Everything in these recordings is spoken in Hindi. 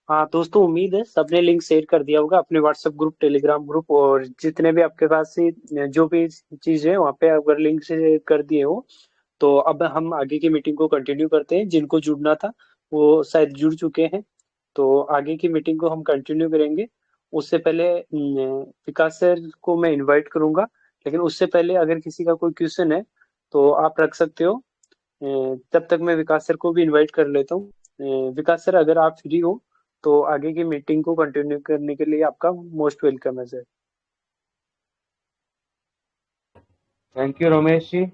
हाँ दोस्तों, उम्मीद है सबने लिंक शेयर कर दिया होगा अपने व्हाट्सएप ग्रुप, टेलीग्राम ग्रुप और जितने भी आपके पास से जो भी चीज है वहाँ पे अगर लिंक से कर दिए हो तो अब हम आगे की मीटिंग को कंटिन्यू करते हैं। जिनको जुड़ना था वो शायद जुड़ चुके हैं, तो आगे की मीटिंग को हम कंटिन्यू करेंगे। उससे पहले विकास सर को मैं इनवाइट करूंगा, लेकिन उससे पहले अगर किसी का कोई क्वेश्चन है तो आप रख सकते हो। तब तक मैं विकास सर को भी इनवाइट कर लेता हूँ। विकास सर, अगर आप फ्री हो तो आगे की मीटिंग को कंटिन्यू करने के लिए आपका मोस्ट वेलकम है सर। थैंक यू रमेश जी।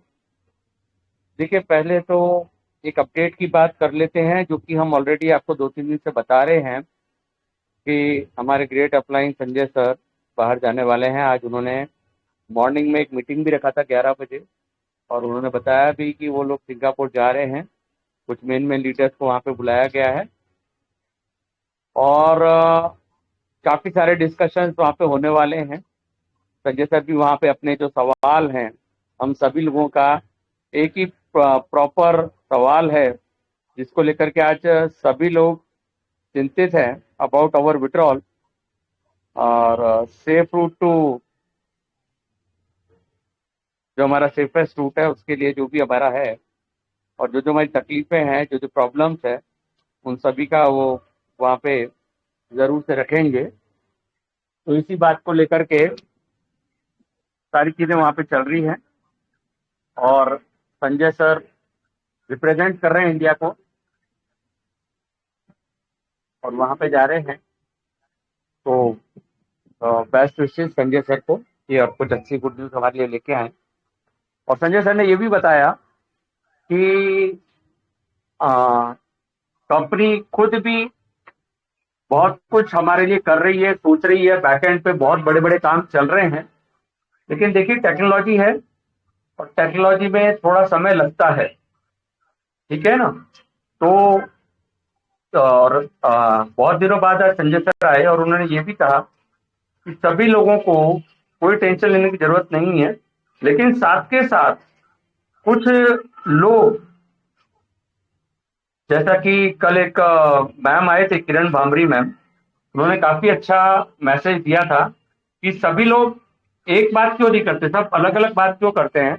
देखिए, पहले तो एक अपडेट की बात कर लेते हैं, जो कि हम ऑलरेडी आपको 2-3 दिन से बता रहे हैं कि हमारे ग्रेट अपलाइन संजय सर बाहर जाने वाले हैं। आज उन्होंने मॉर्निंग में एक मीटिंग भी रखा था 11 बजे, और उन्होंने बताया भी कि वो लोग सिंगापुर जा रहे हैं। कुछ मेन मेन लीडर्स को वहाँ पे बुलाया गया है, और काफ़ी सारे डिस्कशंस वहाँ पे होने वाले हैं। संजय सर भी वहाँ पे अपने जो सवाल हैं, हम सभी लोगों का एक ही प्रॉपर सवाल है, जिसको लेकर के आज सभी लोग चिंतित हैं अबाउट आवर विड्रॉल, और सेफ रूट टू, जो हमारा सेफेस्ट रूट है उसके लिए जो भी हमारा है, और जो जो हमारी तकलीफें हैं, जो जो प्रॉब्लम्स है, उन सभी का वो वहाँ पे ज़रूर से रखेंगे। तो इसी बात को लेकर के सारी चीज़ें वहाँ पे चल रही हैं, और संजय सर रिप्रेजेंट कर रहे हैं इंडिया को, और वहाँ पे जा रहे हैं। तो बेस्ट विशेष संजय सर को, ये और कुछ अच्छी गुड न्यूज़ हमारे लिए लेके आए। और संजय सर ने ये भी बताया कि कंपनी खुद भी बहुत कुछ हमारे लिए कर रही है, सोच रही है, बैकएंड पे बहुत बड़े बड़े काम चल रहे हैं। लेकिन देखिए, टेक्नोलॉजी है, और टेक्नोलॉजी में थोड़ा समय लगता है, ठीक है ना। तो और बहुत दिनों बाद आज संजय सर आए, और उन्होंने ये भी कहा कि सभी लोगों को कोई टेंशन लेने की जरूरत नहीं है, लेकिन साथ के साथ कुछ लोग, जैसा कि कल एक मैम आए थे, किरण भामरी मैम, उन्होंने काफी अच्छा मैसेज दिया था कि सभी लोग एक बात क्यों नहीं करते, सब अलग अलग बात क्यों करते हैं।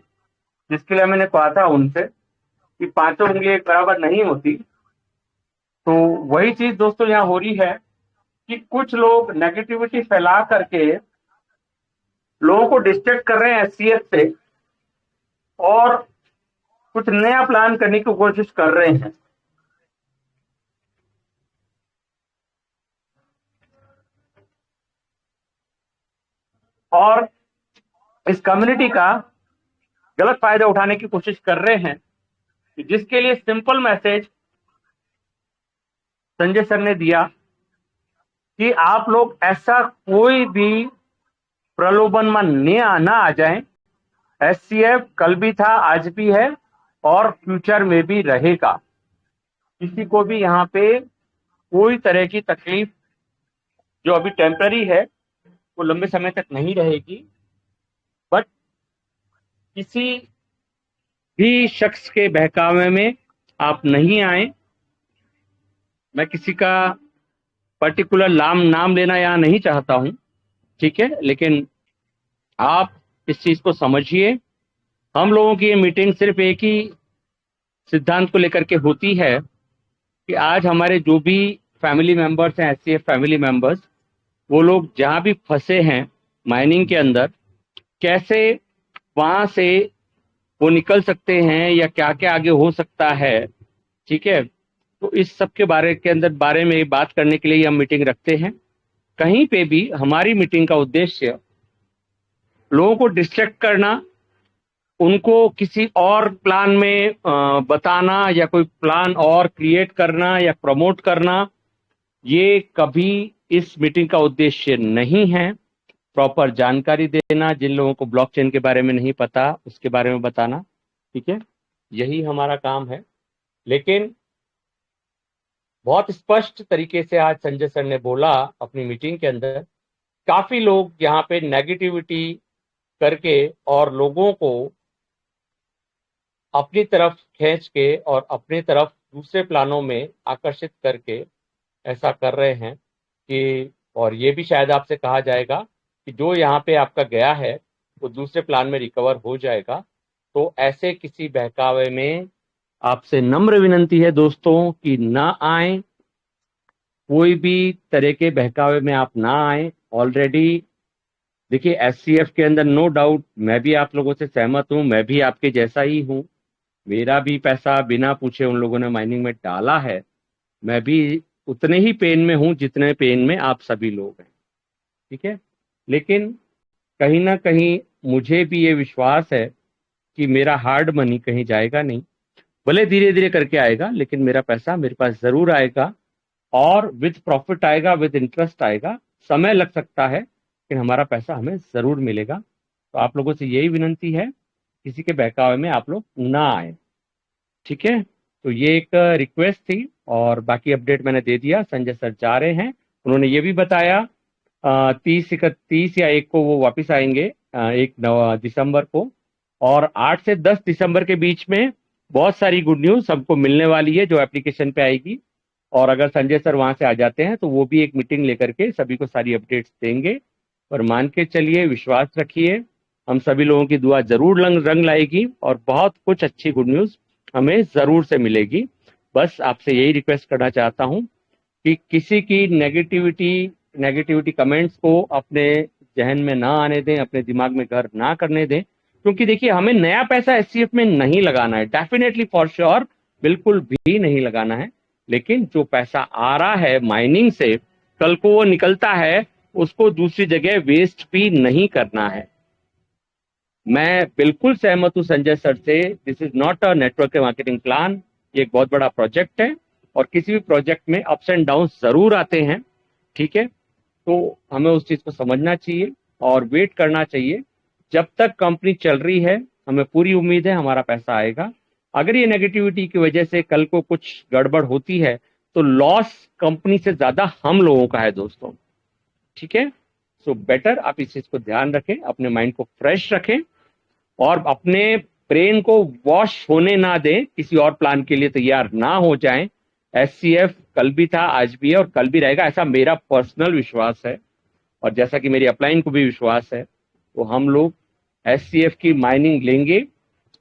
जिसके लिए मैंने कहा था उनसे कि पांचों उंगली एक बराबर नहीं होती। तो वही चीज दोस्तों यहाँ हो रही है कि कुछ लोग नेगेटिविटी फैला करके लोगों को डिस्ट्रैक्ट कर रहे हैं एससीएफ से, और कुछ नया प्लान करने की कोशिश कर रहे हैं। और इस कम्युनिटी का गलत फायदा उठाने की कोशिश कर रहे हैं, जिसके लिए सिंपल मैसेज संजय सर ने दिया कि आप लोग ऐसा कोई भी प्रलोभन में ना आ जाएं। एससीएफ कल भी था, आज भी है, और फ्यूचर में भी रहेगा। किसी को भी यहाँ पे कोई तरह की तकलीफ, जो अभी टेम्पररी है, वो लंबे समय तक नहीं रहेगी। बट किसी भी शख्स के बहकावे में आप नहीं आए। मैं किसी का पर्टिकुलर नाम लेना यहाँ नहीं चाहता हूं, ठीक है, लेकिन आप इस चीज को समझिए। हम लोगों की ये मीटिंग सिर्फ एक ही सिद्धांत को लेकर के होती है कि आज हमारे जो भी फैमिली मेंबर्स हैं, एससीएफ फैमिली मेंबर्स, वो लोग जहां भी फंसे हैं माइनिंग के अंदर, कैसे वहां से वो निकल सकते हैं, या क्या क्या आगे हो सकता है, ठीक है। तो इस सब के बारे में बात करने के लिए हम मीटिंग रखते हैं। कहीं पे भी हमारी मीटिंग का उद्देश्य लोगों को डिस्ट्रैक्ट करना, उनको किसी और प्लान में बताना, या कोई प्लान और क्रिएट करना या प्रमोट करना, ये कभी इस मीटिंग का उद्देश्य नहीं है। प्रॉपर जानकारी देना, जिन लोगों को ब्लॉकचेन के बारे में नहीं पता उसके बारे में बताना, ठीक है, यही हमारा काम है। लेकिन बहुत स्पष्ट तरीके से आज संजय सर ने बोला अपनी मीटिंग के अंदर, काफी लोग यहाँ पे नेगेटिविटी करके और लोगों को अपनी तरफ खींच के और अपनी तरफ दूसरे प्लानों में आकर्षित करके ऐसा कर रहे हैं कि, और ये भी शायद आपसे कहा जाएगा कि जो यहाँ पे आपका गया है वो दूसरे प्लान में रिकवर हो जाएगा। तो ऐसे किसी बहकावे में आपसे नम्र विनंती है दोस्तों कि ना आए, कोई भी तरह के बहकावे में आप ना आए। ऑलरेडी देखिए एससीएफ के अंदर नो डाउट मैं भी आप लोगों से सहमत हूं, मैं भी आपके जैसा ही हूं। मेरा भी पैसा बिना पूछे उन लोगों ने माइनिंग में डाला है। मैं भी उतने ही पेन में हूं जितने पेन में आप सभी लोग हैं, ठीक है। लेकिन कहीं ना कहीं मुझे भी ये विश्वास है कि मेरा हार्ड मनी कहीं जाएगा नहीं। भले धीरे धीरे करके आएगा, लेकिन मेरा पैसा मेरे पास जरूर आएगा, और विद प्रॉफिट आएगा, विद इंटरेस्ट आएगा। समय लग सकता है लेकिन हमारा पैसा हमें जरूर मिलेगा। तो आप लोगों से यही विनंती है, किसी के बहकावे में आप लोग ना आए, ठीक है। तो ये एक रिक्वेस्ट थी, और बाकी अपडेट मैंने दे दिया। संजय सर जा रहे हैं, उन्होंने ये भी बताया 30 या 1 को वो वापस आएंगे, 1 दिसंबर को, और 8 से 10 दिसंबर के बीच में बहुत सारी गुड न्यूज सबको मिलने वाली है जो एप्लीकेशन पे आएगी। और अगर संजय सर वहां से आ जाते हैं तो वो भी एक मीटिंग लेकर के सभी को सारी अपडेट्स देंगे। और मान के चलिए, विश्वास रखिए, हम सभी लोगों की दुआ जरूर रंग रंग लाएगी और बहुत कुछ अच्छी गुड न्यूज हमें जरूर से मिलेगी। बस आपसे यही रिक्वेस्ट करना चाहता हूं कि किसी की नेगेटिविटी कमेंट्स को अपने जहन में ना आने दें, अपने दिमाग में घर ना करने दें। क्योंकि देखिए हमें नया पैसा एससीएफ में नहीं लगाना है, डेफिनेटली फॉर श्योर, बिल्कुल भी नहीं लगाना है। लेकिन जो पैसा आ रहा है माइनिंग से, कल को वो निकलता है, उसको दूसरी जगह वेस्ट भी नहीं करना है। मैं बिल्कुल सहमत हूं संजय सर से, this is not a network marketing plan. ये एक बहुत बड़ा प्रोजेक्ट है, और किसी भी प्रोजेक्ट में अप्स एंड डाउन जरूर आते हैं, ठीक है। तो हमें उस चीज को समझना चाहिए और वेट करना चाहिए। जब तक कंपनी चल रही है हमें पूरी उम्मीद है हमारा पैसा आएगा। अगर ये नेगेटिविटी की वजह से कल को कुछ गड़बड़ होती है तो लॉस कंपनी से ज्यादा हम लोगों का है दोस्तों, ठीक है। सो बेटर आप इस चीज को ध्यान रखें, अपने माइंड को फ्रेश रखें, और अपने ब्रेन को वॉश होने ना दें, किसी और प्लान के लिए तैयार ना हो जाएं। एससीएफ कल भी था, आज भी है, और कल भी रहेगा, ऐसा मेरा पर्सनल विश्वास है। और जैसा कि मेरी अपलाइन को भी विश्वास है, तो हम लोग एससीएफ की माइनिंग लेंगे,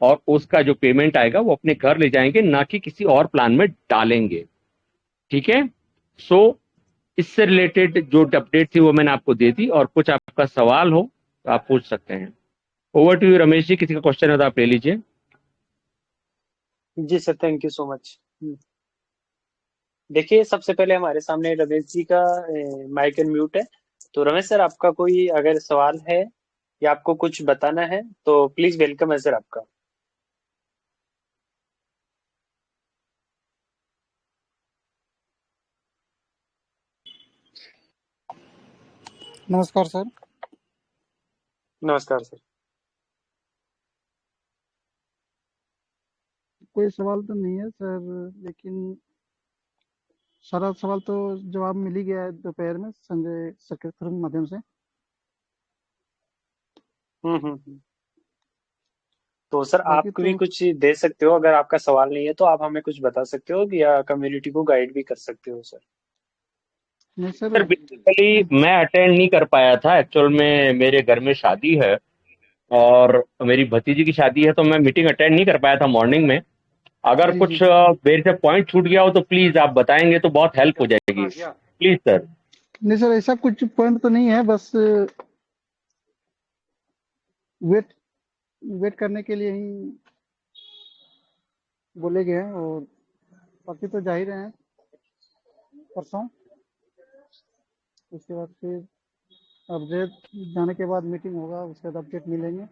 और उसका जो पेमेंट आएगा वो अपने घर ले जाएंगे, ना कि किसी और प्लान में डालेंगे, ठीक है। सो इससे रिलेटेड जो अपडेट थी वो मैंने आपको दे दी, और कुछ आपका सवाल हो तो आप पूछ सकते हैं। Over to you Ramesh ji, किसी का क्वेश्चन है तो आप ले लीजिए। जी sir, thank you so much. देखिए, सबसे पहले हमारे सामने रमेश जी का माइक एंड म्यूट है। तो रमेश सर, आपका कोई अगर सवाल है या आपको कुछ बताना है तो प्लीज वेलकम है सर आपका। नमस्कार सर। नमस्कार सर। कोई सवाल तो नहीं है सर, लेकिन सारा सवाल तो जवाब मिल ही गया है दोपहर में संजय सर के थ्रू माध्यम से। हम्म। तो सर, आप बाकी भी तो कुछ दे सकते हो, अगर आपका सवाल नहीं है तो आप हमें कुछ बता सकते हो या कम्युनिटी को गाइड भी कर सकते हो सर। नहीं सर। सर बेसिकली मैं अटेंड नहीं कर पाया था, एक्चुअल में मेरे घर में शादी है और मेरी भतीजी की शादी है, तो मैं मीटिंग अटेंड नहीं कर पाया था मॉर्निंग में। अगर जी जी कुछ जी। मेरे से पॉइंट छूट गया हो तो प्लीज आप बताएंगे तो बहुत हेल्प हो जाएगी, प्लीज सर। नहीं सर, ऐसा कुछ पॉइंट तो नहीं है, बस वेट वेट करने के लिए ही बोले गए हैं। और बाकी तो जा ही रहे हैं परसों। उसके बाद फिर अपडेट जाने के बाद मीटिंग होगा, उसके बाद अपडेट मिलेंगे।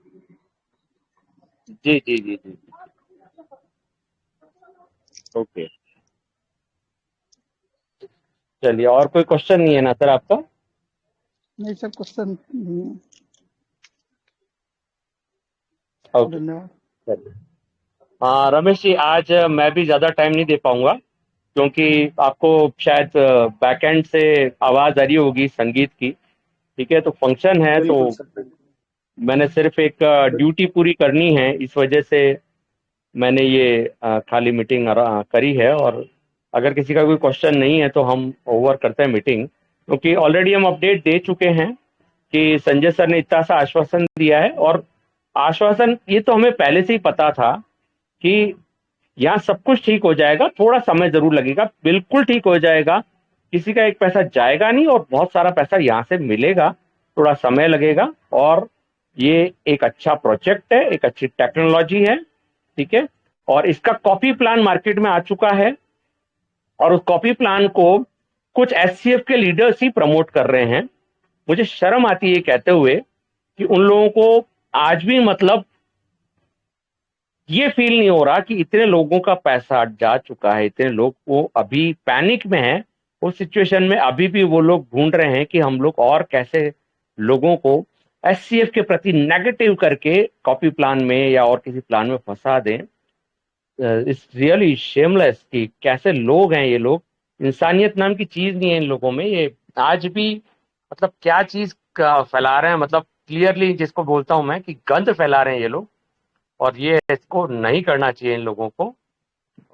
जी जी जी जी, ओके। चलिए, और कोई क्वेश्चन नहीं है ना सर आपका? नहीं सर, क्वेश्चन नहीं है। ओके, धन्यवाद। चलिए। हाँ रमेश जी, आज मैं भी ज़्यादा टाइम नहीं दे पाऊंगा, क्योंकि आपको शायद बैकएंड से आवाज़ आ रही होगी संगीत की, ठीक है। तो फंक्शन है, तो बिल्कुल सर, बिल्कुल। मैंने सिर्फ एक ड्यूटी पूरी करनी है, इस वजह से मैंने ये खाली मीटिंग करी है। और अगर किसी का कोई क्वेश्चन नहीं है तो हम ओवर करते हैं मीटिंग, क्योंकि ऑलरेडी हम अपडेट दे चुके हैं कि संजय सर ने इतना सा आश्वासन दिया है। और आश्वासन ये तो हमें पहले से ही पता था कि यहाँ सब कुछ ठीक हो जाएगा, थोड़ा समय जरूर लगेगा, बिल्कुल ठीक हो जाएगा, किसी का एक पैसा जाएगा नहीं और बहुत सारा पैसा यहाँ से मिलेगा, थोड़ा समय लगेगा। और ये एक अच्छा प्रोजेक्ट है, एक अच्छी टेक्नोलॉजी है, ठीक है। और इसका कॉपी प्लान मार्केट में आ चुका है और उस कॉपी प्लान को कुछ एससीएफ के लीडर्स ही प्रमोट कर रहे हैं। मुझे शर्म आती है कहते हुए कि उन लोगों को आज भी मतलब ये फील नहीं हो रहा कि इतने लोगों का पैसा जा चुका है, इतने लोग वो अभी पैनिक में हैं। उस सिचुएशन में अभी भी वो लोग ढूंढ रहे हैं कि हम लोग और कैसे लोगों को एससीएफ के प्रति नेगेटिव करके कॉपी प्लान में या और किसी प्लान में फंसा दें। इट्स रियली शेमलेस कि कैसे लोग हैं ये लोग। इंसानियत नाम की चीज नहीं है इन लोगों में। ये आज भी मतलब क्या चीज फैला रहे हैं, मतलब क्लियरली जिसको बोलता हूं मैं कि गंद फैला रहे हैं ये लोग। और ये इसको नहीं करना चाहिए इन लोगों को।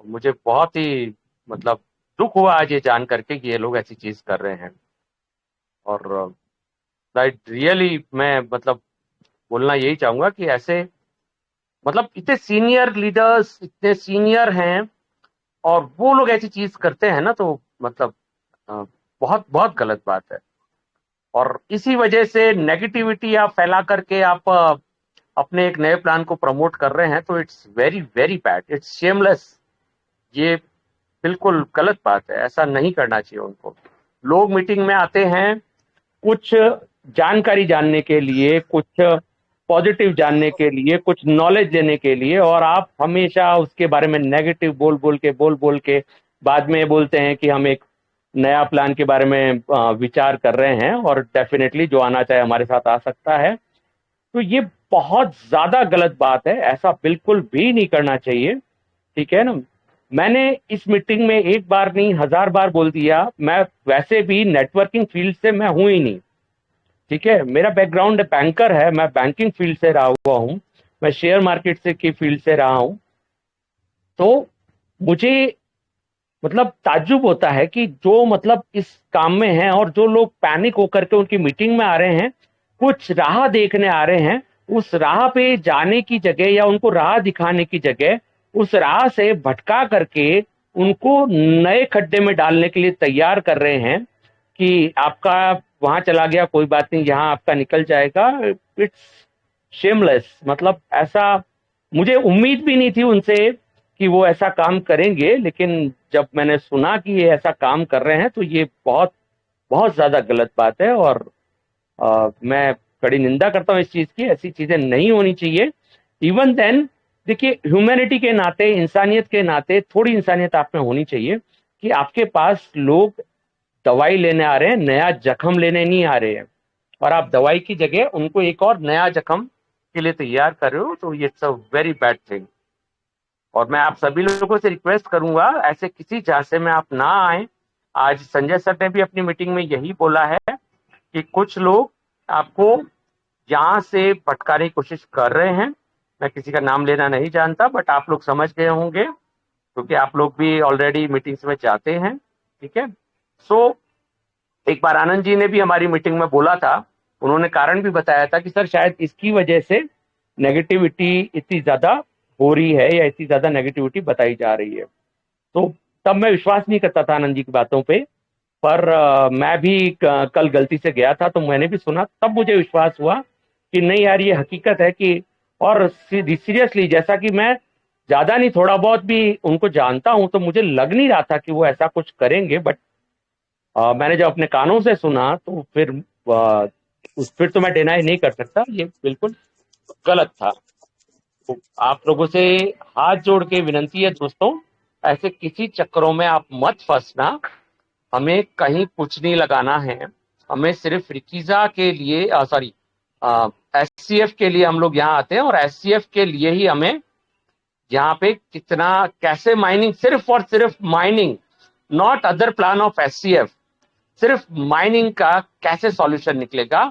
मुझे बहुत ही मतलब दुख हुआ आज ये जान करके कि ये लोग ऐसी चीज कर रहे हैं। और रियली मैं मतलब बोलना यही चाहूंगा कि ऐसे मतलब इतने सीनियर लीडर्स इतने सीनियर हैं और वो लोग ऐसी चीज करते हैं ना, तो मतलब बहुत बहुत गलत बात है। और इसी वजह से नेगेटिविटी आप फैला करके आप अपने एक नए प्लान को प्रमोट कर रहे हैं, तो it's very very bad, it's shameless. ये बिल्कुल गलत बात है, ऐसा नहीं करना चाहिए उनको। लोग मीटिंग में आते हैं कुछ जानकारी जानने के लिए, कुछ पॉजिटिव जानने के लिए, कुछ नॉलेज लेने के लिए, और आप हमेशा उसके बारे में नेगेटिव बोल बोल के बाद में बोलते हैं कि हम एक नया प्लान के बारे में विचार कर रहे हैं और डेफिनेटली जो आना चाहे हमारे साथ आ सकता है। तो ये बहुत ज्यादा गलत बात है, ऐसा बिल्कुल भी नहीं करना चाहिए, ठीक है ना। मैंने इस मीटिंग में एक बार नहीं 1000 बार बोल दिया, मैं वैसे भी नेटवर्किंग फील्ड से मैं हूं ही नहीं, ठीक है। मेरा बैकग्राउंड बैंकर है, मैं बैंकिंग फील्ड से रहा हुआ हूं, मैं शेयर मार्केट से की फील्ड से रहा हूं। तो मुझे मतलब ताज्जुब होता है कि जो मतलब इस काम में है और जो लोग पैनिक होकर के उनकी मीटिंग में आ रहे हैं, कुछ राह देखने आ रहे हैं, उस राह पे जाने की जगह या उनको राह दिखाने की जगह उस राह से भटका करके उनको नए खड्डे में डालने के लिए तैयार कर रहे हैं कि आपका वहां चला गया कोई बात नहीं, यहाँ आपका निकल जाएगा। It's shameless. मतलब ऐसा मुझे उम्मीद भी नहीं थी उनसे कि वो ऐसा काम करेंगे, लेकिन जब मैंने सुना कि ये ऐसा काम कर रहे हैं तो ये बहुत बहुत ज्यादा गलत बात है। और मैं कड़ी निंदा करता हूँ इस चीज की, ऐसी चीजें नहीं होनी चाहिए। इवन देन देखिए, ह्यूमैनिटी के नाते, इंसानियत के नाते थोड़ी इंसानियत आप में होनी चाहिए कि आपके पास लोग दवाई लेने आ रहे हैं, नया जख्म लेने नहीं आ रहे हैं, और आप दवाई की जगह उनको एक और नया जख्म के लिए तैयार कर रहे हो, तो ये it's a very bad thing. और मैं आप सभी लोगों से रिक्वेस्ट करूंगा ऐसे किसी झांसे में आप ना आए। आज संजय सर ने भी अपनी मीटिंग में यही बोला है कि कुछ लोग आपको यहाँ से भटकाने की कोशिश कर रहे हैं। मैं किसी का नाम लेना नहीं जानता, बट आप लोग समझ गए होंगे क्योंकि आप लोग भी ऑलरेडी मीटिंग्स में जाते हैं, ठीक है। सो एक बार आनंद जी ने भी हमारी मीटिंग में बोला था, उन्होंने कारण भी बताया था कि सर शायद इसकी वजह से नेगेटिविटी इतनी ज्यादा हो रही है या इतनी ज्यादा नेगेटिविटी बताई जा रही है। तो तब मैं विश्वास नहीं करता था आनंद जी की बातों पे, पर मैं भी कल गलती से गया था तो मैंने भी सुना, तब मुझे विश्वास हुआ कि नहीं यार ये हकीकत है कि। और सीरियसली जैसा कि मैं ज्यादा नहीं थोड़ा बहुत भी उनको जानता हूं, तो मुझे लग नहीं रहा था कि वो ऐसा कुछ करेंगे। बट मैंने जब अपने कानों से सुना तो फिर तो मैं डिनाई नहीं कर सकता, ये बिल्कुल गलत था। तो आप लोगों से हाथ जोड़ के विनती है दोस्तों, ऐसे किसी चक्करों में आप मत फंसना। हमें कहीं कुछ नहीं लगाना है, हमें सिर्फ रिकीजा के लिए सॉरी एससीएफ के लिए हम लोग यहाँ आते हैं, और एससीएफ के लिए ही हमें यहाँ पे कितना कैसे माइनिंग, सिर्फ और सिर्फ mining, not other plan of SCF, सिर्फ माइनिंग का कैसे सॉल्यूशन निकलेगा,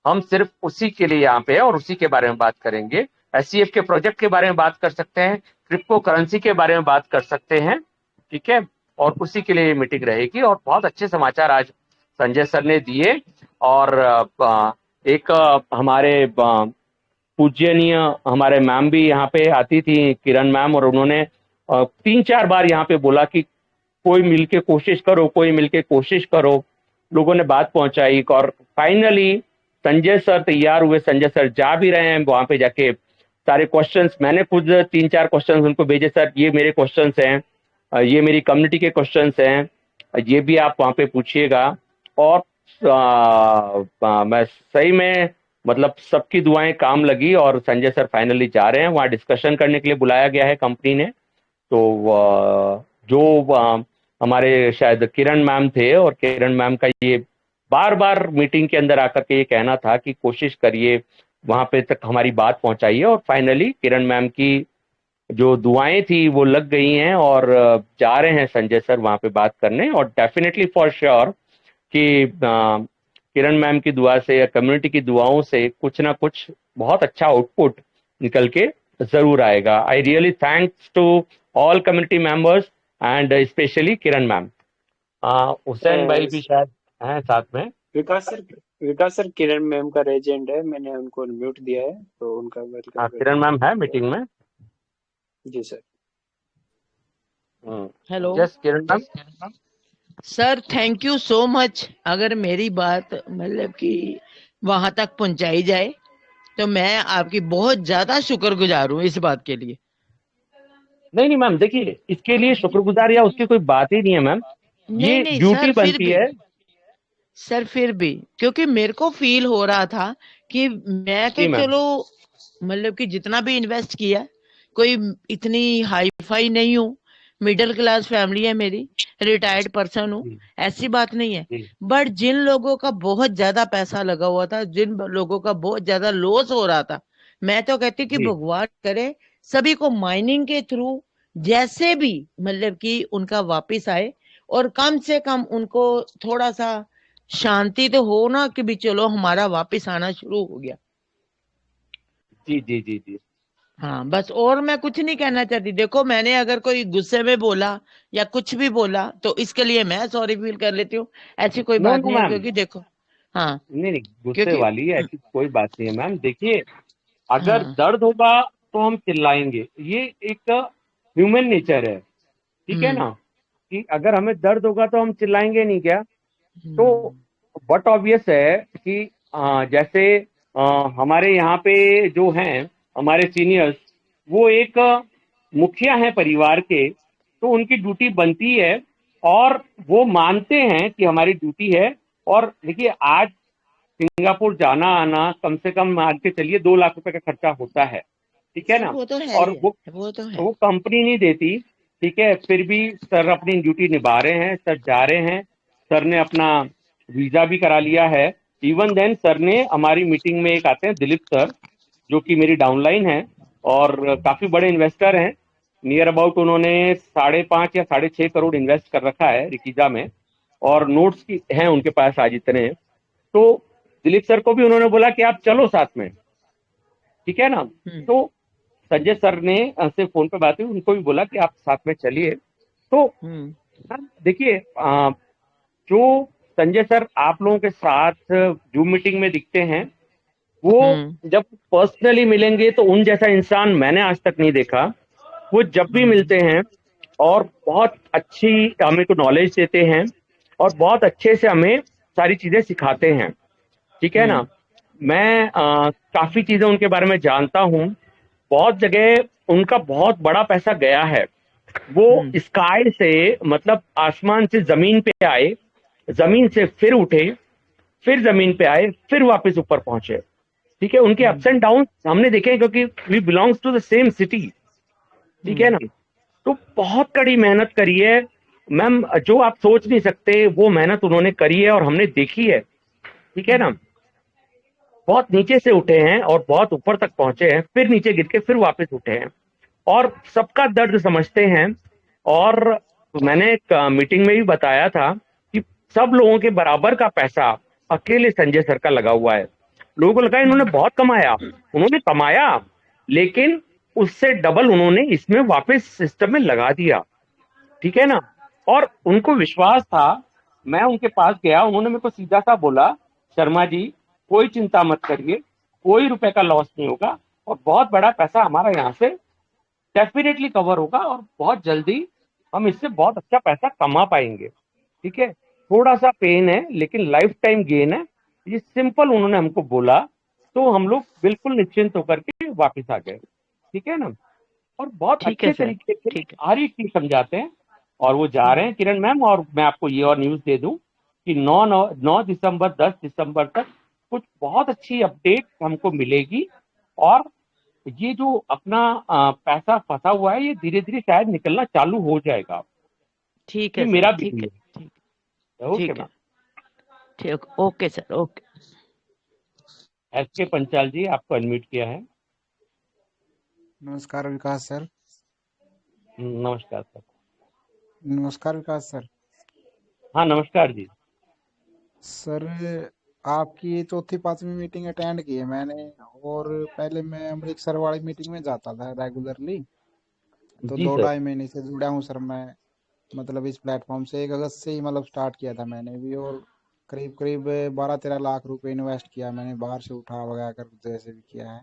हम सिर्फ उसी के लिए यहाँ पे है और उसी के बारे में बात करेंगे। एससीएफ के प्रोजेक्ट के बारे में बात कर सकते हैं, क्रिप्टो करेंसी के बारे में बात कर सकते हैं, ठीक है। और उसी के लिए ये मीटिंग रहेगी। और बहुत अच्छे समाचार आज संजय सर ने दिए। और एक हमारे पूज्यनीय हमारे मैम भी यहाँ पे आती थी, किरण मैम, और उन्होंने 3-4 बार यहाँ पे बोला कि कोई मिलके कोशिश करो, कोई मिलके कोशिश करो। लोगों ने बात पहुंचाई और फाइनली संजय सर तैयार हुए। संजय सर जा भी रहे हैं वहां पे जाके। सारे क्वेश्चंस मैंने खुद 3-4 क्वेश्चंस उनको भेजे, सर ये मेरे क्वेश्चंस हैं, ये मेरी कम्युनिटी के क्वेश्चंस हैं, ये भी आप वहां पे पूछिएगा। और मैं सही में मतलब सबकी दुआएं काम लगी और संजय सर फाइनली जा रहे हैं। वहाँ डिस्कशन करने के लिए बुलाया गया है कंपनी ने। तो जो हमारे शायद किरण मैम थे, और किरण मैम का ये बार बार मीटिंग के अंदर आकर के ये कहना था कि कोशिश करिए वहां पे तक हमारी बात पहुंचाइए। और फाइनली किरण मैम की जो दुआएं थी वो लग गई हैं और जा रहे हैं संजय सर वहां पे बात करने। और डेफिनेटली फॉर श्योर कि किरण मैम की दुआ से या कम्युनिटी की दुआओं से कुछ ना कुछ बहुत अच्छा आउटपुट निकल के जरूर आएगा। I really thanks to all community members and specially Kiran ma'am. Hussain भाई भी शायद हैं साथ में। Vikas sir, Vikas sir Kiran ma'am का रेजेंड है, मैंने उनको म्यूट दिया है, तो उनका वेलकम कर किरण मैम दीजिए। है मीटिंग में। जी sir. Hello yes Kiran ma'am. Sir, thank you so much. अगर मेरी बात मतलब कि वहां तक पहुंचाई जाए तो मैं आपकी बहुत ज्यादा शुक्रगुजार हूँ इस बात के लिए। नहीं नहीं मैम, देखिए इसके लिए शुक्रगुजार या उसकी कोई बात ही नहीं है मैम। नहीं ये नहीं ड्यूटी सर, फिर बनती भी है। सर फिर भी क्योंकि मेरे को फील हो रहा था कि मैं तो जी मैम। चलो मतलब कि जितना भी इन्वेस्ट किया, कोई इतनी हाई फाई नहीं हूँ, मिडिल क्लास फैमिली है मेरी, रिटायर्ड पर्सन हूँ, जी ऐसी बात नहीं है। जी बट जिन लोगों का बहुत ज्यादा पैसा लगा हुआ था, जिन लोगों का बहुत ज्यादा लॉस हो रहा था, मैं तो कहती कि जी भगवान करे सभी को माइनिंग के थ्रू जैसे भी मतलब कि उनका वापिस आए, और कम से कम उनको थोड़ा सा शांति तो हो ना कि भी चलो हमारा वापिस आना शुरू हो गया। जी जी जी जी। हाँ बस, और मैं कुछ नहीं कहना चाहती। देखो मैंने अगर कोई गुस्से में बोला या कुछ भी बोला तो इसके लिए मैं सॉरी फील कर लेती हूँ, ऐसी कोई नो बात नो नहीं है। मैम, क्योंकि देखो, हाँ, नहीं नहीं, गुस्से क्योंकि वाली ऐसी कोई बात नहीं है मैम। देखिए अगर हाँ, दर्द होगा तो हम चिल्लाएंगे, ये एक ह्यूमन नेचर है। ठीक है हम्म ना, कि अगर हमें दर्द होगा तो हम चिल्लाएंगे नहीं क्या? तो हम्म बट ऑब्वियस है कि जैसे हमारे यहाँ पे जो हैं हमारे सीनियर्स, वो एक मुखिया हैं परिवार के, तो उनकी ड्यूटी बनती है और वो मानते हैं कि हमारी ड्यूटी है। और देखिए आज सिंगापुर जाना आना कम से कम मान के चलिए 2 लाख रुपए का खर्चा होता है। ठीक है सर ना, वो तो है और ही है, वो वो तो है। वो कंपनी नहीं देती। ठीक है, फिर भी सर अपनी ड्यूटी निभा रहे हैं, सर जा रहे हैं। सर ने अपना वीजा भी करा लिया है। इवन देन सर ने हमारी मीटिंग में एक आते हैं दिलीप सर, जो कि मेरी डाउनलाइन है और काफी बड़े इन्वेस्टर हैं। नियर अबाउट उन्होंने 5.5 या 6.5 करोड़ इन्वेस्ट कर रखा है रिकीजा में, और नोट्स की हैं उनके पास आज इतने। तो दिलीप सर को भी उन्होंने बोला कि आप चलो साथ में। ठीक है ना, हम्म तो संजय सर ने से फोन पे बात हुई, उनको भी बोला कि आप साथ में चलिए। तो हम्म देखिए जो संजय सर आप लोगों के साथ जूम मीटिंग में दिखते हैं, वो हम्म जब पर्सनली मिलेंगे तो उन जैसा इंसान मैंने आज तक नहीं देखा। वो जब भी हम्म मिलते हैं और बहुत अच्छी हमें को नॉलेज देते हैं और बहुत अच्छे से हमें सारी चीजें सिखाते हैं। ठीक है ना, हम्म मैं काफी चीजें उनके बारे में जानता हूँ। बहुत जगह उनका बहुत बड़ा पैसा गया है। वो हम्म स्काई से मतलब आसमान से जमीन पे आए, जमीन से फिर उठे, फिर जमीन पे आए, फिर वापस ऊपर पहुंचे। ठीक है, उनके हम्म अप्स एंड डाउन हमने देखे हैं क्योंकि we belongs to the same city. ठीक है हम्म ना, तो बहुत कड़ी मेहनत करी है मैम, जो आप सोच नहीं सकते वो मेहनत उन्होंने करी है और हमने देखी है। ठीक है ना, बहुत नीचे से उठे हैं और बहुत ऊपर तक पहुंचे हैं, फिर नीचे गिर के फिर वापस उठे हैं और सबका दर्द समझते हैं। और मैंने एक मीटिंग में भी बताया था कि सब लोगों के बराबर का पैसा अकेले संजय सर का लगा हुआ है। लोगों को लगा इन्होंने बहुत कमाया, उन्होंने कमाया लेकिन उससे डबल उन्होंने इसमें वापस सिस्टम में लगा दिया। ठीक है ना, और उनको विश्वास था। मैं उनके पास गया, उन्होंने मेरे को सीधा सा बोला, शर्मा जी कोई चिंता मत करिए, कोई रुपए का लॉस नहीं होगा और बहुत बड़ा पैसा हमारा यहाँ से डेफिनेटली कवर होगा और बहुत जल्दी हम इससे बहुत अच्छा पैसा कमा पाएंगे। ठीक है, थोड़ा सा पेन है लेकिन लाइफ टाइम गेन है, ये सिंपल उन्होंने हमको बोला। तो हम लोग बिल्कुल निश्चिंत होकर के वापस आ गए। ठीक है ना, और बहुत ठीक है अच्छे सर, तरीके से ठीक है। सारी चीज समझाते हैं। और वो जा रहे हैं किरण मैम, और मैं आपको ये और न्यूज दे दूं कि 9 दिसंबर 10 दिसंबर तक कुछ बहुत अच्छी अपडेट हमको मिलेगी। और ये जो अपना पैसा फंसा हुआ है ये धीरे धीरे शायद निकलना चालू हो जाएगा। ठीक ये है मेरा सर, ठीक बिलीव है, ठीक है। ओके ठीक है, मैम। ठीक, ओके सर, ओके। एस के पंचाल जी, आपको अनम्यूट किया है। नमस्कार विकास सर। नमस्कार सर। नमस्कार विकास सर। हाँ नमस्कार जी। सर आपकी चौथी पांचवी मीटिंग अटेंड की है मैंने। और पहले मैं अमृतसर वाली मीटिंग में जाता था रेगुलरली। तो जी दो सर। ढाई महीने से जुड़ा हूँ सर मैं। मतलब इस प्लेटफॉर्म से 1 अगस्त से ही मतलब स्टार्ट किया था मैंने भी। और करीब करीब 12-13 लाख रुपए इन्वेस्ट किया मैंने, बाहर से उठा वगैरह कर जैसे भी किया है।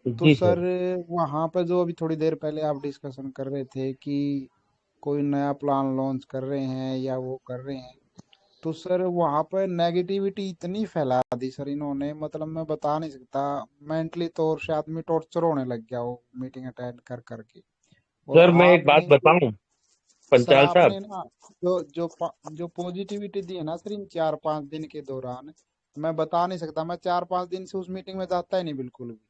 तो जी सर सर। वहाँ पे जो अभी थोड़ी देर पहले आप डिस्कशन कर रहे थे कि कोई नया प्लान लॉन्च कर रहे हैं या वो कर रहे हैं, तो सर वहां पर नेगेटिविटी इतनी फैला दी सर इन्होंने, मतलब मैं बता नहीं सकता। मेंटली तौर से आदमी टॉर्चर होने लग गया वो मीटिंग अटेंड कर करके। और सर मैं एक बात आपने जो बताऊं सर पंचाल साहब। आपने ना जो पॉजिटिविटी दी है ना सर इन 4-5 दिन के दौरान, मैं बता नहीं सकता। मैं 4-5 दिन से उस मीटिंग में जाता ही नहीं बिल्कुल भी।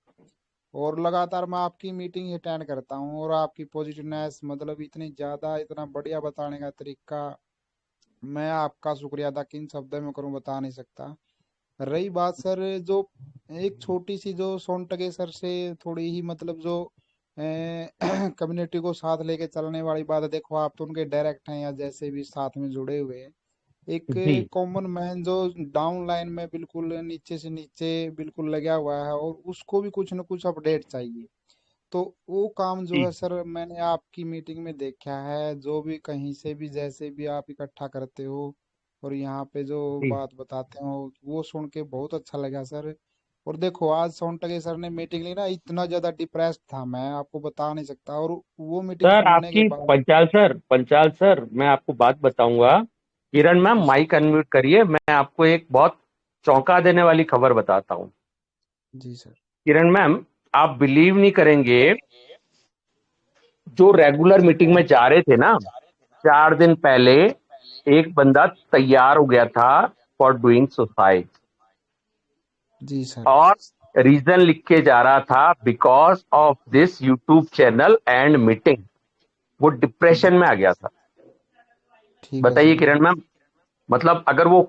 और लगातार मैं आपकी मीटिंग अटेंड करता हूँ। और आपकी पॉजिटिवनेस मतलब इतनी ज्यादा, इतना बढ़िया बताने का तरीका, मैं आपका शुक्रिया अदा किन शब्दों में करूं बता नहीं सकता। रही बात सर जो एक छोटी सी जो सोनटके सर से थोड़ी ही मतलब जो कम्युनिटी को साथ लेके चलने वाली बात है। देखो आप तो उनके डायरेक्ट हैं या जैसे भी साथ में जुड़े हुए हैं। जी एक कॉमन मैन जो डाउन लाइन में बिल्कुल नीचे से नीचे बिल्कुल लगा हुआ है और उसको भी कुछ न कुछ अपडेट चाहिए। तो वो काम जो जी है सर मैंने आपकी मीटिंग में देखा है। जो भी कहीं से भी जैसे भी आप इकट्ठा करते हो और यहाँ पे जो जी। बात बताते हो वो सुन के बहुत अच्छा लगा सर। और देखो आज सोनटके सर ने मीटिंग ली ना, इतना ज्यादा डिप्रेस्ड था मैं आपको बता नहीं सकता। और वो मीटिंग सर सुनने के आपकी बाद पंचाल सर मैं आपको बात बताऊंगा। किरण मैम जी सर। माइक अनम्यूट करिए, मैं आपको एक बहुत चौंका देने वाली खबर बताता हूँ। जी सर। किरण मैम, आप बिलीव नहीं करेंगे, जो रेगुलर मीटिंग में जा रहे थे ना, 4 दिन पहले एक बंदा तैयार हो गया था फॉर डूइंग सुसाइड। जी सर। और रीजन लिख के जा रहा था, because of this YouTube channel and meeting. वो जी डिप्रेशन में आ गया था। ठीक है बताइए सर। किरण मैम, मतलब अगर वो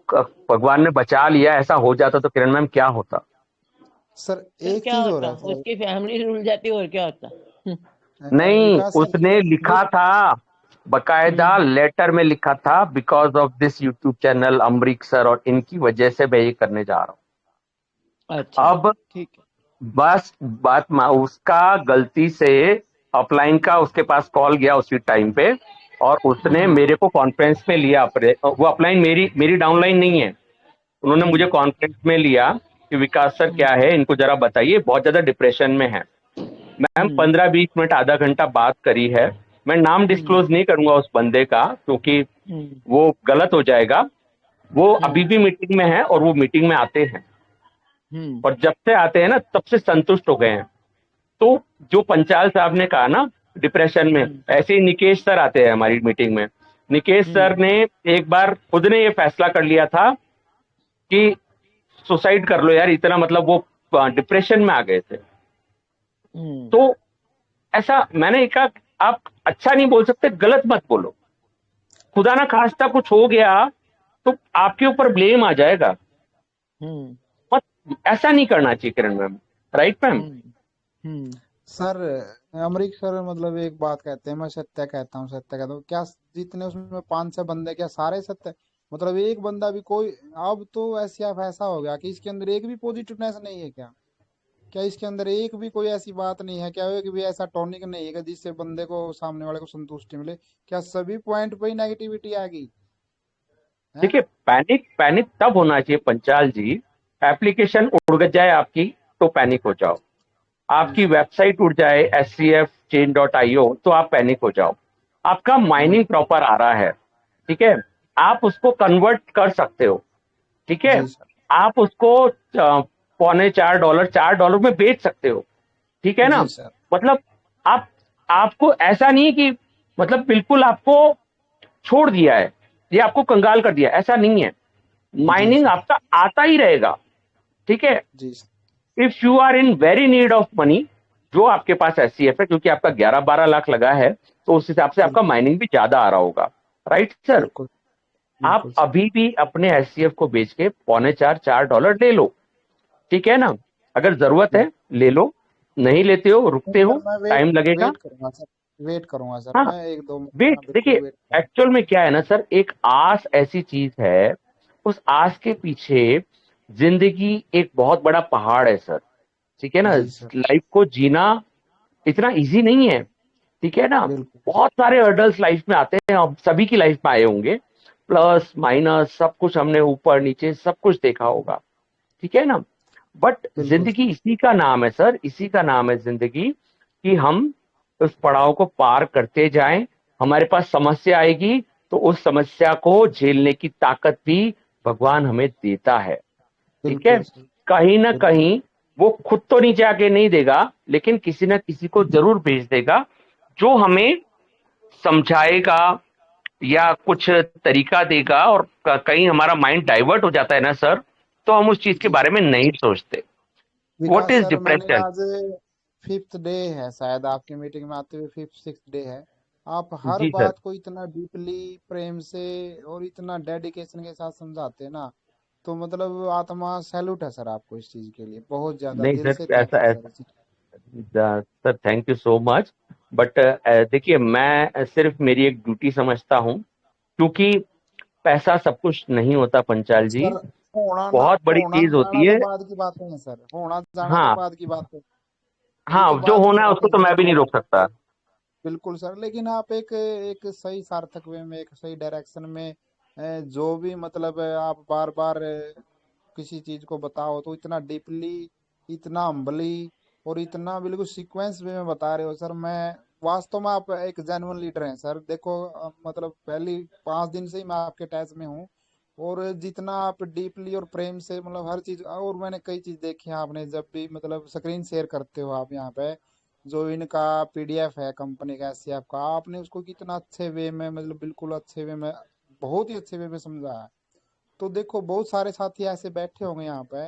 भगवान ने बचा लिया, ऐसा हो जाता तो किरण मैम क्या होता। सर फिर एक क्या चीज हो होता, रहा है सर। उसकी फैमिली रुल जाती और क्या होता। नहीं, विकास सर उसने जो लिखा था, बकायदा हम्म लेटर में लिखा था, because of this YouTube channel Amrik sir और इनकी वजह से मैं ये करने जा रहा अच्छा, हूं। अब ठीक है। बस उसका गलती से अपलाइन का उसके पास कॉल गया उसी टाइम पे, और उसने हम्म मेरे को कॉन्फ्रेंस में लिया। वो अपलाइन मेरी मेरी डाउनलाइन नहीं है। उन्होंने मुझे हम्म कॉन्फ्रेंस में लिया कि विकास सर क्या हम्म है, इनको जरा बताइए, बहुत ज्यादा डिप्रेशन में है। मैम हम्म 15-20 मिनट आधा घंटा बात करी है। मैं नाम हम्म डिस्क्लोज नहीं करूंगा उस बंदे का, क्योंकि हम्म वो गलत हो जाएगा। वो अभी हम्म भी मीटिंग में है और वो मीटिंग में आते हैं, हम्म और जब से आते हैं ना तब से संतुष्ट हो गए हैं। तो जो पंचाल साहब ने कहा ना डिप्रेशन में, हम्म ऐसे ही निकेश सर आते हैं हमारी मीटिंग में। निकेश सर हम्म ने एक बार खुद ने ये फैसला कर लिया था कि सुसाइड कर लो यार, इतना मतलब वो डिप्रेशन में आ गए थे। हम्म तो ऐसा मैंने कहा, आप अच्छा नहीं बोल सकते, गलत मत बोलो। खुदा ना खास्ता कुछ हो गया तो आपके ऊपर ब्लेम आ जाएगा। हम्म मत, ऐसा नहीं करना चाहिए Kiran ma'am. Right ma'am. Hmm hmm sir Amrik sir मतलब एक बात कहते हैं, मैं सत्य कहता हूँ सत्य कहता हूँ क्या। जितने उसमें 5-6 बंदे क्या सारे सत्य, मतलब एक बंदा भी कोई। अब तो ऐसा ऐसा हो गया कि इसके अंदर एक भी पॉजिटिवनेस नहीं है क्या। क्या इसके अंदर एक भी कोई ऐसी बात नहीं है, क्या एक भी ऐसा टॉनिक नहीं है कि जिससे बंदे को, सामने वाले को संतुष्टि मिले? क्या सभी पॉइंट पे ही नेगेटिविटी आ गई है? देखिए, पैनिक पैनिक तब होना चाहिए पंचाल जी, एप्लीकेशन उड़ जाए आपकी तो पैनिक हो जाओ, जी आपकी सर। वेबसाइट उड़ जाए scfchain.io तो आप पैनिक हो जाओ। आपका माइनिंग बिल्कुल। प्रॉपर आ रहा है, ठीक है, आप उसको कन्वर्ट कर सकते हो, ठीक है, जी सर। आप उसको $3.25 $4 में बेच सकते हो, ठीक है ना। जी सर। मतलब आप, आपको ऐसा नहीं कि मतलब बिल्कुल आपको छोड़ दिया है, ये आपको कंगाल कर दिया, ऐसा नहीं है। जी माइनिंग सर। आपका आता ही रहेगा, ठीक है। जी sir. If you are in very need of money, जो आपके पास एससीएफ है, क्योंकि आपका 11-12 लाख लगा है, तो उस हिसाब से आपका बिल्कुल। माइनिंग भी ज्यादा आ रहा होगा, राइट सर। बिल्कुल। आप बिल्कुल सर। अभी भी अपने एससीएफ को बेच के $3.25-4 ले लो, ठीक है ना। अगर जरूरत है ले लो, नहीं लेते हो नहीं रुकते सर, हो, मैं वेट टाइम लगेगा। वेट करूंगा सर। वेट करूंगा सर, हाँ, मैं 1-2 महीने वेट में बिल्कुल देखिए, वेट करूंगा। एक्चुअल में क्या है ना सर, एक आस ऐसी चीज है, उस आस के पीछे जिंदगी एक बहुत बड़ा पहाड़ है सर, ठीक है ना। जी सर। लाइफ को जीना इतना इजी नहीं है, ठीक है ना। बिल्कुल। बहुत सारे हर्डल्स लाइफ में आते हैं, अब सभी की लाइफ में आए होंगे, प्लस माइनस सब कुछ हमने ऊपर नीचे सब कुछ देखा होगा, ठीक है ना। बट बिल्कुल जिंदगी इसी का नाम है सर, इसी का नाम है जिंदगी, कि हम उस पड़ाव को पार करते जाएं। हमारे पास समस्या आएगी तो उस समस्या को झेलने की ताकत भी भगवान हमें देता है, ठीक है। बिल्कुल सर। कहीं ना बिल्कुल। कहीं वो खुद तो नीचे आके नहीं देगा, लेकिन किसी ना किसी को जरूर भेज देगा जो हमें समझाएगा या कुछ तरीका देगा, और कहीं हमारा माइंड डाइवर्ट हो जाता है ना सर, तो हम उस चीज के जी बारे सर। में नहीं सोचते। व्हाट विकास इज सर, मैंने डिप्रेशन। आज 5th डे है शायद आपकी मीटिंग में आते हुए, 5th 6th डे है। आप हर जी सर। बात को इतना डीपली, प्रेम से और इतना डेडिकेशन के साथ समझाते हैं ना, तो मतलब आत्मा सैल्यूट है सर आपको इस चीज के लिए, बहुत ज्यादा नहीं दिल से सर, थैंक ऐसा यू सर। ऐसा sir, thank you so much. But देखिए, मैं सिर्फ मेरी एक ड्यूटी समझता हूँ, क्योंकि पैसा सब कुछ नहीं होता पंचाल जी, सर, होना ना बहुत बड़ी होना चीज होती जाना तो है। बाद की बातें हैं सर, होना जाना तो हाँ, बाद की बात है। ये तो हाँ, जो बाद की होना है बात उसको है तो सर। मैं भी नहीं रोक सकता। बिल्कुल सर, लेकिन आप एक एक सही सार्थक वे में, एक सही डायरेक्शन में जो भी मतलब आप बार बार किसी चीज को बताओ तो इतना डीपली, इतना हम्बली और इतना बिल्कुल सीक्वेंस वे में बता रहे हो सर। मैं वास्तव में आप एक जेन्युइन लीडर हैं सर। देखो मतलब पहली 5 दिन से ही मैं आपके टच में हूँ, और जितना आप डीपली और प्रेम से मतलब हर चीज, और मैंने कई चीज देखी है आपने जब भी मतलब स्क्रीन शेयर करते हो आप यहाँ पे, जो इनका पीडीएफ है कंपनी का एससीएफ का, आपने उसको कितना अच्छे वे में, मतलब बिल्कुल अच्छे वे में, बहुत ही अच्छे वे में समझा है। तो देखो बहुत सारे साथी ऐसे बैठे होंगे यहाँ पे,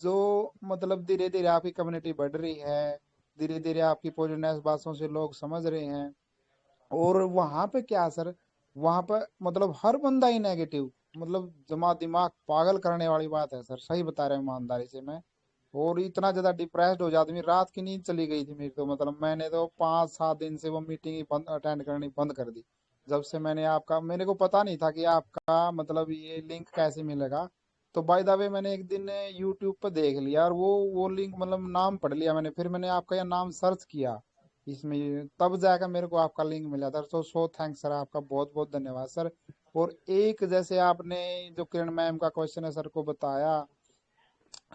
जो मतलब धीरे धीरे आपकी कम्युनिटी बढ़ रही है, धीरे धीरे आपकी पॉजिटिव बातों से लोग समझ रहे हैं। और वहां पे क्या सर, वहां पे मतलब हर बंदा ही नेगेटिव, मतलब जमा दिमाग पागल करने वाली बात है सर, सही बता रहे हैं ईमानदारी से मैं। और इतना ज्यादा डिप्रेस्ड हो जाती, मेरी रात की नींद चली गई थी मेरी, तो मतलब मैंने तो 5-7 दिन से वो मीटिंग ही बंद, अटेंड करनी बंद कर दी। जब से मैंने आपका, मेरे को पता नहीं था कि आपका मतलब ये लिंक कैसे मिलेगा। तो बाय द वे मैंने एक दिन यूट्यूब पर देख लिया, और वो लिंक मतलब नाम पढ़ लिया मैंने, फिर मैंने आपका यह नाम सर्च किया इसमें, तब जाकर मेरे को आपका लिंक मिला था। तो सो थैंक्स सर, आपका बहुत बहुत धन्यवाद सर। और एक जैसे आपने जो किरण मैम का क्वेश्चन है सर को बताया,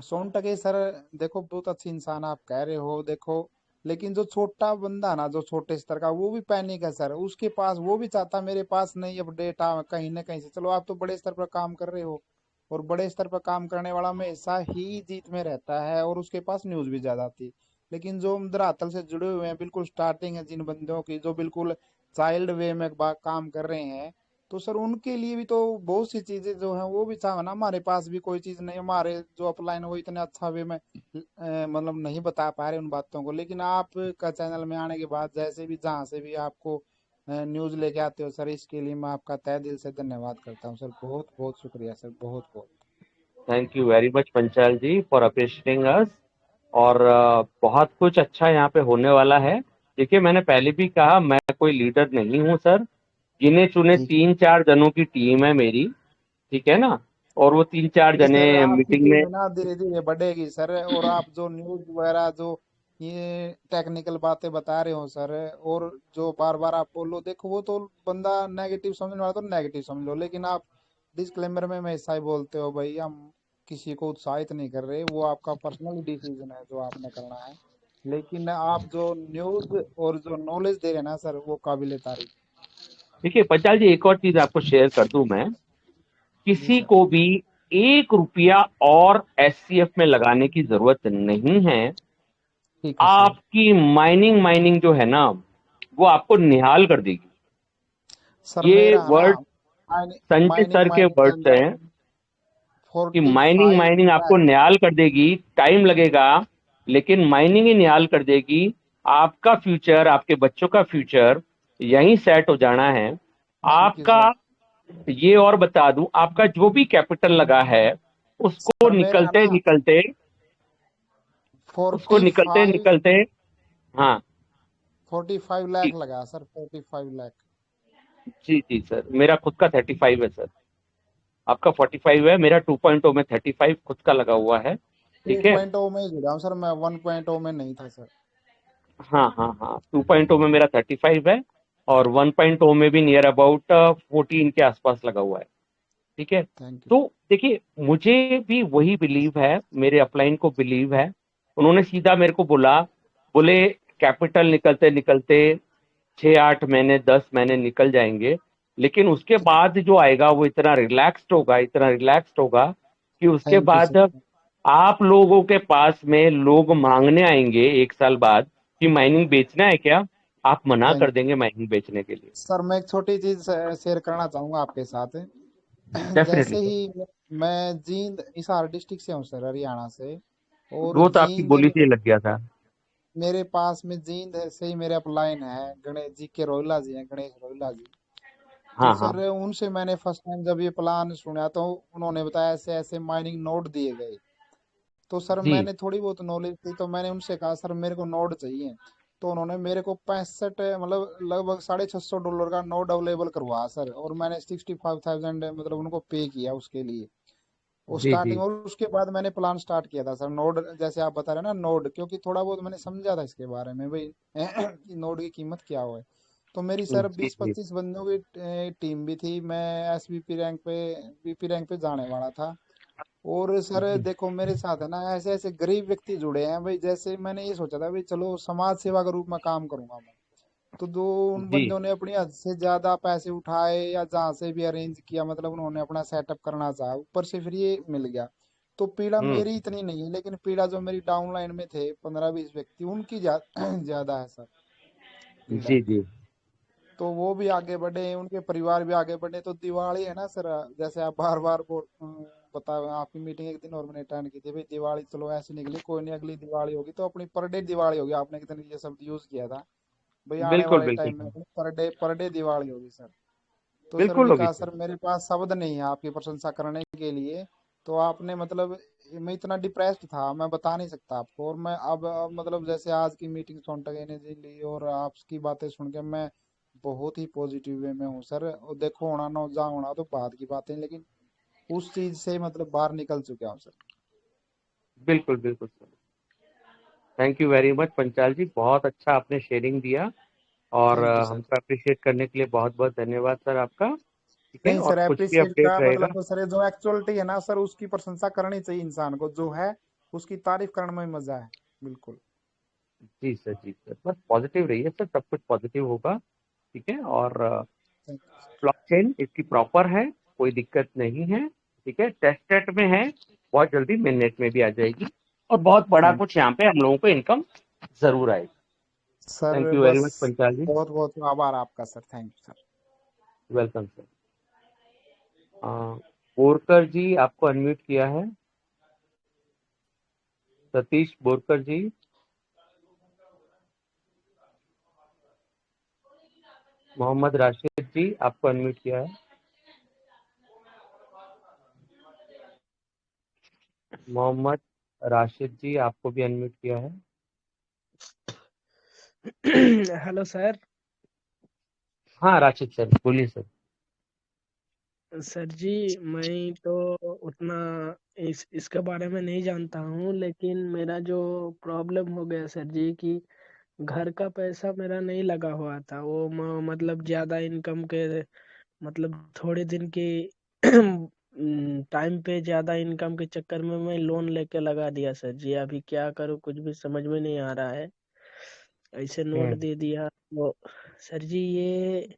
100% सर। देखो बहुत अच्छी इंसान आप कह रहे हो, देखो लेकिन जो छोटा बंदा है ना, जो छोटे स्तर का, वो भी पैनिक है सर उसके पास, वो भी चाहता मेरे पास नहीं अपडेट आ कहीं ना कहीं से। चलो आप तो बड़े स्तर पर काम कर रहे हो, और बड़े स्तर पर काम करने वाला हमेशा ही जीत में रहता है, और उसके पास न्यूज भी ज्यादा आती। लेकिन जो हम धरातल से जुड़े हुए हैं, बिल्कुल स्टार्टिंग है जिन बंदों की, जो बिल्कुल चाइल्ड वे में काम कर रहे हैं, तो सर उनके लिए भी तो बहुत सी चीजें जो है वो भी चाहे ना, हमारे पास भी कोई चीज नहीं, हमारे जो अपलाइन वो इतने अच्छा वे में मतलब नहीं बता पा रहे उन बातों को। लेकिन आप का चैनल में आने के बाद जैसे भी जहाँ से भी आपको न्यूज लेके आते हो सर, इसके लिए मैं आपका तहे दिल से धन्यवाद करता हूँ सर। बहुत बहुत शुक्रिया सर, बहुत बहुत। Thank you very much Panchal ji for appreciating us. और बहुत कुछ अच्छा यहाँ पे होने वाला है। देखिए, मैंने पहले भी कहा, मैं कोई लीडर नहीं हूँ सर, गिने चुने जी 3-4 जनों की टीम है मेरी, ठीक है ना। और वो 3-4 जी जने सर, आपकी मीटिंग टीम में। है ना धीरे धीरे बढ़ेगी सर। और आप जो न्यूज वगैरह जो ये टेक्निकल बातें बता रहे हो सर, और जो बार बार आप बोलो, देखो वो तो बंदा नेगेटिव समझने वाला तो नेगेटिव समझ लो, लेकिन आप डिस्क्लेमर में हमेशा ही बोलते हो भाई हम किसी को उत्साहित नहीं कर रहे, वो आपका पर्सनल डिसीजन है जो आपने करना है। लेकिन आप जो न्यूज और जो नॉलेज दे रहे हैं ना सर, वो काबिले तारीफ। देखिए पंचाल जी, एक और चीज आपको शेयर कर दूं मैं। जी किसी सर। को भी 1 रुपया और एससीएफ में लगाने की जरूरत नहीं है। ठीक है सर। आपकी माइनिंग जो है ना, वो आपको निहाल कर देगी। सर ये मेरा है ना वर्ड संजय माइनिंग सर के माइनिंग के वर्ड्स अंदर हैं कि फोर्टी माइनिंग फाइव माइनिंग आपको निहाल कर देगी। टाइम लगेगा, लेकिन माइनिंग ही निहाल कर देगी। आपका फ्यूचर, आपके बच्चों का फ्यूचर यहीं सेट हो जाना है। थैंक यू आपका, सर। ये और बता दूं, आपका जो भी कैपिटल लगा है उसको सर मेरा है निकलते ना निकलते उसको फोर्टी निकलते फाइव निकलते हाँ 45 लाख जी लगा सर, 45 लाख। जी जी सर, मेरा खुद का 35 है सर। आपका 45 है, मेरा 2.0 में 35 खुद का लगा हुआ है। टू ठीक है। पॉइंट ओ में ही जुड़ा हूँ सर, मैं 1.0 में नहीं था सर। हाँ हाँ हाँ, 2.0 में मेरा 35 है, और 1.0 में भी नियर अबाउट 14 के आसपास लगा हुआ है। ठीक है। Thank you. तो देखिए, मुझे भी वही बिलीव है, मेरे अपलाइन को बिलीव है। उन्होंने सीधा मेरे को बोला, बोले कैपिटल निकलते निकलते 6-8 महीने 10 महीने निकल जाएंगे, लेकिन उसके बाद जो आएगा वो इतना रिलैक्स्ड होगा, इतना रिलैक्स्ड होगा कि उसके थैंक यू बाद सर। आप लोगों के पास में लोग मांगने आएंगे 1 साल बाद कि माइनिंग बेचना है क्या, आप मना कर थैंक देंगे माइनिंग बेचने के लिए। सर, मैं एक छोटी चीज शेयर करना चाहूंगा आपके साथ। डेफिनेटली जैसे सर। ही मैं जींद हिसार डिस्ट्रिक्ट से हूँ सर, हरियाणा से। और वो तो आपकी जींद बोली से ही लग गया था। मेरे पास में जींद से ही मेरे अपलाइन है गणेश जी के, रोहिला जी हैं, गणेश रोहिला जी। तो हाँ हाँ सर उनसे मैंने फर्स्ट टाइम जब ये प्लान सुना, तो उन्होंने बताया ऐसे ऐसे माइनिंग नोड दिए गए। तो सर जी मैंने थोड़ी बहुत नॉलेज थी, तो मैंने उनसे कहा सर मेरे को नोड चाहिए। तो उन्होंने मेरे को 65, मतलब लगभग $650 का नोड अवेलेबल करवाया सर। और मैंने 65,000 मतलब उनको पे किया उसके लिए, वो जी जी स्टार्टिंग। और उसके बाद मैंने प्लान स्टार्ट किया था सर नोड, जैसे आप बता रहे हैं ना नोड, क्योंकि थोड़ा बहुत मैंने समझा था इसके बारे में भाई कि नोड की कीमत क्या हो है। तो मेरी सर जी बीस जी। पच्चीस बंदों की टीम भी थी। मैं एसवीपी रैंक पे, वीपी रैंक पे जाने वाला था। और सर जी देखो मेरे साथ है ना ऐसे ऐसे गरीब व्यक्ति जुड़े हैं भाई, जैसे मैंने ये सोचा था भाई चलो समाज सेवा के रूप में काम करूंगा मैं। तो जो उन जी बंदों ने अपनी हद से ज्यादा पैसे उठाए या जहां से भी अरेंज किया, मतलब उन्होंने अपना सेटअप करना चाहा, ऊपर से फिर ये मिल गया। तो पीड़ा हम्म। मेरी इतनी नहीं है, लेकिन पीड़ा जो मेरी डाउनलाइन में थे 15-20 व्यक्ति, उनकी ज्यादा है सर पीड़ा। जी जी तो वो भी आगे बढ़े, उनके परिवार भी आगे बढ़े। तो दिवाली है ना सर, जैसे आप बार बार बता, आपकी मीटिंग एक दिन और मैंने अटेंड की थी भाई, दिवाली चलो ऐसी निकली, कोई नहीं, अगली दिवाली होगी तो अपनी पर डे दिवाली होगी। आपने एक दिन ये शब्द यूज किया था भाई, आने बिल्कुल वाले बिल्कुल टाइम में सर। अपनी पर डे दिवाली होगी सर। तो सर बिल्कुल होगी विकास सर। सर, मेरे पास शब्द नहीं है आपकी प्रशंसा करने के लिए। तो आपने मतलब, मैं इतना डिप्रेस्ड था, मैं बता नहीं सकता आपको। और मैं अब मतलब जैसे आज की मीटिंग सुन के एनर्जी ली और आपकी बातें सुन के मैं बहुत ही पॉजिटिव वे में हूँ सर। और देखो होना ना जा होना तो बाद की बातें, लेकिन उस चीज से मतलब बाहर निकल चुका हूँ सर। बिल्कुल बिल्कुल sir. Thank you very much Panchal ji, बहुत अच्छा आपने शेयरिंग दिया। और थैंक यू सर। हमको अप्रिशिएट करने के लिए बहुत बहुत धन्यवाद सर आपका। ठीक है, नहीं और सर, कुछ भी अप्रिसिएट अपडेट का रहेगा। मतलब तो सर जो एक्चुअलिटी है ना सर, उसकी प्रशंसा करनी चाहिए इंसान को, जो है उसकी तारीफ करने में मजा है। बिल्कुल। जी सर, बस पॉजिटिव रहिए सर, सब कुछ पॉजिटिव होगा। ठीक है। और थैंक ब्लॉकचेन इसकी प्रॉपर है, कोई दिक्कत नहीं है। ठीक है, टेस्टेड में है, बहुत जल्दी मिननेट में भी आ जाएगी, और बहुत बड़ा थैंक कुछ यहाँ पे हम लोगों को इनकम जरूर आएगी। सर। थैंक यू वेरी बस मच पंचाल जी। बहुत बहुत आभार आपका sir, thank you sir. Welcome sir. Borkar ji आपको अनम्यूट किया है। सतीश बोरकर जी। मोहम्मद राशिद जी आपको अनम्यूट किया है। मोहम्मद राशिद जी आपको भी अनम्यूट किया है। Hello sir. हाँ राशिद सर, बोलिए सर। सर जी, मैं तो उतना इसके बारे में नहीं जानता हूँ, लेकिन मेरा जो प्रॉब्लम हो गया सर जी कि घर का पैसा मेरा नहीं लगा हुआ था। वो मतलब ज्यादा इनकम के, मतलब थोड़े दिन के टाइम पे ज्यादा इनकम के चक्कर में मैं लोन लेके लगा दिया सर जी। अभी क्या करूँ कुछ भी समझ में नहीं आ रहा है। ऐसे नोट दे दिया तो सर जी, ये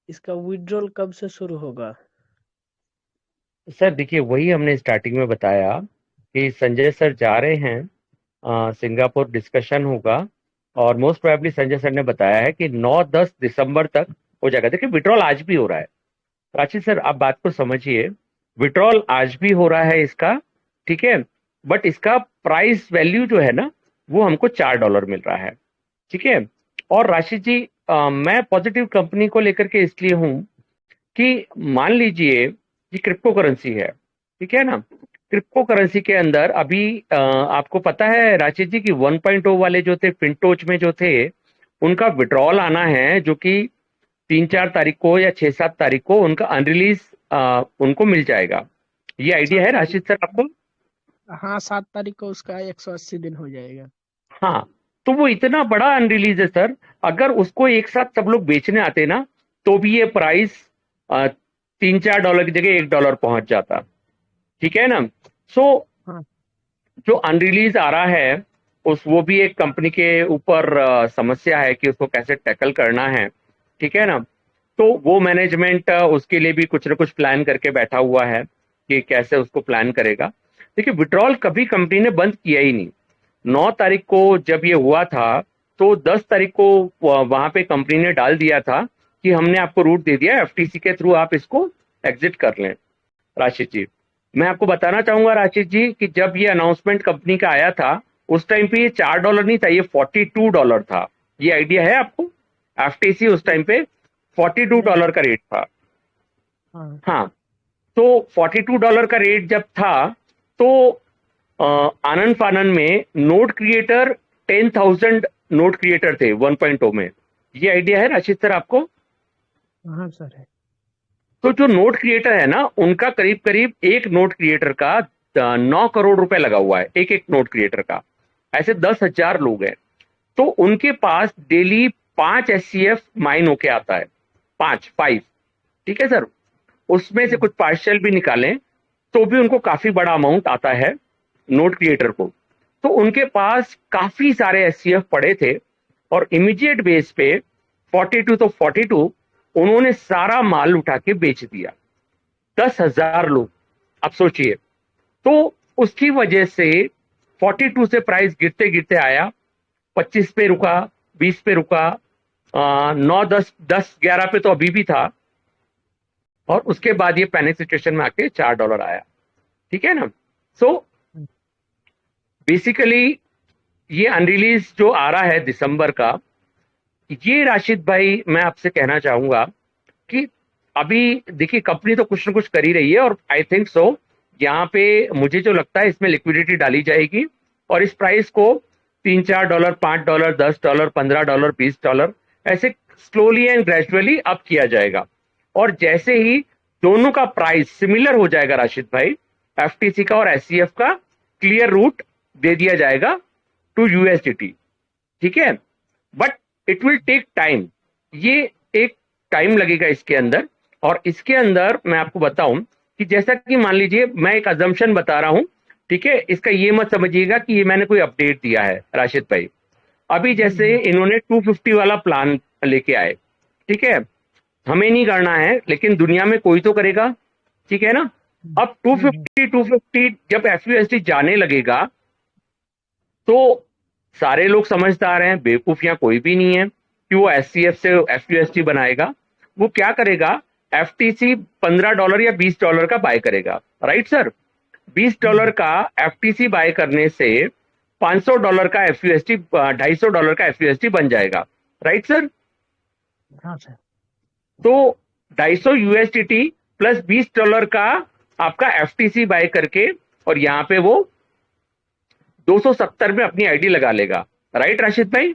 इसका विड्रॉल कब से शुरू होगा? सर देखिए, वही हमने स्टार्टिंग में बताया कि संजय सर जा रहे हैं सिंगापुर, डिस्कशन होगा और मोस्ट प्रोबेबली संजय सर ने बताया है कि 9-10 दिसंबर तक हो जाएगा। देखिए विड्रॉल आज भी हो रहा है, राशिद सर आप बात को समझिए, विड्रॉल आज भी हो रहा है इसका, ठीक है, बट इसका प्राइस वैल्यू जो है ना वो हमको $4 मिल रहा है, ठीक है। और राशिद जी मैं पॉजिटिव कंपनी को लेकर के इसलिए हूं कि मान लीजिए ये क्रिप्टो करेंसी है, ठीक है ना, क्रिप्टो करेंसी के अंदर अभी आपको पता है राशिद जी कि 1.0 वाले जो थे फिनटोच में जो थे उनका विड्रॉल आना है, जो कि 3-4 तारीख को या 6-7 तारीख को उनका अनरिलीज उनको मिल जाएगा। ये आइडिया है राशिद सर आपको? हाँ, 7 तारीख को उसका 180 दिन हो जाएगा। हाँ, तो वो इतना बड़ा अनरिलीज है सर, अगर उसको एक साथ सब लोग बेचने आते ना तो भी ये प्राइस $3-4 की जगह $1 पहुंच जाता, ठीक है ना। सो हाँ। जो अनरिलीज आ रहा है उस वो भी एक कंपनी के ऊपर समस्या है कि उसको कैसे टैकल करना है, ठीक है ना। तो वो मैनेजमेंट उसके लिए भी कुछ ना कुछ प्लान करके बैठा हुआ है कि कैसे उसको प्लान करेगा। देखिए विड्रॉल कभी कंपनी ने बंद किया ही नहीं। 9 तारीख को जब ये हुआ था तो 10 तारीख को वहां पे कंपनी ने डाल दिया था कि हमने आपको रूट दे दिया, एफटीसी के थ्रू आप इसको एग्जिट कर लें। राशिद जी मैं आपको बताना चाहूंगा राशिद जी कि जब ये अनाउंसमेंट कंपनी का आया था उस टाइम पे ये $4 नहीं था, ये $42 था। ये आइडिया है आपको? एफटीसी उस टाइम पे $42 का रेट था। हाँ। हाँ, तो $42 का रेट जब था तो आनंद फानन में नोट क्रिएटर 10,000 नोट क्रिएटर थे 1.0 में। ये आइडिया है राशिद सर आपको? हाँ सर है। तो जो नोट क्रिएटर है ना उनका करीब करीब एक नोट क्रिएटर का 9 करोड़ रुपए लगा हुआ है, एक एक नोट क्रिएटर का। ऐसे 10,000 लोग हैं, तो उनके पास डेली 5 SCF माइन होके आता है, 5, ठीक है सर। उसमें से कुछ पार्शियल भी निकालें तो भी उनको काफी बड़ा अमाउंट आता है नोट क्रिएटर को। तो उनके पास काफी सारे SCF पड़े थे और इमीडिएट बेस पे 42 तो 42 उन्होंने सारा माल उठा के बेच दिया। 10,000 लोग, अब सोचिए। तो उसकी वजह से 42 से प्राइस गिरते गिरते आया, 25 पे रुका, 20 पे रुका, 9, 10, 11 पे तो अभी भी था, और उसके बाद ये पैनिक सिचुएशन में आके $4 आया, ठीक है ना। सो बेसिकली ये अनरिलीज जो आ रहा है दिसंबर का, ये राशिद भाई मैं आपसे कहना चाहूंगा कि अभी देखिए कंपनी तो कुछ ना कुछ कर ही रही है और आई थिंक सो यहाँ पे मुझे जो लगता है इसमें लिक्विडिटी डाली जाएगी और इस प्राइस को $3-4, $5, $10, $15, $20 ऐसे स्लोली एंड ग्रेजुअली अप किया जाएगा। और जैसे ही दोनों का प्राइस सिमिलर हो जाएगा राशिद भाई, एफटीसी का और एससीएफ का क्लियर रूट दे दिया जाएगा टू यूएसडीटी, ठीक है। But it will take time, ये एक टाइम लगेगा इसके अंदर। और इसके अंदर मैं आपको बताऊं कि जैसा कि मान लीजिए मैं एक अजम्पशन बता रहा हूं, ठीक है, इसका ये मत समझिएगा कि ये मैंने कोई अपडेट दिया है राशिद भाई। अभी जैसे इन्होंने 250 वाला प्लान लेके आए, ठीक है, हमें नहीं करना है लेकिन दुनिया में कोई तो करेगा, ठीक है ना। अब 250 जब एफयूएसडी जाने लगेगा तो सारे लोग समझदार हैं, बेवकूफियां कोई भी नहीं है कि वो एससीएफ से एफयूएसडी बनाएगा। वो क्या करेगा, एफटीसी $15 या $20 का बाय करेगा, राइट सर। $20 का एफटीसी बाय करने से $500 का एफयूएसडी, $250 का एफयूएसडी बन जाएगा, राइट सर। हाँ सर। तो 250 यूएसडीटी प्लस $20 का आपका एफटीसी बाय करके और यहाँ पे वो 270 में अपनी आईडी लगा लेगा, राइट राशिद भाई।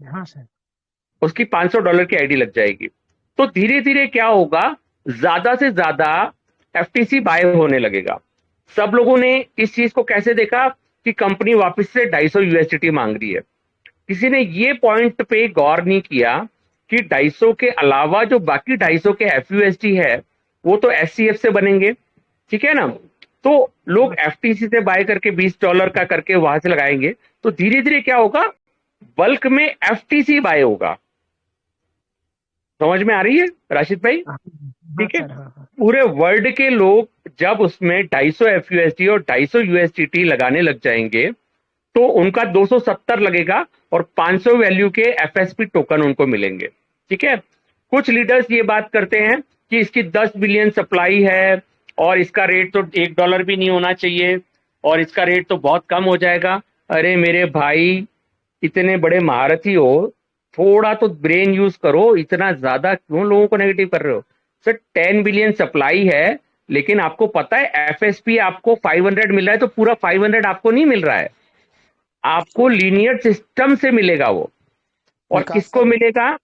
हाँ सर। उसकी $500 की आईडी लग जाएगी। तो धीरे धीरे क्या होगा ज्यादा से ज्यादा एफटीसी बाय होने लगेगा। सब लोगों ने इस चीज को कैसे देखा कि कंपनी वापस से 250 यूएसडीटी मांग रही है। किसी ने ये पॉइंट पे गौर नहीं किया कि 250 के अलावा जो बाकी 250 के एफयूएसडी है वो तो एससीएफ से बनेंगे, ठीक है ना। तो लोग एफटीसी से बाय करके $20 का करके वहां से लगाएंगे, तो धीरे धीरे क्या होगा, बल्क में एफटीसी बाय होगा। समझ में आ रही है राशिद भाई? हाँ ठीक है। सर, हाँ। पूरे वर्ल्ड के लोग जब उसमें 250 एफयूएसडी और 250 यूएसडीटी लगाने लग जाएंगे तो उनका 270 लगेगा और 500 वैल्यू के एफएसपी टोकन उनको मिलेंगे, ठीक है। कुछ लीडर्स ये बात करते हैं कि इसकी 10 बिलियन सप्लाई है और इसका रेट तो $1 भी नहीं होना चाहिए और इसका रेट तो बहुत कम हो जाएगा। अरे मेरे भाई, इतने बड़े महारथी हो, थोड़ा तो ब्रेन यूज करो, इतना ज्यादा क्यों लोगों को नेगेटिव कर रहे हो? सर 10 बिलियन सप्लाई है, लेकिन आपको पता है एफएसपी आपको 500 मिल रहा है, तो पूरा 500 आपको नहीं मिल रहा है, आपको लीनियर सिस्टम से मिलेगा वो। और विकास किसको सर, मिलेगा?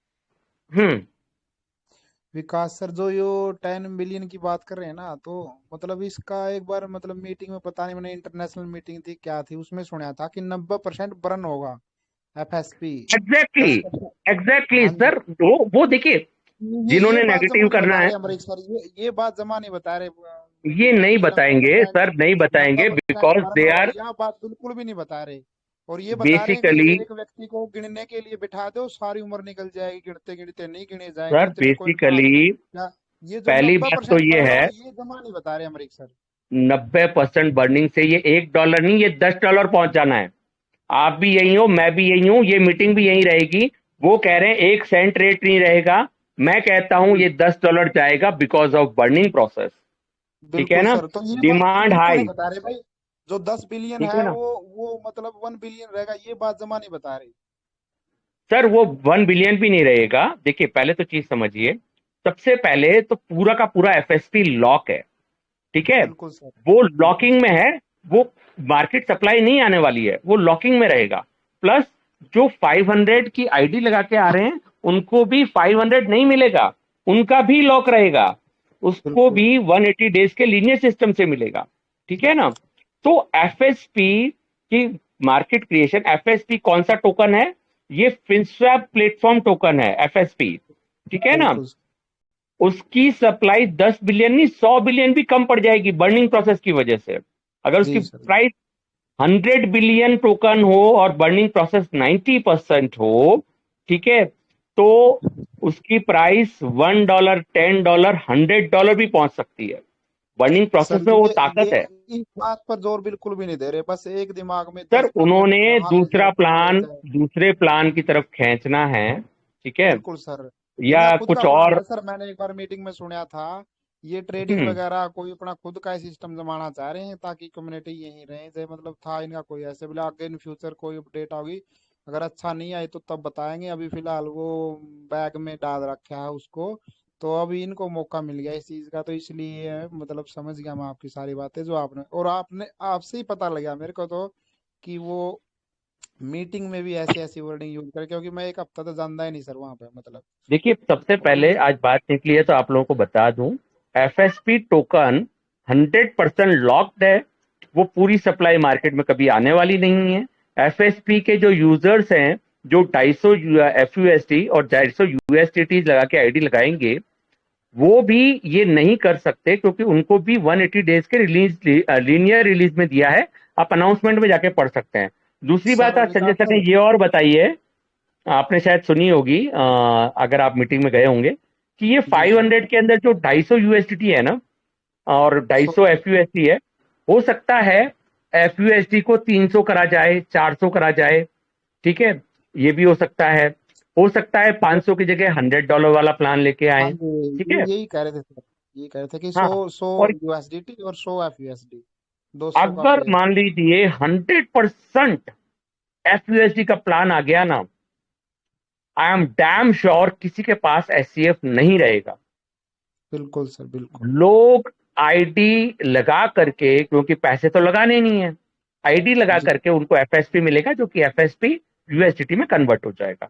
विकास सर जो यो 10 बिलियन की बात कर रहे हैं ना, तो मतलब इसका एक बार मतलब मीटिंग में, पता नहीं मैंने इंटरनेशनल मीटिंग थी क्या थी, उसमें सुना था कि 90% बर्न होगा एफएसपी। एग्जैक्टली 10%। एग्जैक्टली हाँ सर, जी। वो देखिए, ये जिन्होंने बात जमा नेगेटिव नहीं करना बता है रहे अमरीक सर, ये बात जमा नहीं बता रहे ये मीटिंग में नहीं कि नब्बे बताएंगे परसेंट सर, नहीं नब्बे बताएंगे, परसेंट बिकॉज बर्न दे होगा, आर यह बात बिल्कुल भी नहीं बता रहे। और ये बता रहे हैं कि बेसिकली, एक व्यक्ति को गिनने के लिए बिठा दो, सारी उम्र निकल जाएगी, गिनते गिनते नहीं गिने जाएंगे, सर इतने कॉइन पास बेसिकली हो क्या। ये जो पहली नब्बे बात तो परसेंट ये बर्न है, होगा, ये जमा नहीं बता रहे अमरीक सर। 90% बर्निंग से ये $1 नहीं, ये $10 पहुंच जाना है। आप भी यही हो, मैं भी यही हूं, ये मीटिंग भी यही रहेगी। वो कह रहे हैं 1 सेंट रेट नहीं रहेगा, मैं कहता हूं ये $10 जाएगा बिकॉज ऑफ बर्निंग प्रोसेस, ठीक है बिल्कुल ना। सर, तो ये बात डिमांड बिल्कुल नहीं हाई, बता रहे भाई। जो 10 बिलियन ठीक है है ना वो मतलब 1 बिलियन रहेगा, ये बात जमा नहीं बता रहे। सर। वो 1 बिलियन भी नहीं रहेगा। देखिए पहले तो चीज समझिए, सबसे पहले तो पूरा का पूरा एफएसपी लॉक है, ठीक है। बिल्कुल सर। वो बिल्कुल लॉकिंग सर। में है, वो मार्केट सप्लाई नहीं आने वाली है, वो लॉकिंग में रहेगा। प्लस जो 500 की आईडी लगा के आ रहे हैं उनको भी 500 नहीं मिलेगा, उनका भी लॉक रहेगा, उसको बिल्कुल भी 180 डेज के लीनियर सिस्टम से मिलेगा, ठीक है ना। तो एफएसपी की मार्केट क्रिएशन, एफएसपी कौन सा टोकन है? ये फिनस्वैप प्लेटफॉर्म टोकन है एफएसपी, ठीक है ना। बिल्कुल उसकी सप्लाई 10 बिलियन नहीं 100 बिलियन भी कम पड़ जाएगी बर्निंग प्रोसेस की वजह से। अगर उसकी जी सर। प्राइस 100 बिलियन टोकन हो और बर्निंग प्रोसेस 90% हो, ठीक है, तो उसकी प्राइस $1, $10, $100 भी पहुंच सकती है। बर्निंग सर प्रोसेस में वो ताकत ये है। इस बात पर जोर बिल्कुल भी नहीं दे रहे, बस एक दिमाग में सर 10% उन्होंने यहाँ से दूसरा जाए तो बढ़ प्लान, जाए। दूसरे प्लान की तरफ खींचना है, ठीक है, बिल्कुल सर। या इनका खुद का कुछ प्लान और। है सर, मैंने एक बार मीटिंग में सुना था। ये ट्रेडिंग हम्म वगैरह कोई अपना खुद का ही सिस्टम जमाना चाह रहे हैं ताकि कम्युनिटी यहीं रहे, जैसे मतलब था इनका कोई ऐसे, बोले आगे इन फ्यूचर कोई अपडेट होगी, अगर अच्छा नहीं आई तो तब बताएंगे, अभी फिलहाल वो बैग में डाल रखा है उसको। तो अभी इनको मौका मिल गया इस चीज का, तो इसलिए मतलब समझ गया मैं आपकी सारी बातें जो आपने, और आपने आपसे ही पता लगा मेरे को तो कि वो मीटिंग में भी ऐसी ऐसी वर्डिंग यूज करे, क्योंकि मैं एक हफ्ता तो जानता ही नहीं सर वहां पे मतलब। देखिए सबसे और पहले आज बात निकली है तो आप लोगों को बता दूं, एफएसपी टोकन 100% लॉक्ड है, वो पूरी सप्लाई मार्केट में कभी आने वाली नहीं है। एफएसपी के जो यूजर्स हैं, जो 250 एफयूएसटी और 250 यूएसटीटी लगा के आईडी लगाएंगे, वो भी ये नहीं कर सकते क्योंकि उनको भी 180 डेज के रिलीज, लीनियर रिलीज में दिया है। आप अनाउंसमेंट में जाके पढ़ सकते हैं। दूसरी बात, सर आज संजय विकास सर ने सर। ये और बताई है, आपने शायद सुनी होगी, अगर आप मीटिंग में गए होंगे, कि ये जी सर। 500 के अंदर जो 250 यूएसडीटी है ना और सो 250 एफयूएसडी है, हो सकता है एफयूएसडी को 300 करा जाए, 400 करा जाए, ठीक है, ये भी हो सकता है 500 की जगह $100 वाला प्लान लेके हाँ आए, जी, ठीक ये है। यही कह रहे थे सर, ये कह रहे थे कि हाँ, 100 और यूएसडीटी और 100 एफयूएसडी, 200 का अगर पेयर। मान लीजिए 100% एफयूएसडी का प्लान आ गया ना, आई एम डैम श्योर किसी के पास एससीएफ नहीं रहेगा। बिल्कुल सर बिल्कुल। लोग आईडी लगा करके, क्योंकि पैसे तो लगाने नहीं है, आईडी लगा जी करके उनको एफएसपी मिलेगा जो कि एफएसपी यूएसडीटी में कन्वर्ट हो जाएगा,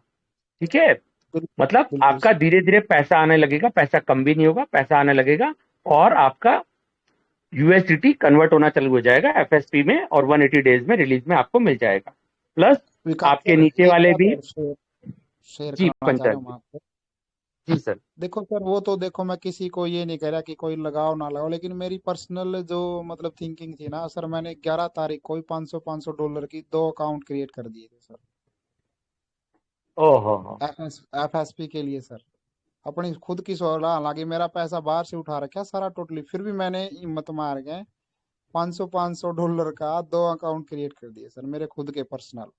ठीक है। मतलब बिल्कुल आपका सर। धीरे धीरे पैसा आने लगेगा, पैसा कम भी नहीं होगा, पैसा आने लगेगा और आपका यूएसडीटी कन्वर्ट होना चालू हो जाएगा एफएसपी में और 180 डेज में रिलीज में आपको मिल जाएगा। प्लस विकास आपके सर, नीचे एक वाले बात भी। और शेयर जी करना चाह पंचायत रहा हूँ जी। मैं आपको। जी सर। देखो सर, वो तो देखो, मैं किसी को ये नहीं कह रहा कि कोई लगाओ ना लगाओ, लेकिन मेरी पर्सनल जो मतलब थिंकिंग थी ना सर, मैंने 11 तारीख को ही 500 डॉलर की 2 अकाउंट क्रिएट कर दिए थे सर, ओहो। एफएसपी के लिए सर। अपनी खुद की सोलह, हालांकि मेरा पैसा बाहर से उठा रखा सारा टोटली, फिर भी मैंने हिम्मत मार के 500 का 2 अकाउंट क्रिएट कर दिए सर, मेरे खुद के पर्सनल।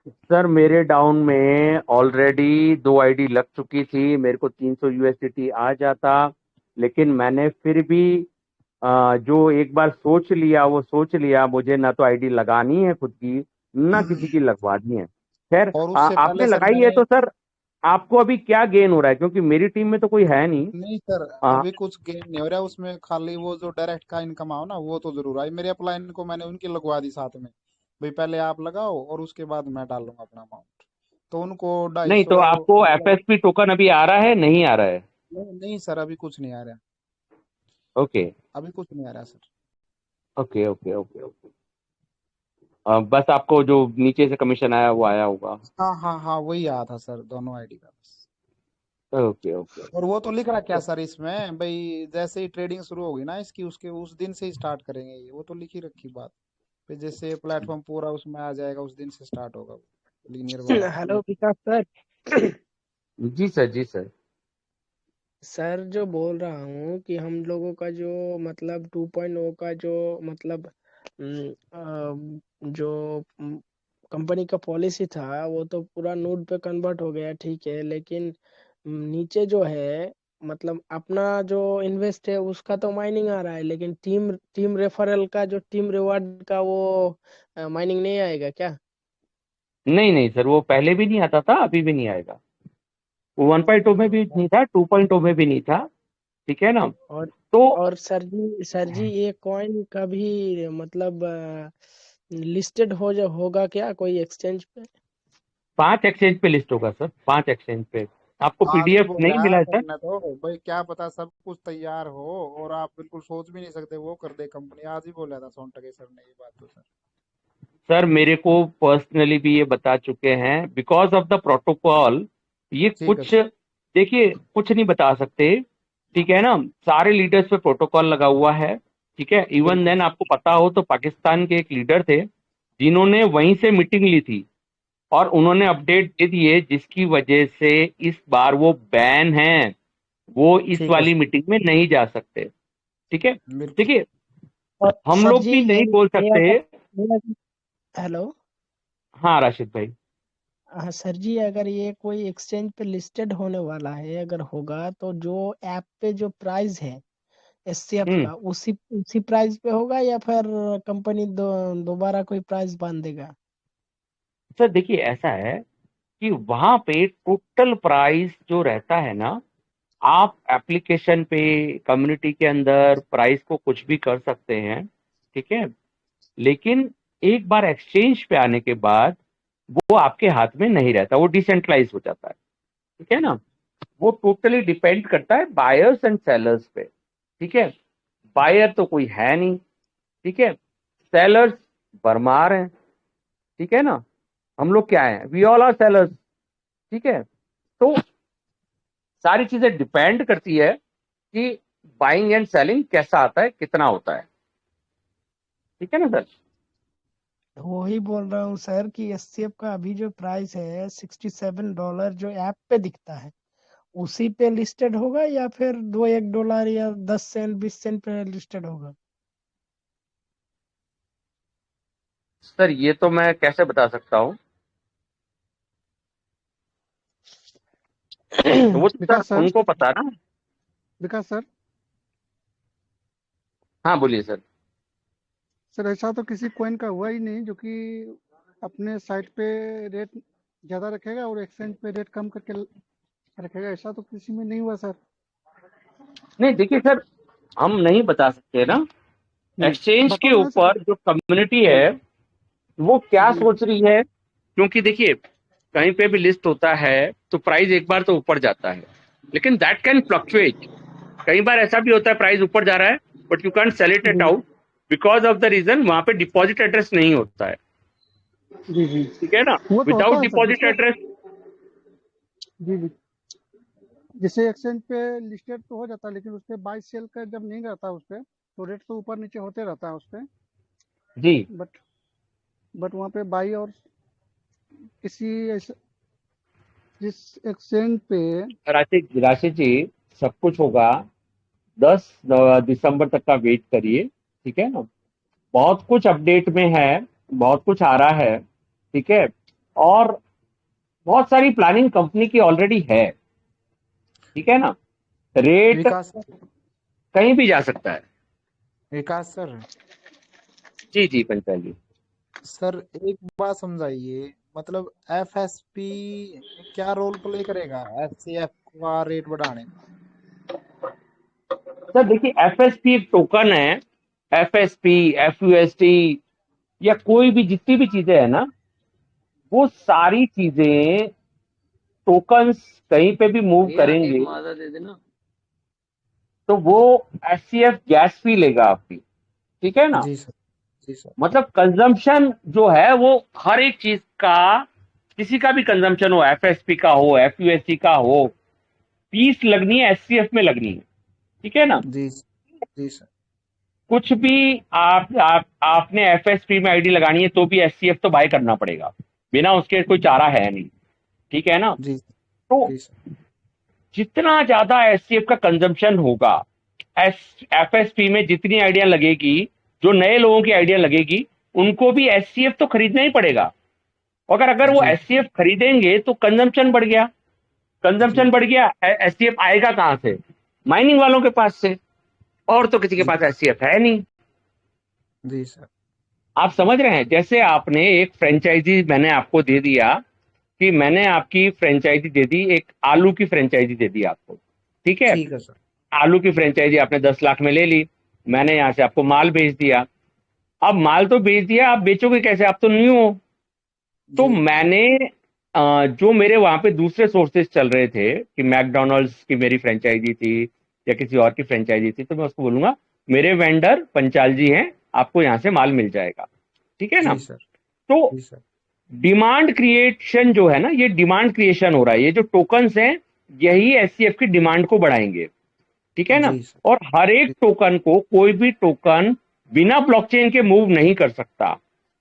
सर मेरे डाउन में ऑलरेडी 2 आईडी लग चुकी थी, मेरे को 300 यूएसडीटी आ जाता, लेकिन मैंने फिर भी जो एक बार सोच लिया वो सोच लिया, मुझे ना तो आईडी लगानी है खुद की, ना किसी की लगवानी है। खैर और उससे आपने पहले सर लगाई है मैंने, तो सर आपको अभी क्या गेन हो रहा है, क्योंकि मेरी टीम में तो कोई है नहीं। नहीं सर, आ, अभी कुछ गेम नहीं हो रहा उसमें, खाली वो जो डायरेक्ट का इनकम आओ ना, वो तो जरूर आई। मेरे अपलाइन को मैंने उनकी लगवा दी साथ में, भाई पहले आप लगाओ और उसके बाद मैं डालूंगा अपना अमाउंट। तो उनको ढाई नहीं सौ तो आपको मतलब एफएसपी टोकन अभी आ रहा है, नहीं आ रहा है? नहीं, नहीं सर, अभी कुछ नहीं आ रहा, ओके अभी कुछ नहीं आ रहा sir. Okay okay okay okay. बस आपको जो नीचे से कमीशन आया वो आया होगा। हाँ हाँ हाँ, वही आया था सर, दोनों आईडी का बस। Okay okay. और वो तो लिख रहा क्या सर इसमें, भाई जैसे ही ट्रेडिंग शुरू होगी ना इसकी, उसके उस दिन से ही स्टार्ट करेंगे ये, वो तो लिखी रखी बात। फिर जैसे प्लेटफॉर्म पूरा उसमें आ जाएगा, उस दिन से स्टार्ट होगा वो लीनियर वाला। हेलो विकास सर। जी सर जी सर। सर जो बोल रहा हूँ कि हम लोगों का जो मतलब 2.0 का जो मतलब जो कंपनी का पॉलिसी था वो तो पूरा नोड पे कन्वर्ट हो गया, ठीक है, लेकिन नीचे जो है मतलब अपना जो इन्वेस्ट है उसका तो माइनिंग आ रहा है, लेकिन टीम टीम रेफरल का जो टीम रिवार्ड का वो माइनिंग नहीं आएगा क्या? नहीं नहीं सर, वो पहले भी नहीं आता था, अभी भी नहीं आएगा। वो 1.0 में भी नहीं था, 2.0 में भी नहीं था, ठीक है ना? और तो और सर जी ये कॉइन का भी मतलब लिस्टेड होगा क्या कोई एक्सचेंज पे? 5 एक्सचेंज पे लिस्ट होगा सर, 5 एक्सचेंज पे। आपको आज ही पीडीएफ नहीं बोला मिला है है सर सर? ने, तो भाई क्या पता सब कुछ तैयार हो और आप बिल्कुल सोच भी नहीं सकते वो कर दे कंपनी। आज ही बोला था सोनटके सर ने ये बात तो सर। सर मेरे को पर्सनली भी ये बता चुके हैं, बिकॉज ऑफ द प्रोटोकॉल। ये ठीक है कुछ सर। देखिए, कुछ नहीं बता सकते, ठीक है ना? सारे लीडर्स पे प्रोटोकॉल लगा हुआ है, ठीक है। इवन बिल्कुल देन आपको पता हो तो पाकिस्तान के एक लीडर थे जिन्होंने वहीं से मीटिंग ली थी और उन्होंने अपडेट दे दिए, जिसकी वजह से इस बार वो बैन है, वो इस ठीक है वाली सर। मीटिंग में नहीं जा सकते, ठीक है। बिल्कुल। देखिए, और हम सर लोग जी भी नहीं बोल ये सकते। हेलो। हाँ राशिद भाई। हाँ सर जी, अगर ये कोई एक्सचेंज पे लिस्टेड होने वाला है, अगर होगा तो जो ऐप पे जो प्राइस है एससीएफ हम्म। का, उसी उसी प्राइस पे होगा या फिर कंपनी दोबारा कोई प्राइस बांध देगा? सर देखिए ऐसा है कि वहां पे टोटल प्राइस जो रहता है ना, आप एप्लीकेशन पे कम्युनिटी के अंदर प्राइस को कुछ भी कर सकते हैं, ठीक है। लेकिन एक बार एक्सचेंज पे आने के बाद वो आपके हाथ में नहीं रहता, वो डिसेंट्रलाइज हो जाता है, ठीक है ना। वो टोटली डिपेंड करता है बायर्स एंड सेलर्स पे, ठीक है। बायर तो कोई है नहीं, ठीक है। सेलर्स भरमार हैं, ठीक है ना। हम लोग क्या है, वी ऑल आर सेलर्स, ठीक है। तो सारी चीजें डिपेंड करती है कि बाइंग एंड सेलिंग कैसा आता है, कितना होता है, ठीक है ना सर। वही बोल रहा हूँ सर कि एससीएफ का अभी जो प्राइस है $67 जो ऐप पे दिखता है, उसी पे लिस्टेड होगा या फिर 2-1 डॉलर या 10 सेंट 20 सेंट पे लिस्टेड होगा? सर ये तो मैं कैसे बता सकता हूँ, तो वो तो सर विकास सर, उनको पता ना। विकास सर, हाँ बोलिए सर। सर ऐसा तो किसी कॉइन का हुआ ही नहीं जो कि अपने साइट पे रेट ज्यादा रखेगा और एक्सचेंज पे रेट कम करके रखेगा, ऐसा तो किसी में नहीं हुआ सर। नहीं देखिए सर, हम नहीं बता सकते ना एक्सचेंज के बताओ ना सर। ऊपर जो कम्युनिटी है वो क्या जी। सोच रही है, क्योंकि देखिए कहीं पे भी लिस्ट होता है तो प्राइस एक बार तो ऊपर जाता है, लेकिन दैट कैन फ्लक्चुएट। कई बार ऐसा भी होता है प्राइस ऊपर जा रहा है but you can't sell it at जी out because of the reason वहां पे डिपॉजिट एड्रेस नहीं होता है। जी जी ठीक है ना, वो तो विदाउट होता है सर डिपॉजिट जिससे एड्रेस। जी जी जिससे एक्सचेंज पे लिस्टेड तो हो जाता है, लेकिन उस पे बाई सेल का जब नहीं रहता उस पे, तो रेट तो ऊपर नीचे होते रहता है उस पे। जी बट वहाँ पे बाई और किसी जिस एक्सचेंज पे राशि राशि जी, सब कुछ होगा। 10 दिसंबर तक का वेट करिए। ठीक है ना, बहुत कुछ अपडेट में है, बहुत कुछ आ रहा है। ठीक है, और बहुत सारी प्लानिंग कंपनी की ऑलरेडी है। ठीक है ना, रेट विकास सर, कहीं भी जा सकता है। विकास सर, जी जी पंचाल जी। सर एक बात समझाइए, मतलब एफएसपी क्या रोल प्ले करेगा एचसीएफ का रेट बढ़ाने में? सर देखिए, एफएसपी एक टोकन है। एफएसपी, एफयूएसटी या कोई भी जितनी भी चीजें है ना, वो सारी चीजें टोकन्स कहीं पे भी मूव भैया एक करेंगे मादा दे देना। तो वो एचसीएफ गैस फी लेगा आपकी। ठीक है ना, जी सर, जी सर, मतलब कंजम्पशन जो है वो हर एक चीज का, किसी का भी कंजम्पशन हो, एफएसपी का हो, एफयूएससी का हो, फीस लगनी है एचसीएफ में लगनी है। ठीक है ना, जी जी सर, कुछ भी आपने एफएसपी में आईडी लगानी है तो भी एचसीएफ तो बाय करना पड़ेगा, बिना उसके कोई चारा है नहीं। ठीक है ना, जी तो जी सर, जितना ज्यादा एचसीएफ का कंजम्पशन होगा, एफएसपी में जितनी आइडिया लगेगी, जो नए लोगों की आइडिया लगेगी, उनको भी एचसीएफ तो खरीदना ही पड़ेगा। अगर अगर वो जी एचसीएफ खरीदेंगे तो कंजम्पशन बढ़ गया। जी कंजम्पशन बढ़ गया, एचसीएफ आएगा कहां से? माइनिंग वालों के पास से, और तो किसी के जी पास एचसीएफ है नहीं। जी सर, आप समझ रहे हैं, जैसे आपने एक फ्रेंचाइजी मैंने आपको दे दिया, कि मैंने आपकी फ्रेंचाइजी दे दी, एक आलू की फ्रेंचाइजी दे दी आपको। ठीक है, ठीक है सर, आलू की फ्रेंचाइजी आपने 10 लाख में ले ली, मैंने यहां से आपको माल भेज दिया। अब माल तो भेज दिया, आप बेचोगे कैसे? आप तो न्यू हो। तो जी मैंने जो मेरे वहां पे दूसरे सोर्सेज चल रहे थे कि मैकडोनल्ड्स की मेरी फ्रेंचाइजी थी या किसी और की फ्रेंचाइजी थी, तो मैं उसको बोलूंगा मेरे वेंडर पंचाल जी हैं, आपको यहां से माल मिल जाएगा। ठीक है ना, जी सर, तो जी सर, डिमांड क्रिएशन जो है ना, ये डिमांड क्रिएशन हो रहा है। ये जो टोकन्स हैं, यही एचसीएफ की डिमांड को बढ़ाएंगे। ठीक है ना, जी सर, और हर एक जी टोकन को, कोई भी टोकन बिना ब्लॉकचेन के मूव नहीं कर सकता।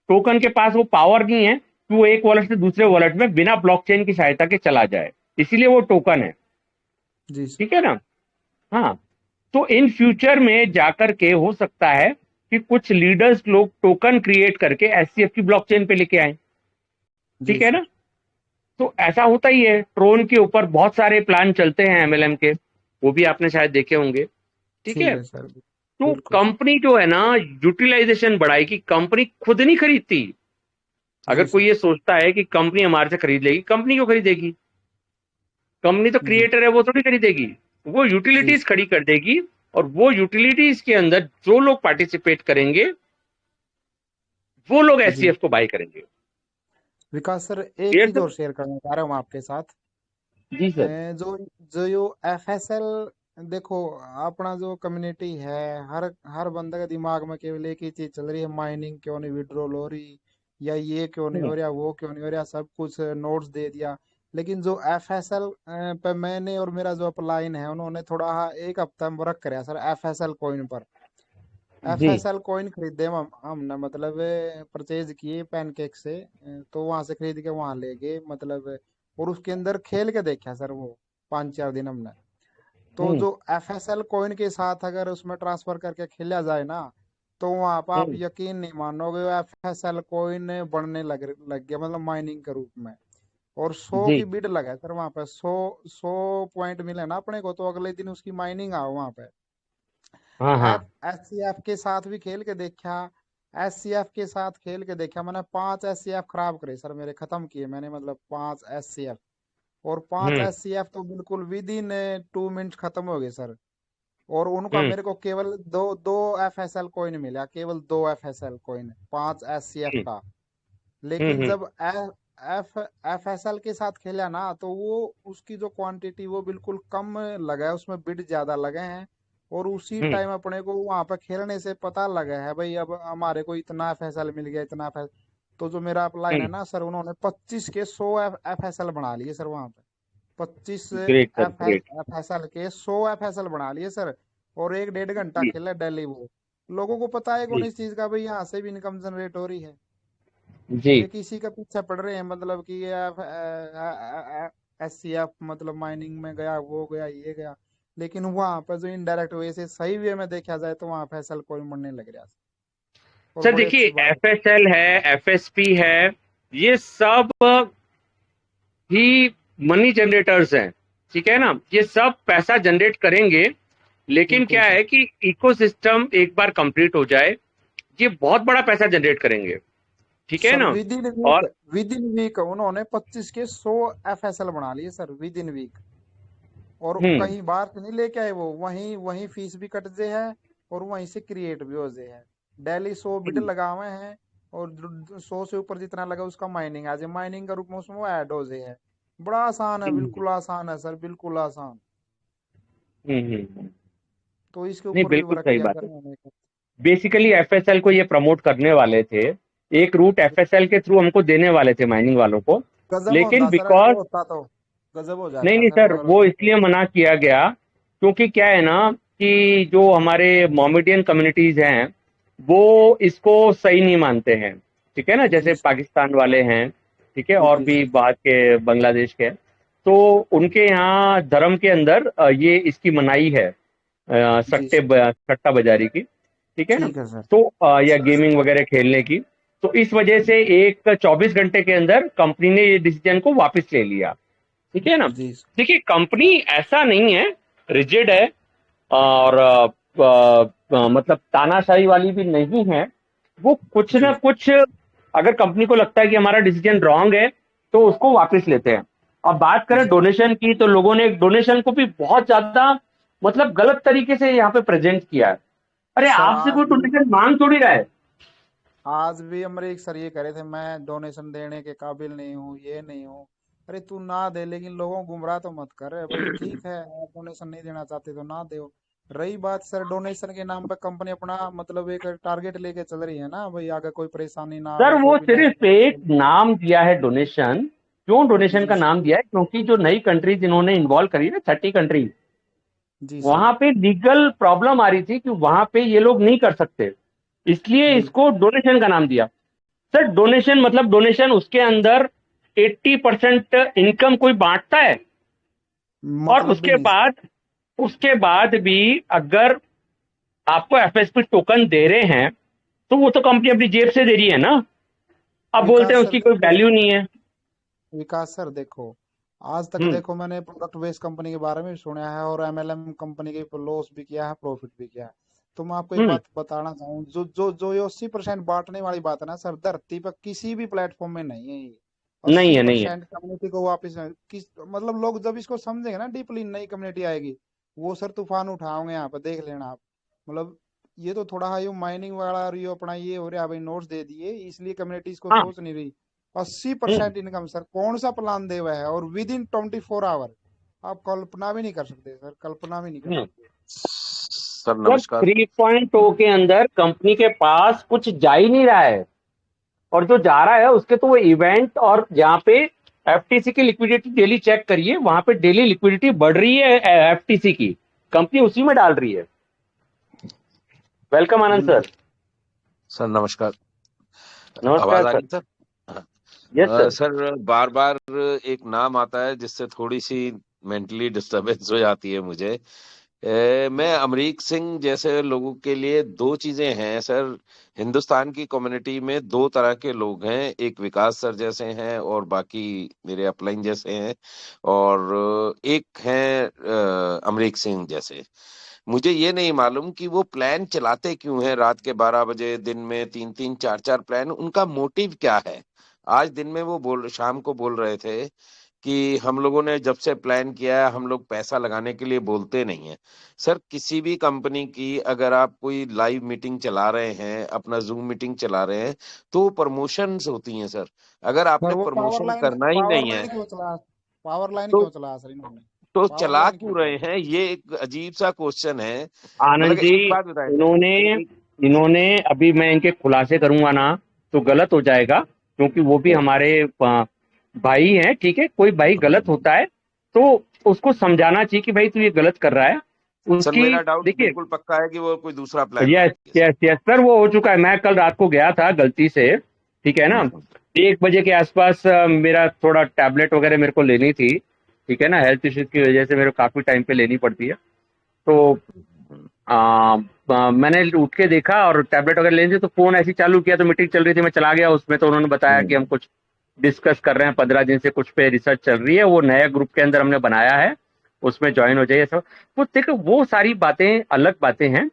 टोकन के पास वो पावर नहीं है कि वो एक वॉलेट से दूसरे वॉलेट में बिना ब्लॉकचेन की सहायता के चला जाए, इसीलिए वो टोकन है। जी सर, ठीक है ना, हाँ। तो इन फ्यूचर में जाकर के हो सकता है कि कुछ लीडर्स लोग टोकन क्रिएट करके एचसीएफ की ब्लॉकचेन पे लेके आए। जी ठीक है सर, ना, तो ऐसा होता ही है। ट्रोन के ऊपर बहुत सारे प्लान चलते हैं एमएलएम के, वो भी आपने शायद देखे होंगे। ठीक ठीक है, है सर, तो बिल्कुल सर, कंपनी जो है ना, यूटिलाइजेशन बढ़ाएगी। कंपनी खुद नहीं खरीदती। अगर जी कोई सर, ये सोचता है कि कंपनी हमारे से खरीद लेगी, कंपनी क्यों खरीदेगी? कंपनी तो जी क्रिएटर है, वो थोड़ी खरीदेगी। वो जी यूटिलिटीज खड़ी कर देगी, और वो यूटिलिटीज के अंदर जो लोग पार्टिसिपेट करेंगे, वो लोग जी एचसीएफ को बाय करेंगे। विकास सर, एक क्लियर चीज सर? और शेयर करना चाह रहा हूँ आपके साथ। जी सर। जो जो यो एफएसएल, देखो अपना जो कम्युनिटी है, हर हर बंदे के दिमाग में केवल एक ही चीज चल रही है, माइनिंग क्यों नहीं विड्रॉल हो रही, या ये क्यों नहीं हम्म, हो रहा, वो क्यों नहीं हो रहा, सब कुछ नोट्स दे दिया। लेकिन जो एफएसएल पे मैंने और मेरा जो अपलाइन है, उन्होंने थोड़ा एक हफ्ता में वर्क कराया सर एफएसएल कॉइन पर। जी एफएसएल कॉइन खरीदे हमने, मतलब परचेज किए पैनकेक से, तो वहां से खरीद के वहां ले गए, मतलब और उसके अंदर खेल के देखा सर वो 5-4 दिन हमने। तो हम्म जो एफएसएल कॉइन के साथ अगर उसमें ट्रांसफर करके खेला जाए ना, तो वहां पर आप हम्म यकीन नहीं मानोगे, एफएसएल कॉइन बढ़ने लग गया, मतलब माइनिंग के रूप में। और 100 जी की बिड लगा सर वहां पे, 100 पॉइंट मिले ना अपने को, तो अगले दिन उसकी माइनिंग आओ वहां पे। हाँ हाँ। एफ एस सी एफ के साथ भी खेल के देखा, एस सी एफ के साथ खेल के देखा मैंने, 5 SCF खराब करे सर मेरे, खत्म किए मैंने, मतलब 5 SCF। और पांच हम्म एस सी एफ तो बिल्कुल विद इन 2 मिनट खत्म हो गए सर। और उनका हम्म मेरे को केवल दो दो FSL कॉइन मिला, केवल 2 FSL कॉइन 5 SCF हम्म का। लेकिन हम्म जब FSL के साथ खेला ना, तो वो उसकी जो क्वांटिटी वो बिल्कुल कम लगा है, उसमें बिड ज्यादा लगे हैं। और उसी टाइम अपने को वहां पर खेलने से पता लगा है भाई, अब हमारे को इतना FSL मिल गया, इतना FSL। तो जो मेरा अपलाइन है ना सर, उन्होंने 25 के 100 FSL बना लिए सर वहां पे। 25 ग्रेट सर, ग्रेट। FSL के 100 FSL बना लिए सर। और 1-1.5 घंटा जी खेला डेली वो। लोगों को पता है कौन जी इस चीज का, भाई यहाँ से भी इनकम जनरेट हो रही है। जी। ये किसी का पीछा पड़ रहे हैं, मतलब कि ये SCF मतलब माइनिंग में गया, वो गया, ये गया। लेकिन वहां पर जो इनडायरेक्ट वे से सही वे में देखा जाए, तो वहां फैसल कोई मरने लग रहा है। और सर बड़ी देखिए, अच्छी बात है। FSL है, FSP है, ये सब ही मनी जनरेटर्स हैं। ठीक है ना, ये सब पैसा जनरेट करेंगे। लेकिन बिल्कुल क्या सर। है कि इकोसिस्टम एक बार कंप्लीट हो जाए, ये बहुत बड़ा पैसा जनरेट करेंगे। ठीक है सर ना। और विद इन वीक उन्होंने 25 के 100 FSL बना लिए सर, विद इन वीक। और हम्म कहीं बाहर से नहीं लेके आए वो, वहीं वहीं फीस भी कट जे है। और वहीं से क्रिएट भी हो जे है। डेली 100 बिड हम्म लगा हुए हैं। और 100 से ऊपर जितना लगा उसका माइनिंग आज माइनिंग का रूप में उसमें वो ऐड हो जे है। बड़ा आसान है, हम्म बिल्कुल आसान है सर, बिल्कुल आसान। हम्म। तो इसके नहीं, ऊपर भी बिल्कुल वर्क सही किया बात सर है। मैंने। बेसिकली FSL को ये प्रमोट करने वाले थे, एक रूट FSL के थ्रू हमको देने वाले थे माइनिंग वालों को। गजब लेकिन होता सर, अगर बिकॉज वो होता तो गजब हो नहीं जाता नहीं सर, सर, मतलब वो उसमें तो। इसलिए मना किया गया क्योंकि क्या है ना कि जो हमारे मोमेडियन कम्युनिटीज हैं वो इसको सही नहीं मानते हैं। ठीक है ना, जी जैसे सर। पाकिस्तान वाले हैं, ठीक है, जी और जी भी सर। बाहर के बांग्लादेश के। तो उनके यहाँ धर्म के अंदर ये इसकी मनाही है, जी सर। सट्टा बाजारी की। ठीक है ना। ठीक है सर। तो या गेमिंग वगैरह खेलने की। तो इस वजह से एक 24 घंटे के अंदर कंपनी ने ये डिसीजन को वापस ले लिया। ठीक है ना। जी सर। देखिए, कंपनी ऐसा नहीं है, रिजिड है, और मतलब तानाशाही वाली भी नहीं है। वो कुछ ना जी कुछ, अगर कंपनी को लगता है कि हमारा डिसीजन रॉन्ग है तो उसको वापस लेते हैं। अब बात करें जी डोनेशन की, तो लोगों ने डोनेशन को भी बहुत ज्यादा मतलब गलत तरीके से यहाँ पे प्रेजेंट किया है। अरे सर। आपसे कोई डोनेशन मांग थोड़ी रहा है। आज भी अमरीक सर ये करे थे, मैं डोनेशन देने के काबिल नहीं हूँ, ये नहीं हूँ। अरे तू ना दे, लेकिन लोगों को गुमराह तो मत कर भाई। ठीक है, आप डोनेशन नहीं देना चाहते तो ना दो। रही बात सर, डोनेशन के नाम पर कंपनी अपना मतलब एक टारगेट लेके चल रही है ना भाई, आगे कोई परेशानी ना सर आवे, जो वो भी सिर्फ एक नेशनल। नाम दिया है डोनेशन। क्यों डोनेशन जी का सर। नाम दिया है? क्योंकि जो नई कंट्रीज इन्होंने इन्वॉल्व करी ना, 30 कंट्रीज, जी सर। वहां पे लीगल प्रॉब्लम आ रही थी कि वहां पे ये लोग नहीं कर सकते, इसलिए बिल्कुल। इसको डोनेशन का नाम दिया। सर डोनेशन मतलब डोनेशन, उसके अंदर 80% इनकम कोई बांटता है। और मतलब भी नहीं सर। उसके बाद भी अगर आपको FSP टोकन दे रहे हैं तो वो तो कंपनी अपनी जेब से दे रही है ना। अब बोलते हैं विकास सर उसकी कोई देखो। वैल्यू नहीं है। विकास सर देखो। आज तक हम्म देखो, मैंने प्रोडक्ट बेस्ड कंपनी के बारे में भी सुना है, और MLM कंपनी के लॉस भी किया है, प्रॉफिट भी किया है। तो मैं आपको एक हम्म। बात बताना चाहूँ, जो जो जो ये 80% बांटने वाली बात है ना सर, धरती पर किसी भी प्लेटफॉर्म में नहीं है ये। नहीं अस्सी है, नहीं है। परसेंट कम्युनिटी को वापस किस मतलब लोग जब इसको समझेंगे ना डीपली, नई कम्युनिटी आएगी, वो सर तूफान उठाओगे यहाँ पर, देख लेना आप। मतलब ये तो थोड़ा है, ये माइनिंग वाला और ये अपना ये हो रहा है भाई, नोट्स दे दिए इसलिए कम्युनिटी इसको हाँ। सोच नहीं रही। अस्सी हम्म परसेंट इनकम सर, कौन सा प्लान दे हुआ है, और विद इन 24 आवर। आप कल्पना भी नहीं कर सकते सर, कल्पना भी नहीं कर हम्म। सकते। सर सर नमस्कार। 3.0 के अंदर कंपनी के पास कुछ जा ही नहीं रहा है। और जो जा रहा है उसके तो वो इवेंट, और जहाँ पे FTC की लिक्विडिटी डेली चेक करिए, वहां पे डेली लिक्विडिटी बढ़ रही है। FTC की कंपनी उसी में डाल रही है। वेलकम आनंद बिल्कुल। सर। सर नमस्कार। नमस्कार आवाज आ सर। रही सर? हाँ। Yes sir. सर बार बार एक नाम आता है जिससे थोड़ी सी मेंटली डिस्टरबेंस हो जाती है मुझे। मैं अमरीक सिंह जैसे लोगों के लिए दो चीजें हैं सर। हिंदुस्तान की कम्युनिटी में दो तरह के लोग हैं, एक विकास सर जैसे हैं और बाकी मेरे अपलाइन जैसे हैं। और एक हैं अमरीक सिंह जैसे। मुझे ये नहीं मालूम कि वो प्लान चलाते क्यों हैं रात के 12 बजे, दिन में 3-3 4-4 प्लान, उनका मोटिव क्या है। आज दिन में वो शाम को बोल रहे थे कि हम लोगों ने जब से प्लान किया है हम लोग पैसा लगाने के लिए बोलते नहीं है सर। किसी भी कंपनी की अगर आप कोई लाइव मीटिंग चला रहे हैं, अपना जूम मीटिंग चला रहे हैं, तो प्रमोशंस होती हैं सर। अगर सर आपने वो प्रमोशन करना ही नहीं है पावर लाइन तो क्यों चला सर इन्होंने? तो पावर चला लाइन क्यों क्यों रहे चला? हैं, ये एक अजीब सा क्वेश्चन है। आनंद मतलब जी, एक बात बताएं सर, इन्होंने एक इन्होंने अभी मैं इनके खुलासे करूंगा ना तो गलत हो जाएगा, क्योंकि वो भी हमारे भाई हैं, ठीक है। कोई भाई गलत होता है तो उसको समझाना चाहिए कि भाई तू ये गलत कर रहा है, सर उसकी मेरा डाउट देखिए। बिल्कुल पक्का है कि वो कोई दूसरा प्लान यस बनाएंगे सर। यस यस सर, वो हो चुका है। मैं कल रात को गया था गलती से, ठीक है ना, हम्म, 1 बजे के आसपास मेरा थोड़ा टैबलेट वगैरह मेरे को लेनी थी, ठीक है ना, हेल्थ इश्यूज की वजह से मेरे को काफी टाइम पे लेनी पड़ती है। तो हम्म, मैंने उठ के देखा और टैबलेट वगैरह लेनी थी, तो फोन ऐसी चालू किया तो मीटिंग चल रही थी, मैं चला गया उसमें। तो उन्होंने बताया कि हम कुछ डिस्कस कर रहे हैं, 15 दिन से कुछ पे रिसर्च चल रही है, वो नया ग्रुप के अंदर हमने बनाया है, उसमें ज्वाइन हो जाइए सब। वो देखो वो सारी बातें अलग बातें हैं,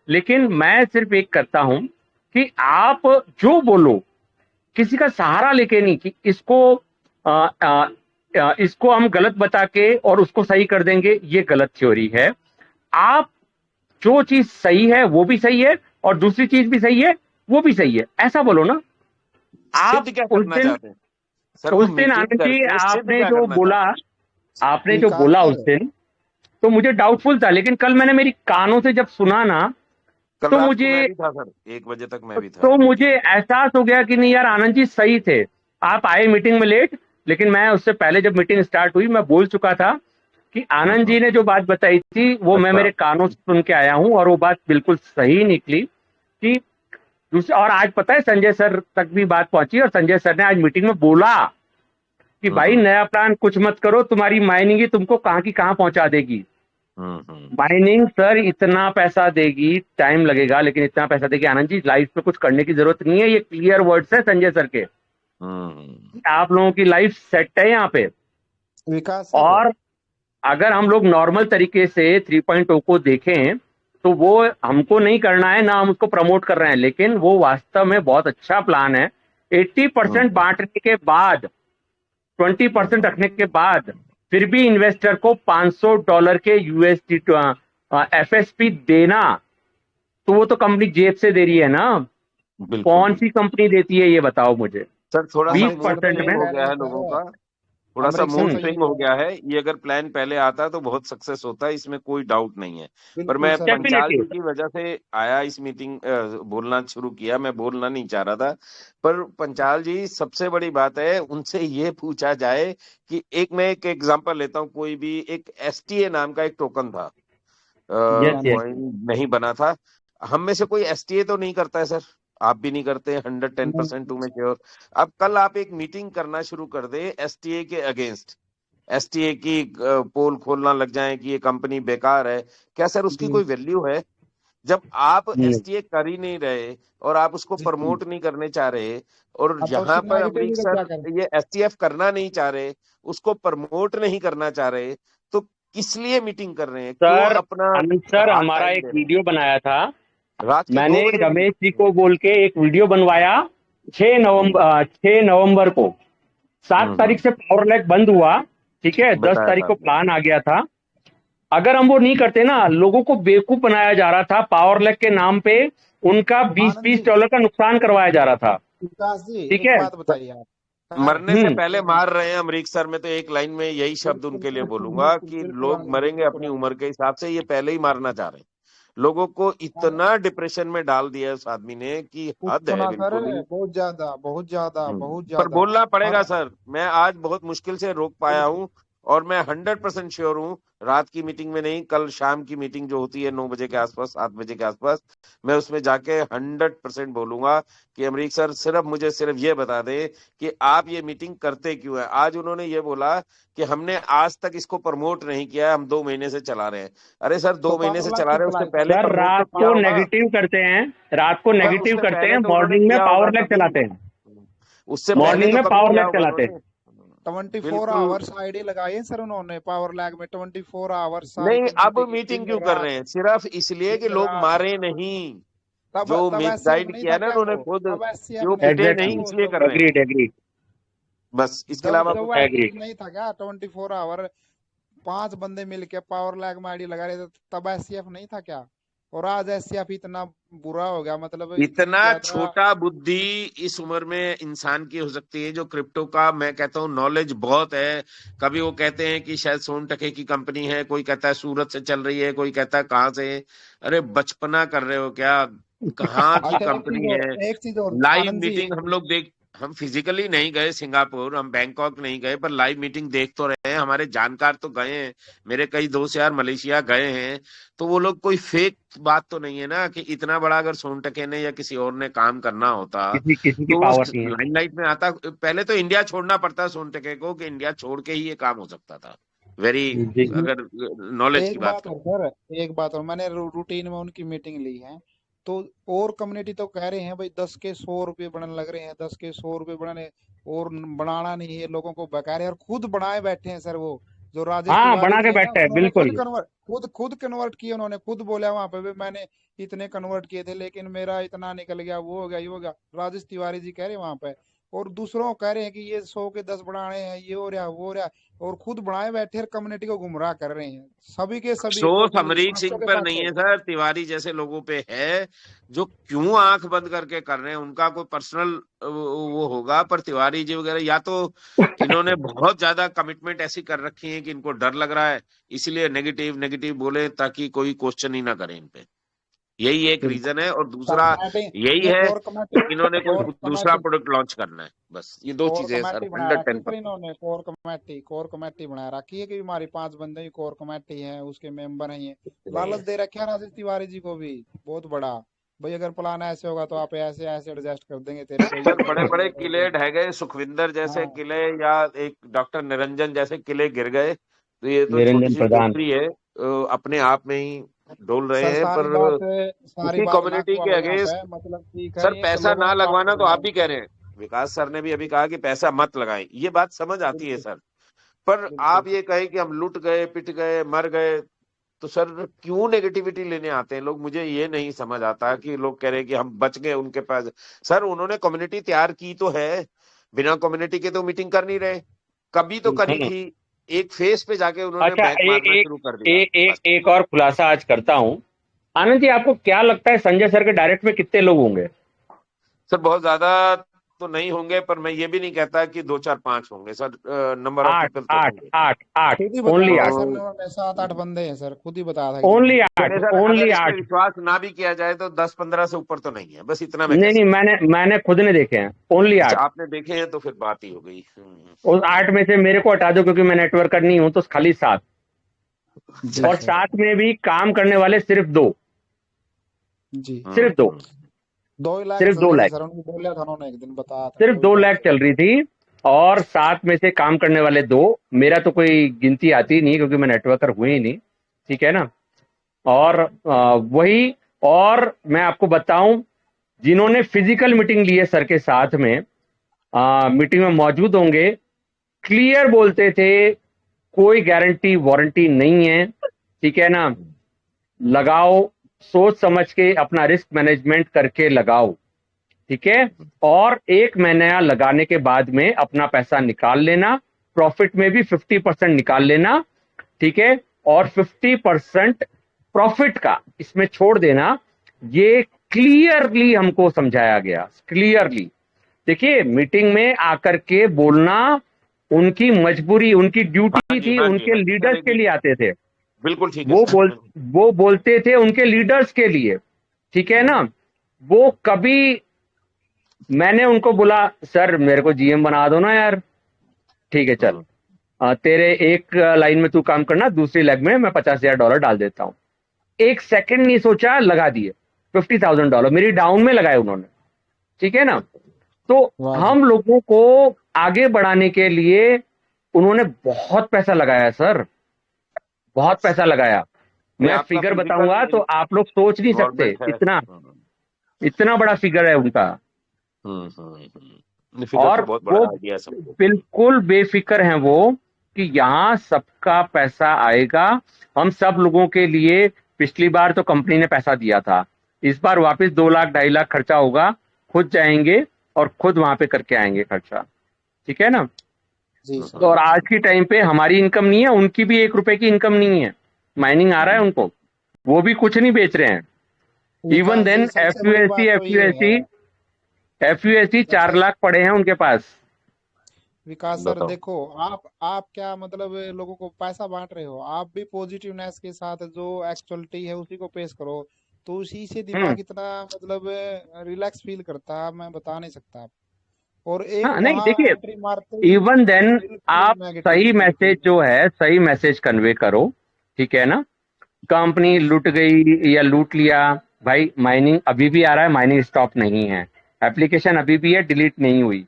लेकिन मैं सिर्फ एक करता हूं कि आप जो बोलो किसी का सहारा लेके नहीं कि आ, आ, इसको हम गलत बता के और उसको सही कर देंगे, ये गलत थ्योरी है। आप जो चीज सही है वो भी सही है और दूसरी चीज भी सही है वो भी सही है, ऐसा बोलो ना। आप सिद्ध क्या उस करना दिन चाहते हैं सर? वो मीटिंग आनंद जी करके सिद्ध आपने क्या जो करना बोला, चाहते हैं? आपने जो विकास बोला उस सर, दिन, तो मुझे डाउटफुल था, लेकिन कल मैंने मेरी कानों से जब सुना ना कल तो रात को मैं मुझे भी था सर, 1 बजे तक मैं भी था तो मुझे मीटिंग में। एहसास हो गया कि नहीं यार, आनंद जी सही थे। आप आए मीटिंग में लेट, लेकिन मैं उससे पहले जब मीटिंग स्टार्ट हुई मैं बोल चुका था कि आनंद हम्म, जी ने जो बात बताई थी वो मैं अच्छा। मेरे कानों से सुन के आया हूं और वो बात बिल्कुल सही निकली। कि दूसरा, और आज पता है संजय सर तक भी बात पहुंची और संजय सर ने आज मीटिंग में बोला कि भाई हम्म, नया प्लान कुछ मत करो, तुम्हारी माइनिंग ही तुमको कहां की कहां पहुंचा देगी। हम्म। माइनिंग सर इतना पैसा देगी, टाइम लगेगा लेकिन इतना पैसा देगी। आनंद जी लाइफ में कुछ करने की जरूरत नहीं है, ये क्लियर वर्ड्स है संजय सर के। हम्म। आप लोगों की लाइफ सेट है यहाँ पे। विकास सर, और अगर हम लोग नॉर्मल तरीके से 3.0 को देखें तो वो हमको नहीं करना है ना, हम उसको प्रमोट कर रहे हैं, लेकिन वो वास्तव में बहुत अच्छा प्लान है। 80% हम्म, बांटने के बाद, 20% रखने के बाद फिर भी इन्वेस्टर को $500 के यूएसडी एफएसपी देना, तो वो तो कंपनी जेब से दे रही है ना। बिल्कुल कौन बिल्कुल सी कंपनी देती है ये बताओ मुझे। सर, थोड़ा सा बीस अमरीक मूड सर तो परसेंट यही में। स्विंग हो कह गया रहे हैं है लोगों सर, का। थोड़ा सा अमरीक सर मूड तो यही स्विंग हो कह गया रहे हैं। है। ये अगर प्लान पहले आता तो बहुत सक्सेस होता है, इसमें कोई डाउट नहीं है। पर बिल्कुल मैं सर, पंचाल डेफिनेटली। जी की वजह से आया इस मीटिंग, बोलना शुरू किया। मैं बोलना नहीं चाह रहा था, पर पंचाल जी सबसे बड़ी बात है उनसे ये पूछा जाए कि मैं एक एग्जांपल लेता हूँ। कोई भी एक एसटीए नाम का एक टोकन था, जी यस हाँ यस। जी। कॉइन नहीं बना था। हम में से कोई एसटीए तो नहीं करता है सर, आप भी नहीं करते, 110% टू में श्योर। अब कल आप एक मीटिंग करना शुरू कर दे एसटीए के अगेंस्ट, एसटीए की पोल खोलना लग जाए कि ये कंपनी बेकार है, क्या सर उसकी जी कोई वैल्यू है? जब आप हम्म। एसटीए कर ही नहीं रहे और आप उसको जी जी। प्रमोट नहीं करने चाह रहे, और हाँ, तो यहाँ उसकी पर अमरीक नेगेटिविटी का क्या सर करें? ये एसटीएफ करना नहीं चाह रहे, उसको प्रमोट नहीं करना चाह रहे, तो किस लिए मीटिंग कर रहे हैं? क्यों सर, अपना अमित सर हार्ड हमारा टाइम एक दे रहे हैं? वीडियो बनाया था, रात के मैंने 2 बजे की। रमेश जी को बोल के एक वीडियो बनवाया। 6 नवंबर को, 7 तारीख हम्म। से पावर लैग बंद हुआ, ठीक है, दस बताया तारीख था को आपने। प्लान आ गया था। अगर हम वो नहीं करते ना, लोगों को बेवकूफ बनाया जा रहा था, पावर लैग के नाम पे उनका बीस आनंद बीस जी, डॉलर का नुकसान करवाया जा रहा था, विकास जी, ठीक एक है। बात बताइए आप सर। मरने से हम्म। पहले मार रहे हैं अमरीक सर। मैं तो एक लाइन में यही शब्द बिल्कुल उनके लिए बिल्कुल बोलूंगा बिल्कुल कि बिल्कुल लोग आनंद जी, मरेंगे बिल्कुल अपनी आनंद उम्र के हिसाब से, ये पहले ही मारना चाह रहे हैं। लोगों को जी। इतना डिप्रेशन में डाल दिया है उस आदमी ने कि हद पूछो है ना सर, बिल्कुल ही। बहुत ज्यादा बहुत ज्यादा बहुत पर ज्यादा। बोलना और पड़ेगा सर, मैं आज बहुत मुश्किल से रोक पाया बिल्कुल हूं। और मैं 100% श्योर हूं, रात की मीटिंग में नहीं, कल शाम की मीटिंग जो होती है 9 बजे के आसपास, 7 बजे के आसपास, मैं उसमें जाके 100% बोलूंगा कि अमरीक सर सिर्फ ये बता दे कि आप ये मीटिंग करते क्यों है। आज उन्होंने ये बोला कि हमने आज तक इसको प्रमोट नहीं किया है, हम 2 महीने से चला रहे हैं। अरे सर, तो 2 महीने से पावर लाइन चला क्यों रहे हैं, उससे चलाए पहले सर? सर प्रमोट तो रात किया को होगा। नेगेटिव करते हैं, रात को पर नेगेटिव उससे करते पहले हैं, तो उन्होंने मॉर्निंग में किया होगा पावर लैग कभी। चलाते हैं। उससे पहले मॉर्निंग तो में कभी पावर किया लैग होगा चलाते उन्होंने। हैं। 24 आवर्स आईडी लगाई है सर उन्होंने, पावर लैग में 24 आवर्स सारी नहीं, की अब मीटिंग मीटिंग दिन क्यों कर रात रहे हैं? सिर्फ इसलिए कि दिन लोग रात। मारे नहीं। तब जो तब एससीएफ मिसगाइड नहीं किया था ना क्या उन्होंने वो? खुद, तब कि एससीएफ वो नहीं था पिटे क्या एग्जैक्टली, नहीं वो इसलिए तब? कर रहे हैं। Agreed agreed. बस इसके जब अलावा जब वो एग्री। एटलीस्ट नहीं था क्या 24 आवर 5 बंदे मिलके पावर लैग में आईडी लगा रहे थे, तब एससीएफ नहीं था क्या? और आज एससीएफ इतना बुरा हो गया, मतलब इतनी इतना ज्यादा। छोटा बुद्धि इस उम्र में इंसान की हो सकती है, जो क्रिप्टो का मैं कहता हूँ नॉलेज बहुत है। कभी वो कहते हैं कि शायद सोनटके की कंपनी है, कोई कहता है सूरत से चल रही है, कोई कहता है कहाँ से। अरे बचपना कर रहे हो क्या? कहाँ की अच्छा कंपनी है? एक चीज और लाइव आनंद जी। मीटिंग हम लोग देख, हम फिजिकली नहीं गए सिंगापुर, हम बैंकॉक नहीं गए, पर लाइव मीटिंग देख तो रहे हैं। हमारे जानकार तो गए हैं, मेरे कई दोस्त यार मलेशिया गए हैं। तो वो लोग कोई फेक बात तो नहीं है ना कि इतना बड़ा अगर सोनटके ने या किसी और ने काम करना होता किसी किसी की तो वो पावर नहीं है। लाइमलाइट में आता। पहले तो इंडिया छोड़ना पड़ता सोनटके को, कि इंडिया छोड़ के ही ये काम हो सकता था। वेरी, जी अगर नॉलेज की एक बात बात करें। और सर, एक बात और, मैंने रूटीन में उनकी मीटिंग ली है, तो और कम्युनिटी तो कह रहे हैं भाई 10 के 100 रुपये बढ़ने लग रहे हैं, 10 के 100 रुपये बढ़ने, और बनाना नहीं है, लोगों को बका रहे हैं, और खुद बनाए बैठे हैं सर। वो जो राजेश हाँ, तिवारी बना जी के है ना, बैठा है उन्होंने बिल्कुल। खुद कन्वर्ट किए, उन्होंने खुद बोला वहां पे भी मैंने इतने कन्वर्ट किए थे, लेकिन मेरा इतना निकल गया, वो हो गया, ये हो गया। राजेश तिवारी जी कह रहे हैं वहां पे, और दूसरों को कह रहे हैं कि ये 100 के 10 बढ़ाने हैं, ये हो रहा वो हो रहा, और खुद बढ़ाए बैठे और कम्युनिटी को गुमराह कर रहे हैं। सभी के सभी अफसोस टोटली अमरीक 500 सिंह के पर नहीं 500। है सर, तिवारी जैसे लोगों पे है, जो क्यों आंख बंद करके कर रहे हैं। उनका कोई पर्सनल वो होगा, पर तिवारी जी वगैरह या तो इन्होंने बहुत ज्यादा कमिटमेंट ऐसी कर रखी है कि इनको डर लग रहा है, इसलिए नेगेटिव नेगेटिव बोले ताकि कोई क्वेश्चन ही ना करे इन पे। यही एक रीजन है, और दूसरा यही ये है कोर कि इन्होंने कोई कोर दूसरा कमेटी प्रोडक्ट लॉन्च करना है। बस ये दो कोर चीजें हैं सर, कमेटी बना रखी सर 110%। इन्होंने। कोर कमेटी बना रखी है कि हमारी 5 बंदे की कोर कमेटी है, उसके मेंबर हैं ये। लालच दे रखे है राजेश तिवारी जी को भी बहुत बड़ा, भाई अगर प्लान ऐसे होगा तो आप ऐसे ऐसे एडजस्ट कर देंगे तेरे को, ये सर बड़े करेंगे बड़े वो किले करेंगे। ढह गए, सुखविंदर जैसे हाँ किले या एक डॉक्टर निरंजन जैसे किले गिर गए, तो ये तो छोटी निरंजन सी प्रधान। झोपड़ी है, अपने आप में ही डोल रहे सर, हैं। पर सारी किसी बात ना कम्युनिटी के खुआओ यहाँ पे, अगेंस्ट मतलब ठीक है, सर ये पैसा लोगों ना को काम लगवाना तो करने आप भी दें। कह रहे हैं। विकास सर ने भी अभी कहा कि पैसा मत लगाएं, ये बात समझ आती है बिल्कुल सर। पर बिल्कुल। आप ये कहें कि हम लुट गए, पिट गए, मर गए, तो सर क्यों नेगेटिविटी लेने आते हैं लोग? मुझे ये नहीं समझ आता कि लोग कह रहे हैं कि हम बच गए उनके पास। सर उन्होंने कम्युनिटी तैयार की तो है, बिना कम्युनिटी के तो मीटिंग कर नहीं रहे। कभी तो करी हम्म। थी, एक फेस पे जाके उन्होंने अच्छा, बैक एक मारना एक शुरू कर दिया। बस एक और खुलासा आज करता हूँ। आनंद जी, आपको क्या लगता है संजय सर के डायरेक्ट में कितने लोग होंगे? सर बहुत ज्यादा तो नहीं होंगे, पर मैं ये भी नहीं कहता कि 2 4 5 होंगे सर। नंबर ऑफ 8 पीपल तो 8 होंगे। 8 8, खुद ही ओनली बताया था 8, सर ने, तो उन्होंने 7-8 बंदे हैं सर, खुद ही बताया था एक दिन ओनली मीटिंग। 8, चलिए सर, अगर ओनली इस पे 8। विश्वास ना भी किया जाए तो 10 15 से ऊपर तो नहीं है, बस इतना मैं कह नहीं नहीं, सकता हूँ। मैंने खुद ने देखे हैं, ओनली अच्छा 8। आपने देखे हैं तो फिर बात ही हो गई। उस 8 में से मेरे को हटा दो क्योंकि मैं नेटवर्कर नहीं हूं, तो खाली 7। जी और सर। 7 में भी काम करने वाले सिर्फ 2, जी सिर्फ 2, 2 लाख सिर्फ चल 2 रही थी लाख, सर, उनको बोला था उन्होंने, एक दिन बताया था सिर्फ 2 2 लाख लाख चल रही थी। और 7 में से काम करने वाले 2। मेरा तो कोई गिनती आती नहीं क्योंकि मैं नेटवर्कर हुई ही नहीं, ठीक है ना। और वही, और मैं आपको बताऊं, जिन्होंने फिजिकल मीटिंग ली है सर के साथ में, मीटिंग में मौजूद होंगे, क्लियर बोलते थे कोई गारंटी वारंटी नहीं है, ठीक है ना। लगाओ, सोच समझ के अपना रिस्क मैनेजमेंट करके लगाओ, ठीक है। और 1 महीना लगाने के बाद में अपना पैसा निकाल लेना, प्रॉफिट में भी 50% निकाल लेना, ठीक है। और 50% प्रॉफिट का इसमें छोड़ देना। ये क्लियरली हमको समझाया गया, क्लियरली। देखिए, मीटिंग में आकर के बोलना उनकी मजबूरी, उनकी हाँ ड्यूटी जी थी, हाँ जी उनके हाँ जी सर, लीडर्स के एक लिए आते थे। बिल्कुल ठीक है वो सर। बोल वो बोलते थे उनके लीडर्स के लिए, ठीक है ना। वो कभी, मैंने उनको बोला सर मेरे को जीएम बना दो ना यार, ठीक है चल, तेरे एक लाइन में तू काम करना, दूसरी लेग में मैं $50,000 डाल देता हूं। 1 सेकंड नहीं सोचा, लगा दिए $50,000 मेरी डाउन में लगाए उन्होंने, ठीक है ना। तो वाह जी। हम लोगों को आगे बढ़ाने के लिए उन्होंने बहुत पैसा लगाया सर, बहुत पैसा लगाया। नहीं, मैं आपका फिगर फिजिकल बताऊंगा तो आप लोग सोच नहीं सकते, इन्वॉल्वमेंट है। इतना इतना बड़ा फिगर है उनका। फिगर और तो बहुत वो बड़ा आइडिया सबको। बिल्कुल बेफिक्र हैं वो, कि यहां सबका पैसा आएगा, हम सब लोगों के लिए। पिछली बार तो कंपनी ने पैसा दिया था, इस बार वापस 2 लाख 2.5 लाख खर्चा होगा, खुद जाएंगे और खुद वहां पे करके आएंगे खर्चा। ठीक है ना। जी तो और आज की टाइम पे हमारी इनकम नहीं है, उनकी भी 1 रुपए की इनकम नहीं है। माइनिंग आ रहा है उनको, वो भी कुछ नहीं बेच रहे हैं। इवन विकास देन जी, सबसे बड़ी बात तो ये है, F U S C 4 lakh पड़े हैं उनके पास। विकास सर बताओ। देखो, आप क्या मतलब लोगों को पैसा बांट रहे हो, आप भी पॉजिटिवनेस के साथ जो एक्चुअलिटी है उसी को पेश करो, तो उसी से हम्म। दिमाग इतना मतलब रिलैक्स फील करता है, मैं बता नहीं सकता। और एक हाँ नहीं वहां देखिए, एंट्री मारते ही इवन देन बिल्कुल आप सही नेगेटिविटी। मैसेज जो है, सही मैसेज कन्वे करो, ठीक है ना। कंपनी लूट गई या लूट लिया, भाई माइनिंग अभी भी आ रहा है, माइनिंग स्टॉप नहीं है, एप्लीकेशन अभी भी है, डिलीट नहीं हुई,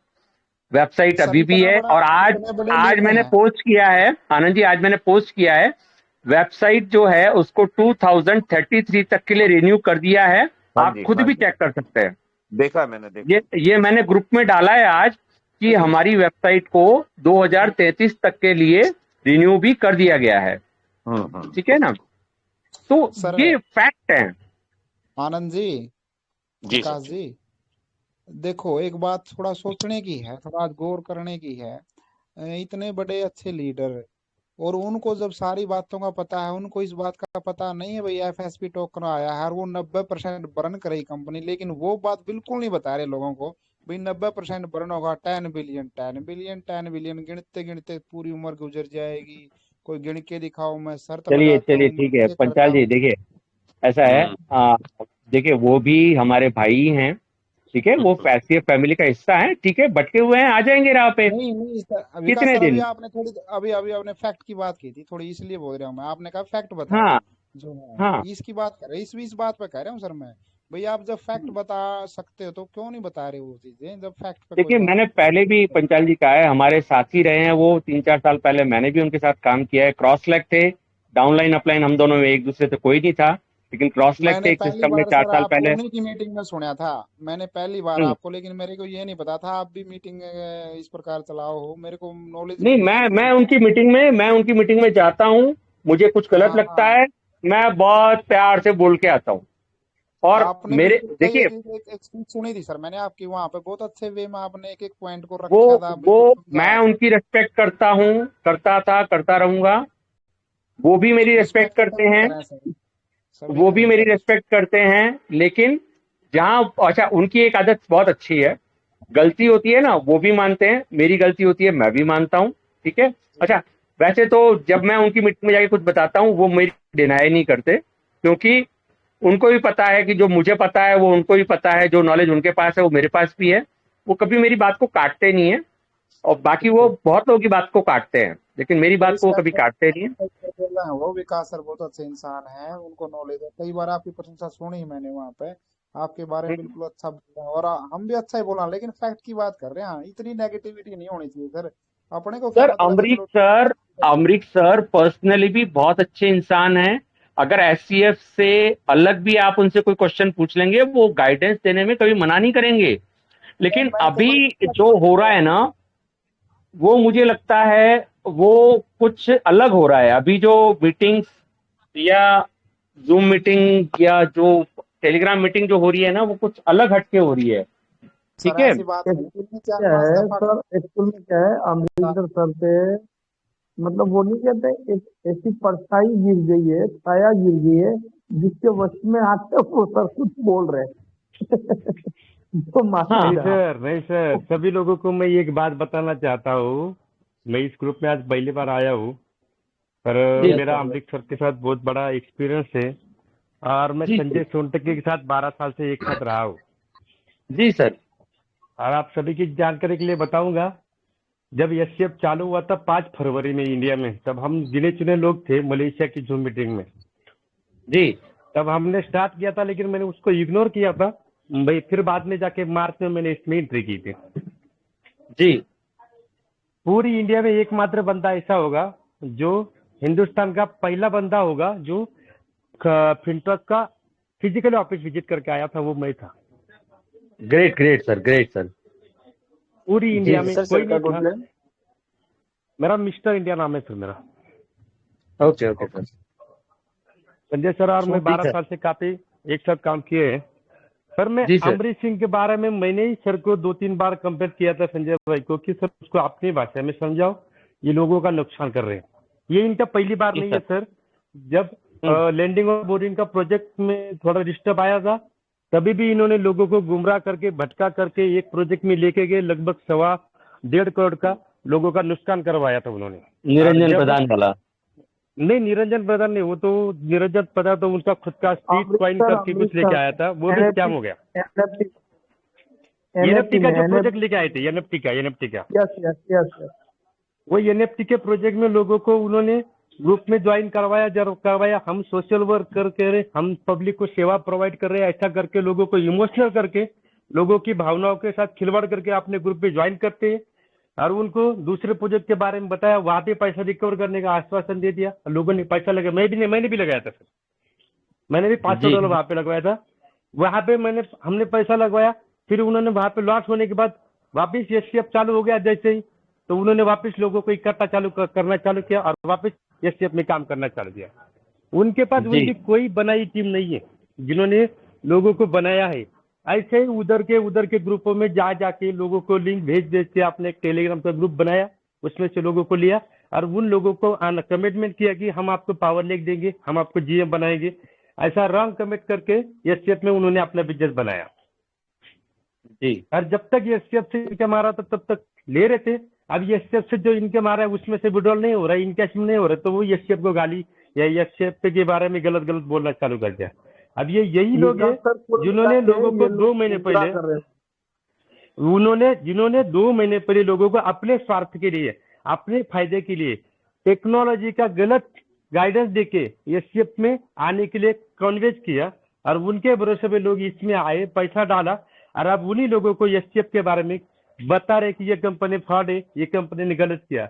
वेबसाइट सर अभी भी इतना है। बड़ा, और आज इतने बड़े आज लीडर मैंने हैं। पोस्ट किया है, आनंद जी, आज मैंने पोस्ट किया है, वेबसाइट जो है उसको 2033 तक के लिए रिन्यू कर दिया है। हाँ आप जी, खुद हाँ भी जी, चेक कर सकते हैं। देखा मैंने, देखा। ये मैंने ग्रुप में डाला है आज कि हमारी वेबसाइट को 2033 तक के लिए रिन्यू भी कर दिया गया है, ठीक है ना। तो सर ये फैक्ट है। आनंद जी, जी सर। विकास जी, देखो एक बात थोड़ा सोचने की है, थोड़ा गौर करने की है। इतने बड़े अच्छे लीडर, और उनको जब सारी बातों का पता है, उनको इस बात का पता नहीं है भाई एफएसपी टोकन आया है और वो 90% बर्न करेगी कंपनी, लेकिन वो बात बिल्कुल नहीं बता रहे लोगों को। भाई 90% बर्न होगा, 10 बिलियन 10 बिलियन 10 बिलियन, गिनते गिनते पूरी उम्र गुजर जाएगी। कोई गिन के दिखाओ, मैं शर्त चलिए लगाता चलिए हूँ, मैं ठीक है ये करता पंचाल जी, हूँ। देखिए ऐसा है, हम्म। देखिए वो भी हमारे भाई हैं, ठीक है, वो पैसे फैमिली का हिस्सा है, ठीक है, भटके हुए हैं, आ जाएंगे राह पे। नहीं नहीं सर, विकास कितने सर, अभी दिन। आपने थोड़ी, अभी अभी आपने फैक्ट की बात की थी थोड़ी, इसलिए बोल रहा हूँ मैं, आपने कहा फैक्ट बताओ हाँ जो है, हाँ। इसकी बात कर रहे, इस बात पे कह रहा हूँ सर मैं। भाई आप जब फैक्ट बता सकते हो तो क्यों नहीं बता रहे वो चीजें, जब फैक्ट पे कोई देखिए बात मैंने होती पहले भी है। पंचाल जी कहा है, हमारे साथी रहे हैं वो 3-4 साल पहले, मैंने भी उनके साथ काम किया है, क्रॉस लेग थे, डाउनलाइन अपलाइन हम दोनों में एक दूसरे से कोई नहीं था, लेकिन क्रॉस लेग थे मैंने एक पहली सिस्टम में बार चार सर साल आपको पहले। उन्हीं की मीटिंग में सुना था, मैंने पहली बार हम्म। आपको, लेकिन मेरे को ये नहीं पता था आप भी मीटिंग इस प्रकार चलाओ हो, मेरे को नॉलेज नहीं, नहीं थी मैं एक्चुअली। उनकी मीटिंग में जाता हूँ, मुझे कुछ गलत हाँ लगता हाँ, है, मैं बहुत प्यार से बोल के आता हूँ। और आपने मेरे बिल्कुल सही देखिए, एक स्पीच सुनी थी सर मैंने आपकी, वहां पे बहुत अच्छे वे में आपने एक एक पॉइंट को वो रखा था, वो बिल्कुल समझाया मैं था। उनकी रिस्पेक्ट करता हूँ, करता था, करता रहूंगा। वो भी मेरी रिस्पेक्ट रिस्पेक्ट करते सभी हैं, करें सर, सभी वो भी करें मेरी सर। रिस्पेक्ट करते हैं, लेकिन जहाँ, अच्छा उनकी एक आदत बहुत अच्छी है, गलती होती है ना वो भी मानते हैं, मेरी गलती होती है मैं भी मानता हूँ, ठीक है। अच्छा, वैसे तो जब मैं उनकी मीटिंग में जाके कुछ बताता हूँ वो मेरी डिनाई नहीं करते, क्योंकि उनको भी पता है कि जो मुझे पता है वो उनको भी पता है, जो नॉलेज उनके पास है वो मेरे पास भी है। वो कभी मेरी बात को काटते नहीं है, और बाकी वो बहुत लोगों की बात को काटते हैं, लेकिन मेरी बात को वो कभी काटते नहीं है। है वो विकास सर बहुत अच्छे इंसान हैं, उनको नॉलेज है, कई बार आपकी प्रशंसा सुनी मैंने वहां पे, आपके बारे में बिल्कुल अच्छा बोला, और हम भी अच्छा ही बोला, लेकिन फैक्ट की बात कर रहे हैं, इतनी नेगेटिविटी नहीं होनी चाहिए सर। अपने को क्या सर मतलब है, चलो अमरीक सर पर्सनली भी बहुत अच्छे इंसान हैं। अगर एससीएफ से अलग भी आप उनसे कोई क्वेश्चन पूछ लेंगे, वो गाइडेंस देने में कभी मना नहीं करेंगे। लेकिन मैं तो अभी भाई जो हो रहा है ना, वो मुझे लगता है वो कुछ अलग हो रहा है। अभी जो मीटिंग्स या जूम मीटिंग या जो टेलीग्राम मीटिंग जो हो रही है ना, वो कुछ अलग हटके हो रही है, सर ठीक है। ऐसी बात नहीं, एक्चुअली चार क्या पांच है दफा सर, एक्चुअल में क्या है, अमरिंदर सर पे मतलब वो नहीं कहते, एक ऐसी परछाई गिर गई है, छाया गिर गई है, जिसके वश में आते वो सर कुछ बोल रहे हैं। तो हाँ नहीं मानिएगा आप। सर, नहीं सर, सभी लोगों को मैं एक बात बताना चाहता हूँ। मैं इस ग्रुप में आज पहली बार आया हूँ, पर जी मेरा अमरीक सर के साथ बहुत बड़ा एक्सपीरियंस है, और मैं जी संजय सोनटके के साथ 12 साल से एक साथ रहा हूँ। जी सर। और आप सभी की जानकारी के लिए बताऊंगा, जब एससीएफ चालू हुआ था 5 फरवरी में इंडिया में, तब हम गिने चुने लोग थे मलेशिया की जूम मीटिंग में। जी तब हमने स्टार्ट किया था, लेकिन मैंने उसको इग्नोर किया था भाई, फिर बाद में जाके मार्च में मैंने इसमें एंट्री की थी। जी पूरी इंडिया में एकमात्र बंदा ऐसा होगा जो हिंदुस्तान का पहला बंदा होगा जो फिनट्रस्ट का फिजिकली ऑफिस विजिट करके आया था, वो मैं था। Great great sir, great sir. पूरी जी इंडिया में सर कोई सर का नहीं गुड था। नेम। मेरा मिस्टर इंडिया नाम है सर मेरा। Okay okay sir. Sanjay sir और मैं ठीक 12 है। साल से काफी एक साथ काम किए हैं। सर मैं जी सर। अमरीश सिंह के बारे में मैंने ही सर को 2-3 बार कंपेयर किया था संजय भाई को कि सर उसको अपनी भाषा में समझाओ, ये लोगों का नुकसान कर रहे हैं। ये इनका पहली बार जी नहीं है सर। सर। जब लैंडिंग और बोर्डिंग का प्रोजेक्ट में थोड़ा डिस्टर्ब आया था, तभी भी इन्होंने लोगों को गुमराह करके भटका करके एक प्रोजेक्ट में लेके गए, लगभग 1.25 करोड़ का लोगों का नुकसान करवाया था उन्होंने। निरंजन जब प्रधान वाला। नहीं, निरंजन प्रधान नहीं, वो तो निरंजन प्रधान तो उनका खुद का स्ट्रीट कॉइन करके कुछ लेके आया था, वो भी स्कैम हो गया। एनएफटी का जो प्रोजेक्ट लेके आए थे, एनएफटी का यस यस यस यस वो एनएफटी के प्रोजेक्ट में लोगों को उन्होंने ग्रुप में ज्वाइन करवाया, जब करवाया हम सोशल वर्क करके रहे, हम पब्लिक को सेवा प्रोवाइड कर रहे हैं, ऐसा करके लोगों को इमोशनल करके, लोगों की भावनाओं के साथ खिलवाड़ करके अपने ग्रुप में ज्वाइन करते हैं और उनको दूसरे प्रोजेक्ट के बारे में बताया, वहां पे पैसा रिकवर करने का आश्वासन दे दिया। लोगों ने पैसा लगाया, मैंने भी लगाया था सर, मैंने भी $500 वहां पे लगवाया था। वहां पे हमने पैसा लगवाया, फिर उन्होंने वहां पे लॉस होने के बाद वापिस एससीएफ चालू हो गया जैसे ही, तो उन्होंने वापस लोगों को इकट्ठा करना चालू किया और वापस एससीएफ में काम करना चालू किया। उनके पास उनकी कोई बनाई टीम नहीं है जिन्होंने लोगों को बनाया है। ऐसे ही उधर के ग्रुपों में जाके लोगों को लिंक भेज के आपने एक टेलीग्राम का ग्रुप बनाया, उसमें से लोगों को लिया और उन लोगों को कमिटमेंट किया कि हम आपको पावर लेक देंगे, हम आपको जीएम बनाएंगे। ऐसा रॉन्ग कमिट करके एससीएफ में उन्होंने अपना बिजनेस बनाया जी। और जब तक एससीएफ से इनकम आ रहा था तब तक ले रहे थे। अब एससीएफ से जो इनकम आ रहा है उसमें से विड्रॉल नहीं हो रहा है, इनकैश नहीं हो रहा है, तो वो एससीएफ को गाली या एससीएफ के बारे में गलत बोलना चालू कर दिया। अब यही लोग हैं जिन्होंने लोगों को 2 महीने पहले जिन्होंने 2 महीने पहले लोगों को अपने स्वार्थ के लिए, अपने फायदे के लिए टेक्नोलॉजी का गलत गाइडेंस देके एससीएफ में आने के लिए कन्विंस किया और उनके भरोसे पे लोग इसमें आए, पैसा डाला और अब उन्हीं लोगों को एससीएफ के बारे में बता रहे कि ये कंपनी फ्रॉड है, ये कंपनी ने गलत किया।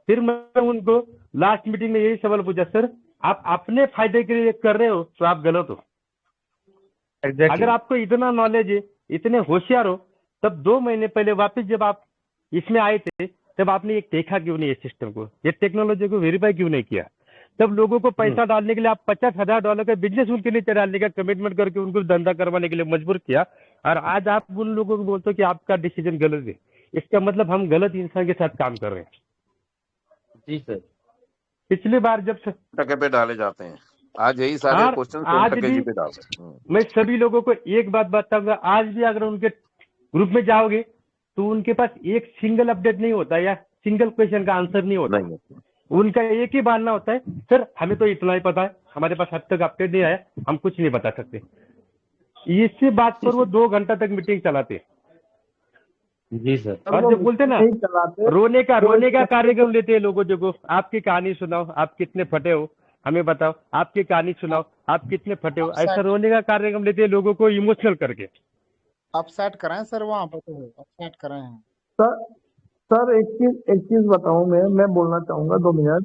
फिर मैं उनको लास्ट मीटिंग में यही सवाल पूछा, सर आप अपने फायदे के लिए कर रहे हो तो आप गलत हो। अगर आपको इतना नॉलेज है, इतने होशियार हो, तब 2 महीने पहले वापस जब आप इसमें आए थे तब आपने एक देखा क्यों नहीं, ये सिस्टम को, ये टेक्नोलॉजी को वेरीफाई क्यों नहीं किया। तब लोगों को पैसा डालने के लिए आप $50,000 का बिजनेस उनके लिए डालने का कमिटमेंट करके उनको धंधा करवाने के लिए मजबूर किया और आज आप उन लोगों को बोलते हो कि आपका डिसीजन गलत है। इसका मतलब हम गलत इंसान के साथ काम कर रहे हैं जी सर। पिछली बार जब टके पे डाले जाते हैं, आज यही सारे क्वेश्चन आज टके भी जी पे डालते हैं। मैं सभी लोगों को एक बात बताऊंगा, आज भी अगर उनके ग्रुप में जाओगे तो उनके पास एक सिंगल अपडेट नहीं होता या सिंगल क्वेश्चन का आंसर नहीं होता। उनका एक ही बहाना होता है, सर हमें तो इतना ही पता है, हमारे पास अब तक अपडेट नहीं आया, हम कुछ नहीं बता सकते। इसी बात पर वो 2 घंटा तक मीटिंग चलाते जी सर। और जब बोलते ना रोने का कार्यक्रम लेते हैं लोगों को, आपकी कहानी सुनाओ, आप कितने फटे हो हमें बताओ, आपकी कहानी सुनाओ, आप कितने फटे हो, ऐसा रोने का कार्यक्रम लेते हैं लोगों को इमोशनल करके। अपसेट कराएं सर, वहाँ पर तो अपसेट कराएं। सर एक चीज बताऊं, मैं बोलना चाहूंगा 2 मिनट।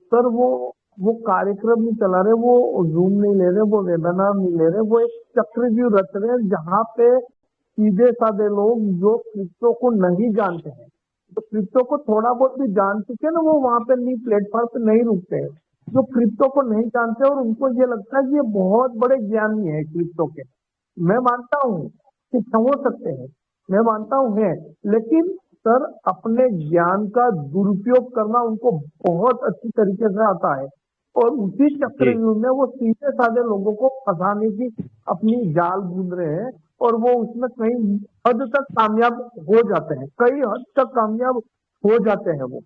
सर वो कार्यक्रम नहीं चला रहे, वो जूम नहीं ले रहे, वो वेबिनार नहीं ले रहे, वो एक चक्रव्यूह रच रहे हैं जहाँ पे सीधे साधे लोग जो क्रिप्टो को नहीं जानते हैं, तो क्रिप्टो को थोड़ा बहुत भी जान चुके ना, वो वहां पे नहीं, प्लेटफॉर्म पे नहीं रुकते हैं। जो क्रिप्टो को नहीं जानते और उनको ये लगता है कि ये बहुत बड़े ज्ञानी है क्रिप्टो के, मैं मानता हूँ कि हो सकते हैं, मैं मानता हूँ है, लेकिन सर अपने ज्ञान का दुरुपयोग करना उनको बहुत अच्छी तरीके से आता है और उसी चक्रव्यूह में वो सीधे साधे लोगों को फंसाने की अपनी जाल बूंद रहे हैं और वो उसमें कई हद तक कामयाब हो जाते हैं, कई हद तक कामयाब हो जाते हैं वो।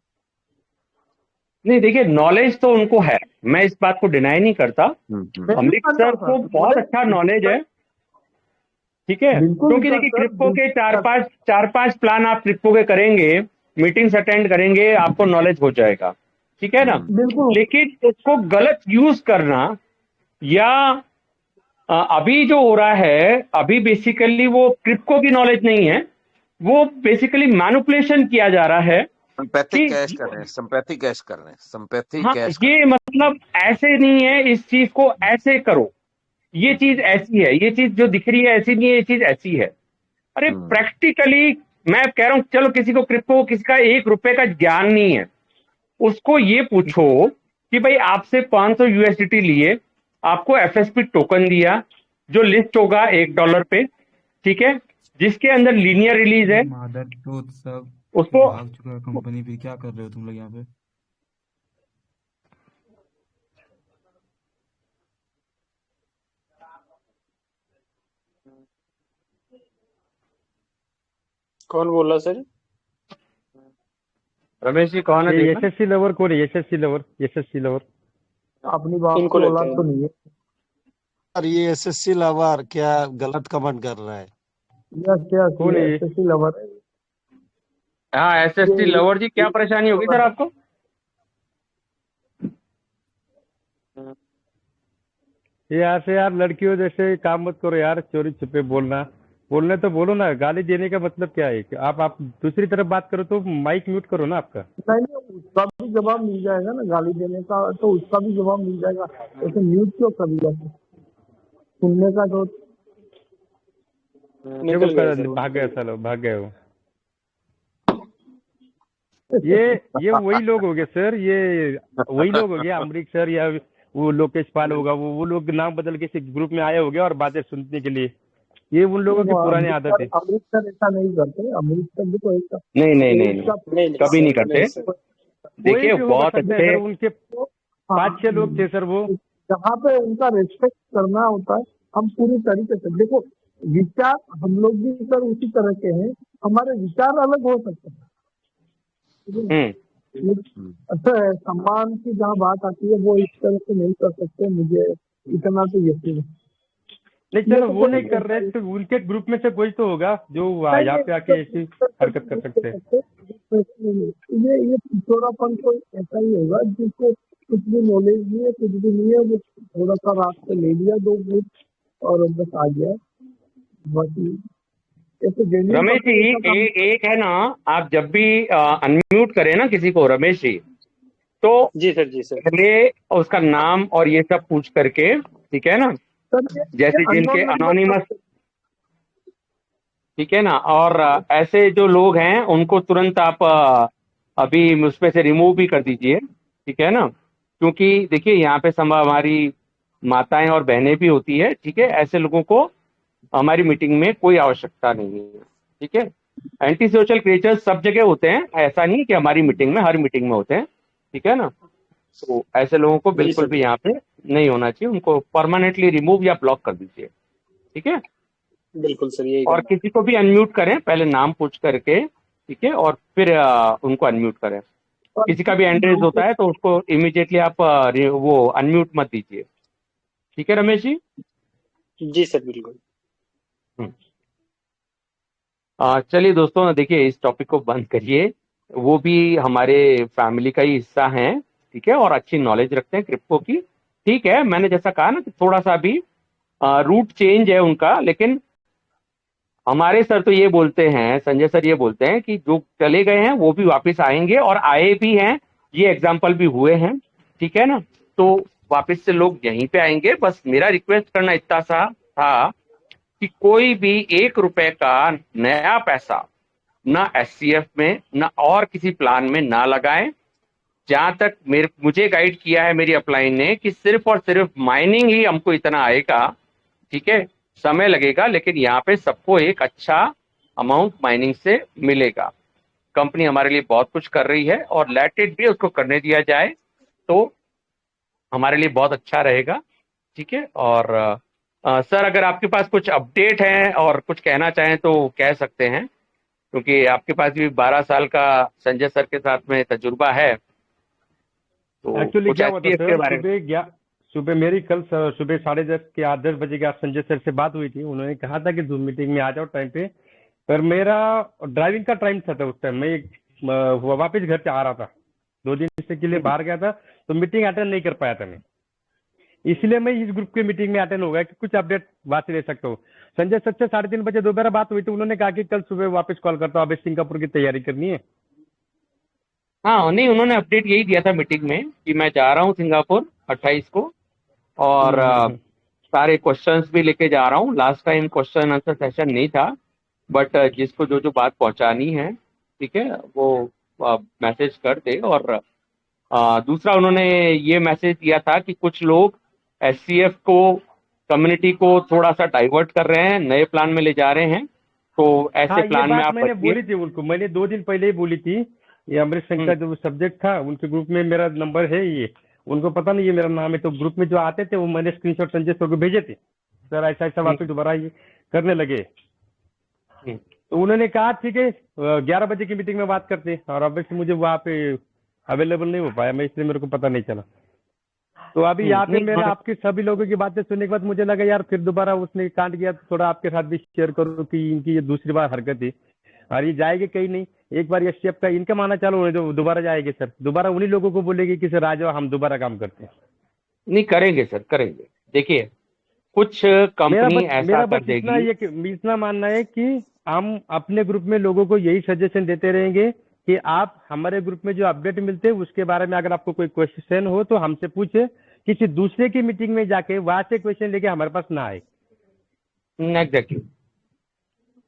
नहीं देखिए, नॉलेज तो उनको है, मैं इस बात को डिनाई नहीं करता। अमरीश सर को बहुत अच्छा नॉलेज है, ठीक है, क्योंकि देखिए क्रिप्टो के 4-5 प्लान आप क्रिप्टो के करेंगे, मीटिंग्स अटेंड करेंगे, आपको नॉलेज हो जाएगा, ठीक है ना। लेकिन उसको गलत यूज करना या अभी जो हो रहा है, अभी बेसिकली वो क्रिप्टो की नॉलेज नहीं है, वो बेसिकली मैनिपुलेशन किया जा रहा है, संपैथी कैश कर रहे हैं। ये मतलब ऐसे नहीं है, इस चीज को ऐसे करो, ये चीज ऐसी है, ये चीज जो दिख रही है ऐसी नहीं है, ये चीज ऐसी है। अरे प्रैक्टिकली मैं कह रहा हूं, चलो किसी को क्रिप्टो, किसी का ₹1 का ज्ञान नहीं है, उसको ये पूछो कि भाई आपसे 500 USDT लिए, आपको FSP टोकन दिया, जो लिस्ट होगा $1 पे, ठीक है, जिसके अंदर लीनियर रिलीज है मादर चोद सब उसको भाग चुका है कंपनी, फिर क्या कर रहे हो तुम लोग यहाँ पे? कौन बोल रहा सर? रमेश जी कौन है ये देखना। यशस्वी लवर कौन है? यशस्वी लवर अपनी बाप इनको की लेते औलाद हैं। तो नहीं है। यार ये एसएससी लवर क्या गलत कमेंट कर रहा है? यस यस, कौन है ये ये? एसएससी लवर है। हाँ SST लवर जी, क्या परेशानी होगी सर आपको? ये यहाँ से यार लड़कियों जैसे काम मत करो यार, चोरी छुपे बोलने तो बोलो ना, गाली देने का मतलब क्या है कि आप दूसरी तरफ बात करो तो माइक म्यूट करो ना आपका। नहीं नहीं, उसका भी जवाब मिल जाएगा ना, गाली देने का तो उसका भी जवाब मिल जाएगा। ऐसे म्यूट क्यों कर दिया? सुनने का तो निकल गए सर। भाग गए सालो, भाग गए वो। ये वही लोग हो गए सर, ये वही लोग हो गए, अमरीक सर या वो लोकेश पाल होगा, वो लोग नाम बदल के इस ग्रुप में आए हो गए और बातें सुनने के लिए। ये उन लोगों की पुरानी आदत है। अमृतसर ऐसा नहीं करते। अमृतसर भी तो एक नहीं, नहीं कभी नहीं सर, करते। सर। देखिए कोई भी हो बहुत सकता है अच्छे सर, उनके 5-6 लोग थे सर वो। जहाँ पे उनका रिस्पेक्ट करना होता है, हम पूरी तरीके से देखो, विचार हम लोग भी सर उसी तरह के हैं, हमारे विचार अलग हो सकते हैं। अच्छा है, सम्मान की जहाँ बात आती है वो इस तरह से नहीं कर सकते, मुझे इतना तो यकीन है। नहीं चलो वो नहीं कर रहे तो उनके ग्रुप में से कोई तो होगा जो यहाँ पे आके ऐसी हरकत कर सकते हैं। ये पिछोड़ापन कोई ऐसा ही होगा जिसको कुछ भी नॉलेज नहीं है, कुछ भी नहीं है, वो थोड़ा सा रात से ले लिया 2 ग्रुप और बस आ गया। बाकी ऐसे genuine रमेश person जी, का काम- एक है ना, आप जब भी अनम्यूट करें ना किसी को रमेश जी, तो जी सर, जी सर। पहले उसका नाम और ये सब पूछ करके, ठीक है ना, सर, जैसे ये जिनके unknown number अनोनिमस, पर- ठीक है ना, और ऐसे जो लोग हैं उनको तुरंत आप अभी उसमें से रिमूव भी कर दीजिए, ठीक है ना, क्योंकि देखिए यहाँ पे हमारी माताएं और बहनें भी होती है, ठीक है, ऐसे लोगों को हमारी मीटिंग में कोई आवश्यकता नहीं है, ठीक है। एंटी सोशल क्रिएचर्स सब जगह होते हैं, ऐसा नहीं कि हमारी मीटिंग में, हर मीटिंग में होते हैं, ठीक है ना। तो ऐसे लोगों को बिल्कुल भी यहाँ पे नहीं होना चाहिए, उनको परमानेंटली रिमूव या ब्लॉक कर दीजिए, ठीक है। बिल्कुल सर, यही और किसी को भी अनम्यूट करें, पहले नाम पूछ करके, ठीक है, और फिर उनको अनम्यूट करें। किसी का भी एंट्रेस होता है तो उसको इमीडिएटली आप वो अनम्यूट मत दीजिए, ठीक है रमेश जी। जी सर, बिल्कुल। चलिए दोस्तों, देखिए इस टॉपिक को बंद करिए, वो भी हमारे फैमिली का ही हिस्सा है, ठीक है, और अच्छी नॉलेज रखते हैं क्रिप्टो की, ठीक है। मैंने जैसा कहा ना कि थोड़ा सा भी रूट चेंज है उनका, लेकिन हमारे सर तो ये बोलते हैं, संजय सर ये बोलते हैं कि जो चले गए हैं वो भी वापस आएंगे, और आए भी हैं, ये एग्जाम्पल भी हुए हैं, ठीक है ना। तो वापस से लोग यहीं पे आएंगे। बस मेरा रिक्वेस्ट करना इतना सा था कि कोई भी ₹1 का नया पैसा ना SCF में ना और किसी प्लान में ना लगाएं। जहां तक मुझे गाइड किया है मेरी अपलाइन ने कि सिर्फ और सिर्फ माइनिंग ही हमको इतना आएगा, ठीक है, समय लगेगा, लेकिन यहाँ पे सबको एक अच्छा अमाउंट माइनिंग से मिलेगा। कंपनी हमारे लिए बहुत कुछ कर रही है और लेट इट भी, उसको करने दिया जाए तो हमारे लिए बहुत अच्छा रहेगा, ठीक है। और सर अगर आपके पास कुछ अपडेट है और कुछ कहना चाहें तो कह सकते हैं, क्योंकि आपके पास भी 12 साल का संजय सर के साथ में तजुर्बा है। तो एक्चुअली कुछ क्या हुआ था SCF के बारे में। सुबह मेरी कल सुबह 10:30 के 8-10 बजे के आस संजय सर से बात हुई थी। उन्होंने कहा था कि जूम मीटिंग में आ जाओ टाइम पे, पर मेरा ड्राइविंग का टाइम था उस टाइम, मैं वापस घर से आ रहा था, 2 दिन से के लिए बाहर गया था, तो मीटिंग अटेंड नहीं कर पाया था मैं, इसलिए मैं इस ग्रुप की मीटिंग में अटेंड हो गया कि कुछ अपडेट बात से ले सकता हूँ। संजय सर से 3:30 बजे दोबारा बात हुई तो उन्होंने कहा कि कल सुबह वापस कॉल करता हूँ, अभी सिंगापुर की तैयारी करनी है। हाँ नहीं, उन्होंने अपडेट यही दिया था मीटिंग में कि मैं जा रहा हूँ सिंगापुर 28 को, और सारे क्वेश्चंस भी लेके जा रहा हूँ। Last time question answer session नहीं था, बट जिसको जो जो बात पहुंचानी है, ठीक है, वो मैसेज कर दे। और दूसरा उन्होंने ये मैसेज दिया था कि कुछ लोग SCF को कम्युनिटी को थोड़ा सा डाइवर्ट कर रहे हैं, नए प्लान में ले जा रहे हैं। तो ऐसे हाँ, ये प्लान में बात आप मैंने बचिए। बोली थी उनको, मैंने 2 दिन पहले ही बोली थी। ये अमरीश सिंह का जो सब्जेक्ट था, उनके ग्रुप में मेरा नंबर है, ये उनको पता नहीं ये मेरा नाम है, तो ग्रुप में जो आते थे वो मैंने स्क्रीनशॉट संजय सर को भेजे थे, सर ऐसा ऐसा वापस दोबारा ये करने लगे। तो उन्होंने कहा ठीक है 11 बजे की मीटिंग में बात करते हैं, और ऑब्वियसली मुझे वहाँ पे अवेलेबल नहीं हो पाया मैं, इसलिए मेरे को पता नहीं चला। तो अभी यहाँ पे मैंने आपकी सभी लोगों की बातें सुनने के बाद मुझे लगा यार फिर दोबारा उसने कांड किया, तो थोड़ा आपके साथ भी शेयर करूँ कि इनकी ये दूसरी बार हरकत है, और ये जाएगी कहीं नहीं। एक बार ये स्टेप का इनका माना चालू होने जो दोबारा जाएंगे सर, दोबारा उन्हीं लोगों को बोलेगी कि सर आ जाओ हम दोबारा काम करते हैं। नहीं करेंगे सर, करेंगे। देखिए कुछ कंपनी ऐसा मेरा कर बस इतना देगी। इतना मानना है कि हम अपने ग्रुप में लोगों को यही सजेशन देते रहेंगे कि आप हमारे ग्रुप में जो अपडेट मिलते हैं उसके बारे में अगर आपको कोई क्वेश्चन हो तो हमसे पूछे, किसी दूसरे की मीटिंग में जाके वहां से क्वेश्चन लेके हमारे पास ना आए। एग्जैक्टली,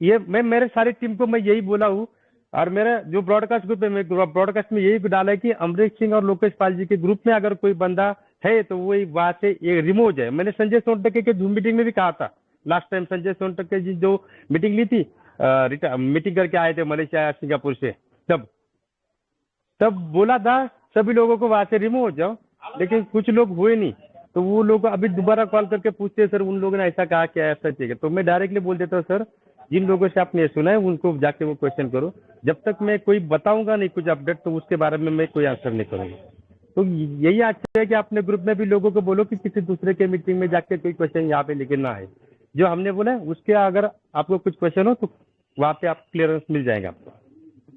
ये मैं मेरे सारी टीम को मैं यही बोला हूँ, और मेरा जो ब्रॉडकास्ट ग्रुप है, मैं ब्रॉडकास्ट में यही डाला है कि अमरीश सिंह और लोकेश पाल जी के ग्रुप में अगर कोई बंदा है तो वो वहां से ये रिमूव हो जाए। मैंने संजय सोनटके के जूम मीटिंग में भी कहा था लास्ट टाइम, संजय सोनटके जी जो मीटिंग ली थी, मीटिंग करके आए थे मलेशिया सिंगापुर से, तब बोला था सभी लोगों को वहां से रिमूव हो जाओ, लेकिन कुछ लोग हुए नहीं। तो वो लोग अभी दोबारा कॉल करके पूछते हैं सर उन लोगों ने ऐसा कहा, क्या ऐसा चाहिए। तो मैं डायरेक्टली बोल देता हूँ सर जिन लोगों से आपने सुना है उनको जाके वो क्वेश्चन करो, जब तक मैं कोई बताऊंगा नहीं कुछ अपडेट तो उसके बारे में मैं कोई आंसर नहीं करूंगा। तो यही अच्छा है कि अपने ग्रुप में भी लोगों को बोलो कि किसी दूसरे के मीटिंग में जाके कोई क्वेश्चन यहाँ पे लेके ना आए, जो हमने बोला है उसके अगर आपको कुछ क्वेश्चन हो तो वहाँ पे आप क्लियरेंस मिल जाएगा आपको।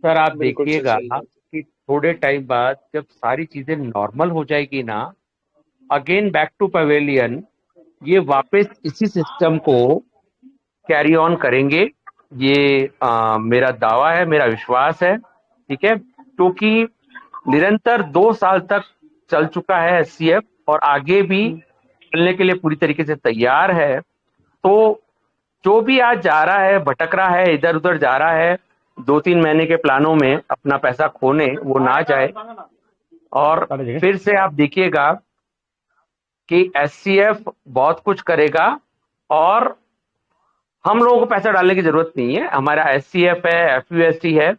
सर आप बिल्कुल सर, देखिएगा सही बात कि थोड़े टाइम बाद जब सारी चीजें नॉर्मल हो जाएगी ना, अगेन बैक टू पवेलियन, ये वापस इसी सिस्टम को कैरी ऑन करेंगे। ये मेरा दावा है, मेरा विश्वास है, ठीक है, क्योंकि निरंतर 2 साल तक चल चुका है एससीएफ और आगे भी चलने के लिए पूरी तरीके से तैयार है। तो जो भी आज जा रहा है, भटक रहा है, इधर उधर जा रहा है 2-3 महीने के प्लानों में अपना पैसा खोने, वो ना जाए। और फिर से आप देखिएगा कि एससीएफ बहुत कुछ करेगा और हम लोगों को पैसा डालने की जरूरत नहीं है। हमारा एससीएफ है, एफयूएसटी है,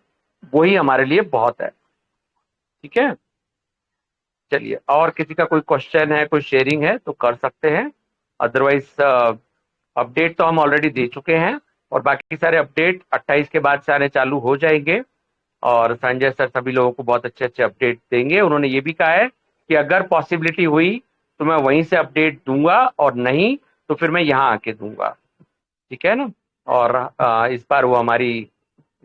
वही हमारे लिए बहुत है, ठीक है। चलिए, और किसी का कोई क्वेश्चन है, कोई शेयरिंग है तो कर सकते हैं, अदरवाइज अपडेट तो हम ऑलरेडी दे चुके हैं और बाकी सारे अपडेट 28 के बाद से आने चालू हो जाएंगे। और संजय सर सभी लोगों को बहुत अच्छे अच्छे अपडेट देंगे। उन्होंने ये भी कहा है कि अगर पॉसिबिलिटी हुई तो मैं वहीं से अपडेट दूंगा और नहीं तो फिर मैं यहाँ आके दूंगा, ठीक है ना। और इस बार वो हमारी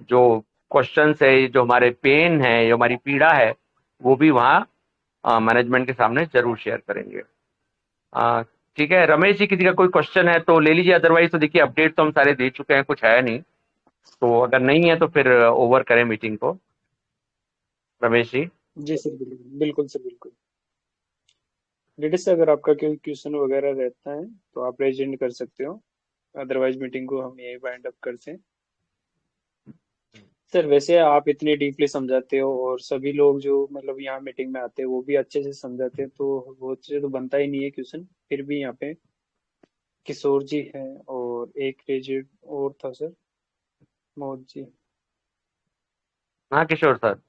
जो क्वेश्चंस है, जो हमारे पेन है, जो हमारी पीड़ा है, वो भी वहाँ मैनेजमेंट के सामने जरूर शेयर करेंगे। ठीक है रमेश जी, किसी का कोई क्वेश्चन है तो ले लीजिए, अदरवाइज तो देखिए अपडेट तो हम सारे दे चुके हैं, कुछ है नहीं। तो अगर नहीं है तो फिर ओवर करें मीटिंग को। रमेश जी। जी सर, बिल्कुल सर, बिल्कुल। लेटेस्ट अगर आपका कोई क्वेश्चन वगैरह रहता है तो आप रेजिडेंट कर सकते हो, अदरवाइज मीटिंग को हम यही वाइंड अप करते हैं। सर वैसे आप इतने डीपली समझाते हो और सभी लोग जो मतलब यहाँ मीटिंग में आते हैं वो भी अच्छे से समझाते हैं, तो वो अच्छे तो बनता ही नहीं है क्वेश्चन। फिर भी यहाँ पे किशोर जी हैं और एक रेजिड और था सर, मोहन जी। हाँ किशोर सर।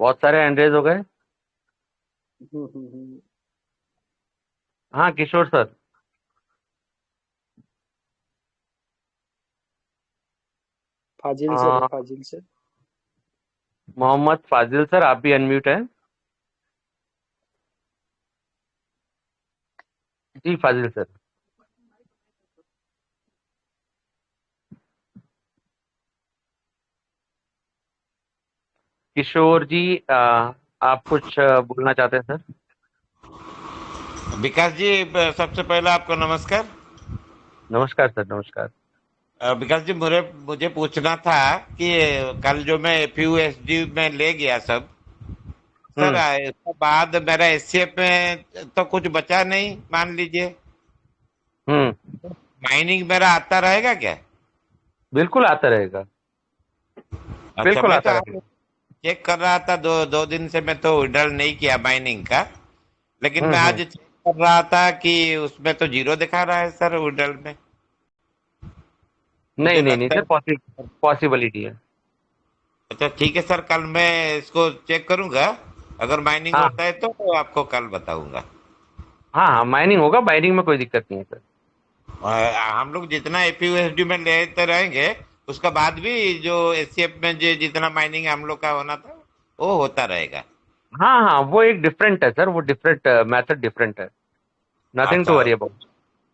बहुत सारे हैंड रेज हो गए। हाँ किशोर सर। फाजिल सर है, फाजिल सर। मोहम्मद फाजिल सर, आप भी अनम्यूट हैं। जी फाजिल सर। किशोर जी आप कुछ बोलना चाहते हैं सर? विकास जी, सबसे पहले आपको नमस्कार। नमस्कार सर, नमस्कार। विकास जी, मुझे पूछना था कि कल जो मैं एफयूएसडी में ले गया सब, सर इसके बाद मेरा एससीएफ में तो कुछ बचा नहीं, मान लीजिए। माइनिंग मेरा आता रहेगा क्या? बिल्कुल आता रहेगा, बिल्कुल आता रहेगा। चेक कर रहा था, दो दिन से मैं तो विड्रॉल नहीं किया माइनिंग का, लेकिन मैं आज चेक कर रहा था कि उसमें तो जीरो दिखा रहा है सर विड्रॉल में। मुझे नहीं नहीं नहीं लगता सर, है। पॉसिबिलिटी है। अच्छा ठीक है सर, कल मैं इसको चेक करूंगा, अगर माइनिंग हाँ होता है तो आपको कल बताऊंगा। हाँ हाँ, माइनिंग होगा, माइनिंग में कोई दिक्कत नहीं है सर। हम लोग जितना एपीयूएसडी में लेते रहेंगे, उसका बाद भी जो एससीएफ में जो जितना माइनिंग हम लोग का होना था वो होता रहेगा। हाँ हाँ, वो एक डिफरेंट है सर, वो डिफरेंट मेथड डिफरेंट है, नथिंग टू अच्छा वरी अबाउट।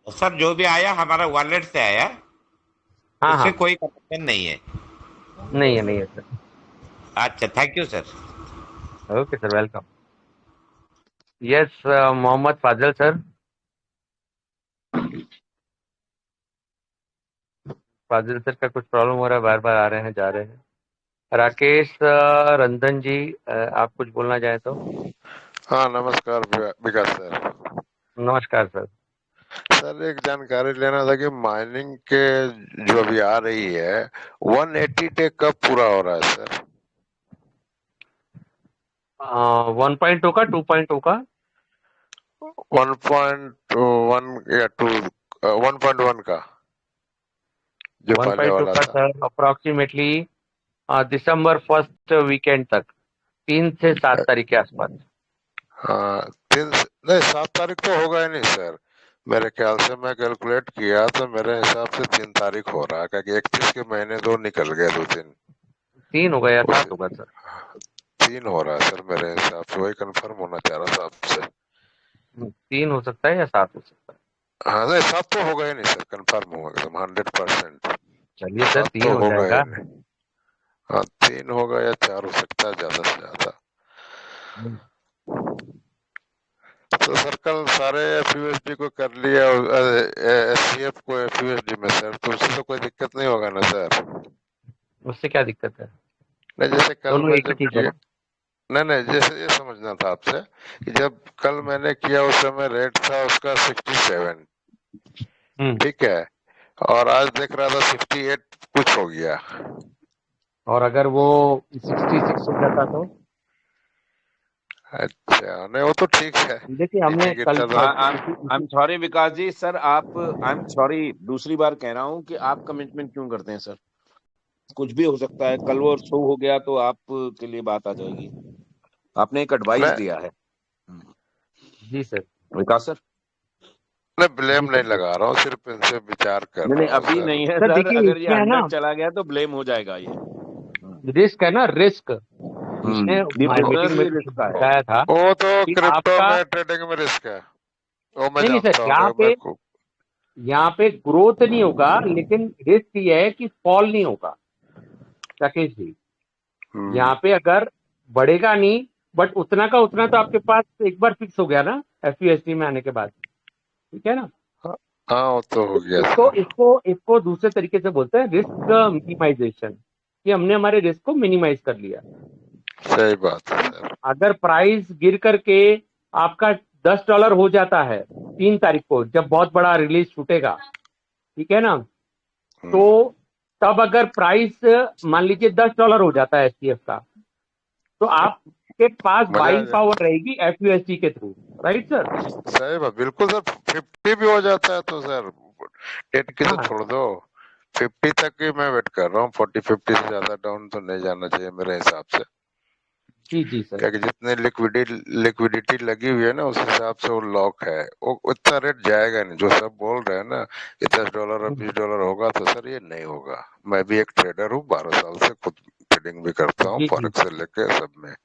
सर, जो भी आया हमारा वॉलेट से आया, हाँ उससे हाँ, कोई कनेक्शन नहीं है। नहीं है सर। अच्छा, thank you sir. Okay sir, welcome. Yes, Mohammad Fazil sir. Fazil sir का कुछ प्रॉब्लम हो रहा है, बार बार आ रहे हैं जा रहे हैं। राकेश रंजन जी, आप कुछ बोलना चाहें तो। हाँ नमस्कार विकास सर। नमस्कार सर। सर एक जानकारी लेना था कि माइनिंग के जो अभी आ रही है 180 डे कब पूरा हो रहा है सर? 1.2 का 2.2 का 1.1 या 2 1.1 का जो पहले 1.2 वाला का था। सर अप्रोक्सीमेटली दिसंबर फर्स्ट वीकेंड तक, 3 से 7 तारीख के आसपास। हाँ नहीं 7 तारीख तो होगा ही नहीं सर, मेरे ख्याल से मैं कैलकुलेट किया तो मेरे हिसाब से 3 तारीख हो रहा है, क्योंकि 31 के महीने तो निकल गए 2 दिन। 3 होगा या उस 7 होगा सर? 3 हो रहा है सर मेरे हिसाब से, वही कंफर्म होना चाह रहा था आपसे। 3 हो सकता है या 7 हो सकता है। हाँ नहीं 7 तो होगा ही नहीं सर, कंफर्म होगा एकदम 100%। चलिए सर, 7 3 तो हो होगा ही जाएगा। नहीं। हाँ 3 होगा या 4 हो सकता है ज्यादा से ज्यादा। तो सर कल सारे एफयूएसडी को कर लिया एससीएफ को एफयूएसडी में सर, तो उससे तो कोई दिक्कत नहीं होगा ना सर? उससे क्या दिक्कत है? नहीं जैसे कल दोनों मैं एक ही जब चीज है किया, ना। नहीं जैसे ये समझना था आपसे कि जब कल मैंने किया उस समय रेट था उसका 67, ठीक है, और आज देख रहा था 58 कुछ हो गया। और अगर वो 66 हो जाता तो? अच्छा नहीं वो तो ठीक है, देखिए, हमने नीचे कल गिरता तो। I am sorry Vikas ji, sir आप, आई एम सॉरी दूसरी बार कह रहा हूँ कि आप कमिटमेंट क्यों करते हैं सर? कुछ भी हो सकता है, कल वो शो हो गया तो आप के लिए बात आ जाएगी। आपने एक एडवाइस मैं दिया है। जी सर। विकास सर, मैं ब्लेम जी नहीं सर। लगा रहा हूँ, सिर्फ इनसे विचार कर नहीं नहीं रहा हूँ अभी सर। नहीं है सर सर, देखिए, अगर ये इसमें है ना 100 चला गया तो ब्लेम हो जाएगा ये। रिस्क है ना, रिस्क। उसने ये हमारी मीटिंग बिल्कुल में ये भी रिस्क का है। बताया था वो तो कि क्रिप्टो आपका, में ट्रेडिंग में रिस्क है, वो मैं नहीं सर, जानता हूँ यहाँ पे ग्रोथ नहीं होगा, लेकिन रिस्क ये है कि फॉल नहीं होगा राकेश जी। हम्म, यहाँ पे अगर बढ़ेगा नहीं, बट उतना का उतना तो आपके पास एक बार फिक्स हो गया ना एफयूएसडी में आने के बाद, ठीक है ना। हाँ वो तो हो गया इसको सर। इसको इसको दूसरे तरीके से बोलते हैं रिस्क मिनिमाइजेशन, कि हमने हमारे रिस्क को मिनिमाइज कर लिया। सही बात है सर। अगर प्राइस गिर करके आपका $10 हो जाता है 3 तारीख को, जब बहुत बड़ा रिलीज छूटेगा, ठीक है ना, तो तब अगर प्राइस मान लीजिए $10 हो जाता है एसटीएफ का, तो आपके पास मजा आ बाइंग जाए। पावर रहेगी एफयूएसडी के थ्रू, राइट सर। सही बात बिल्कुल सर, 50 भी हो जाता है तो सर 10 की तो हाँ छोड़ दो, 50 तक की मैं वेट कर रहा हूँ, 40-50 से ज्यादा डाउन तो नहीं जाना चाहिए मेरे हिसाब से, जी सर। क्योंकि जितने लिक्विडिटी लगी हुई है ना उस हिसाब से वो लॉक है, वो उतना रेट जाएगा नहीं। जो सब बोल रहे हैं ना कि $10 और $20 होगा, तो सर ये नहीं होगा। मैं भी एक ट्रेडर हूँ, 12 साल से खुद ट्रेडिंग भी करता हूँ, जी जी फॉरेक्स से लेके सब में,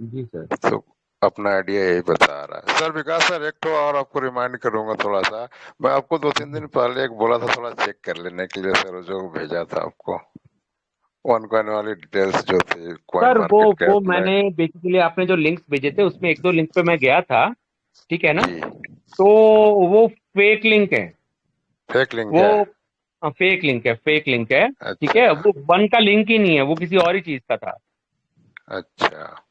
जी सर। तो अपना आइडिया यही बता रहा है सर। विकास सर एक तो और आपको रिमाइंड करूंगा थोड़ा सा, मैं आपको 2-3 दिन पहले एक बोला था थोड़ा चेक कर लेने के लिए सर, जो भेजा था आपको वन कॉइन वाली डिटेल्स जो थी कॉइन सर मार्केट वो कैप में। मैंने बेसिकली, आपने जो लिंक्स भेजे थे उसमें 1-2 लिंक पे मैं गया था, ठीक है ना। जी तो वो फेक लिंक है, फेक लिंक है। वो फेक लिंक है, फेक लिंक है, ठीक है। अच्छा वो वन का लिंक ही नहीं है, वो किसी और ही चीज का था, अच्छा,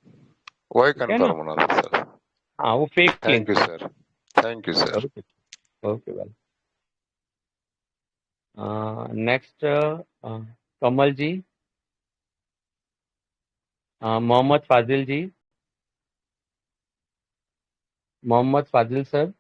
वही ठीक है ना। कंफर्म होना था सर। हाँ, वो फेक थैंक लिंक यू है। Sir, thank you sir. Okay, okay well. Next Kamal ji. Mohammad Fazil ji, Mohammad Fazil sir.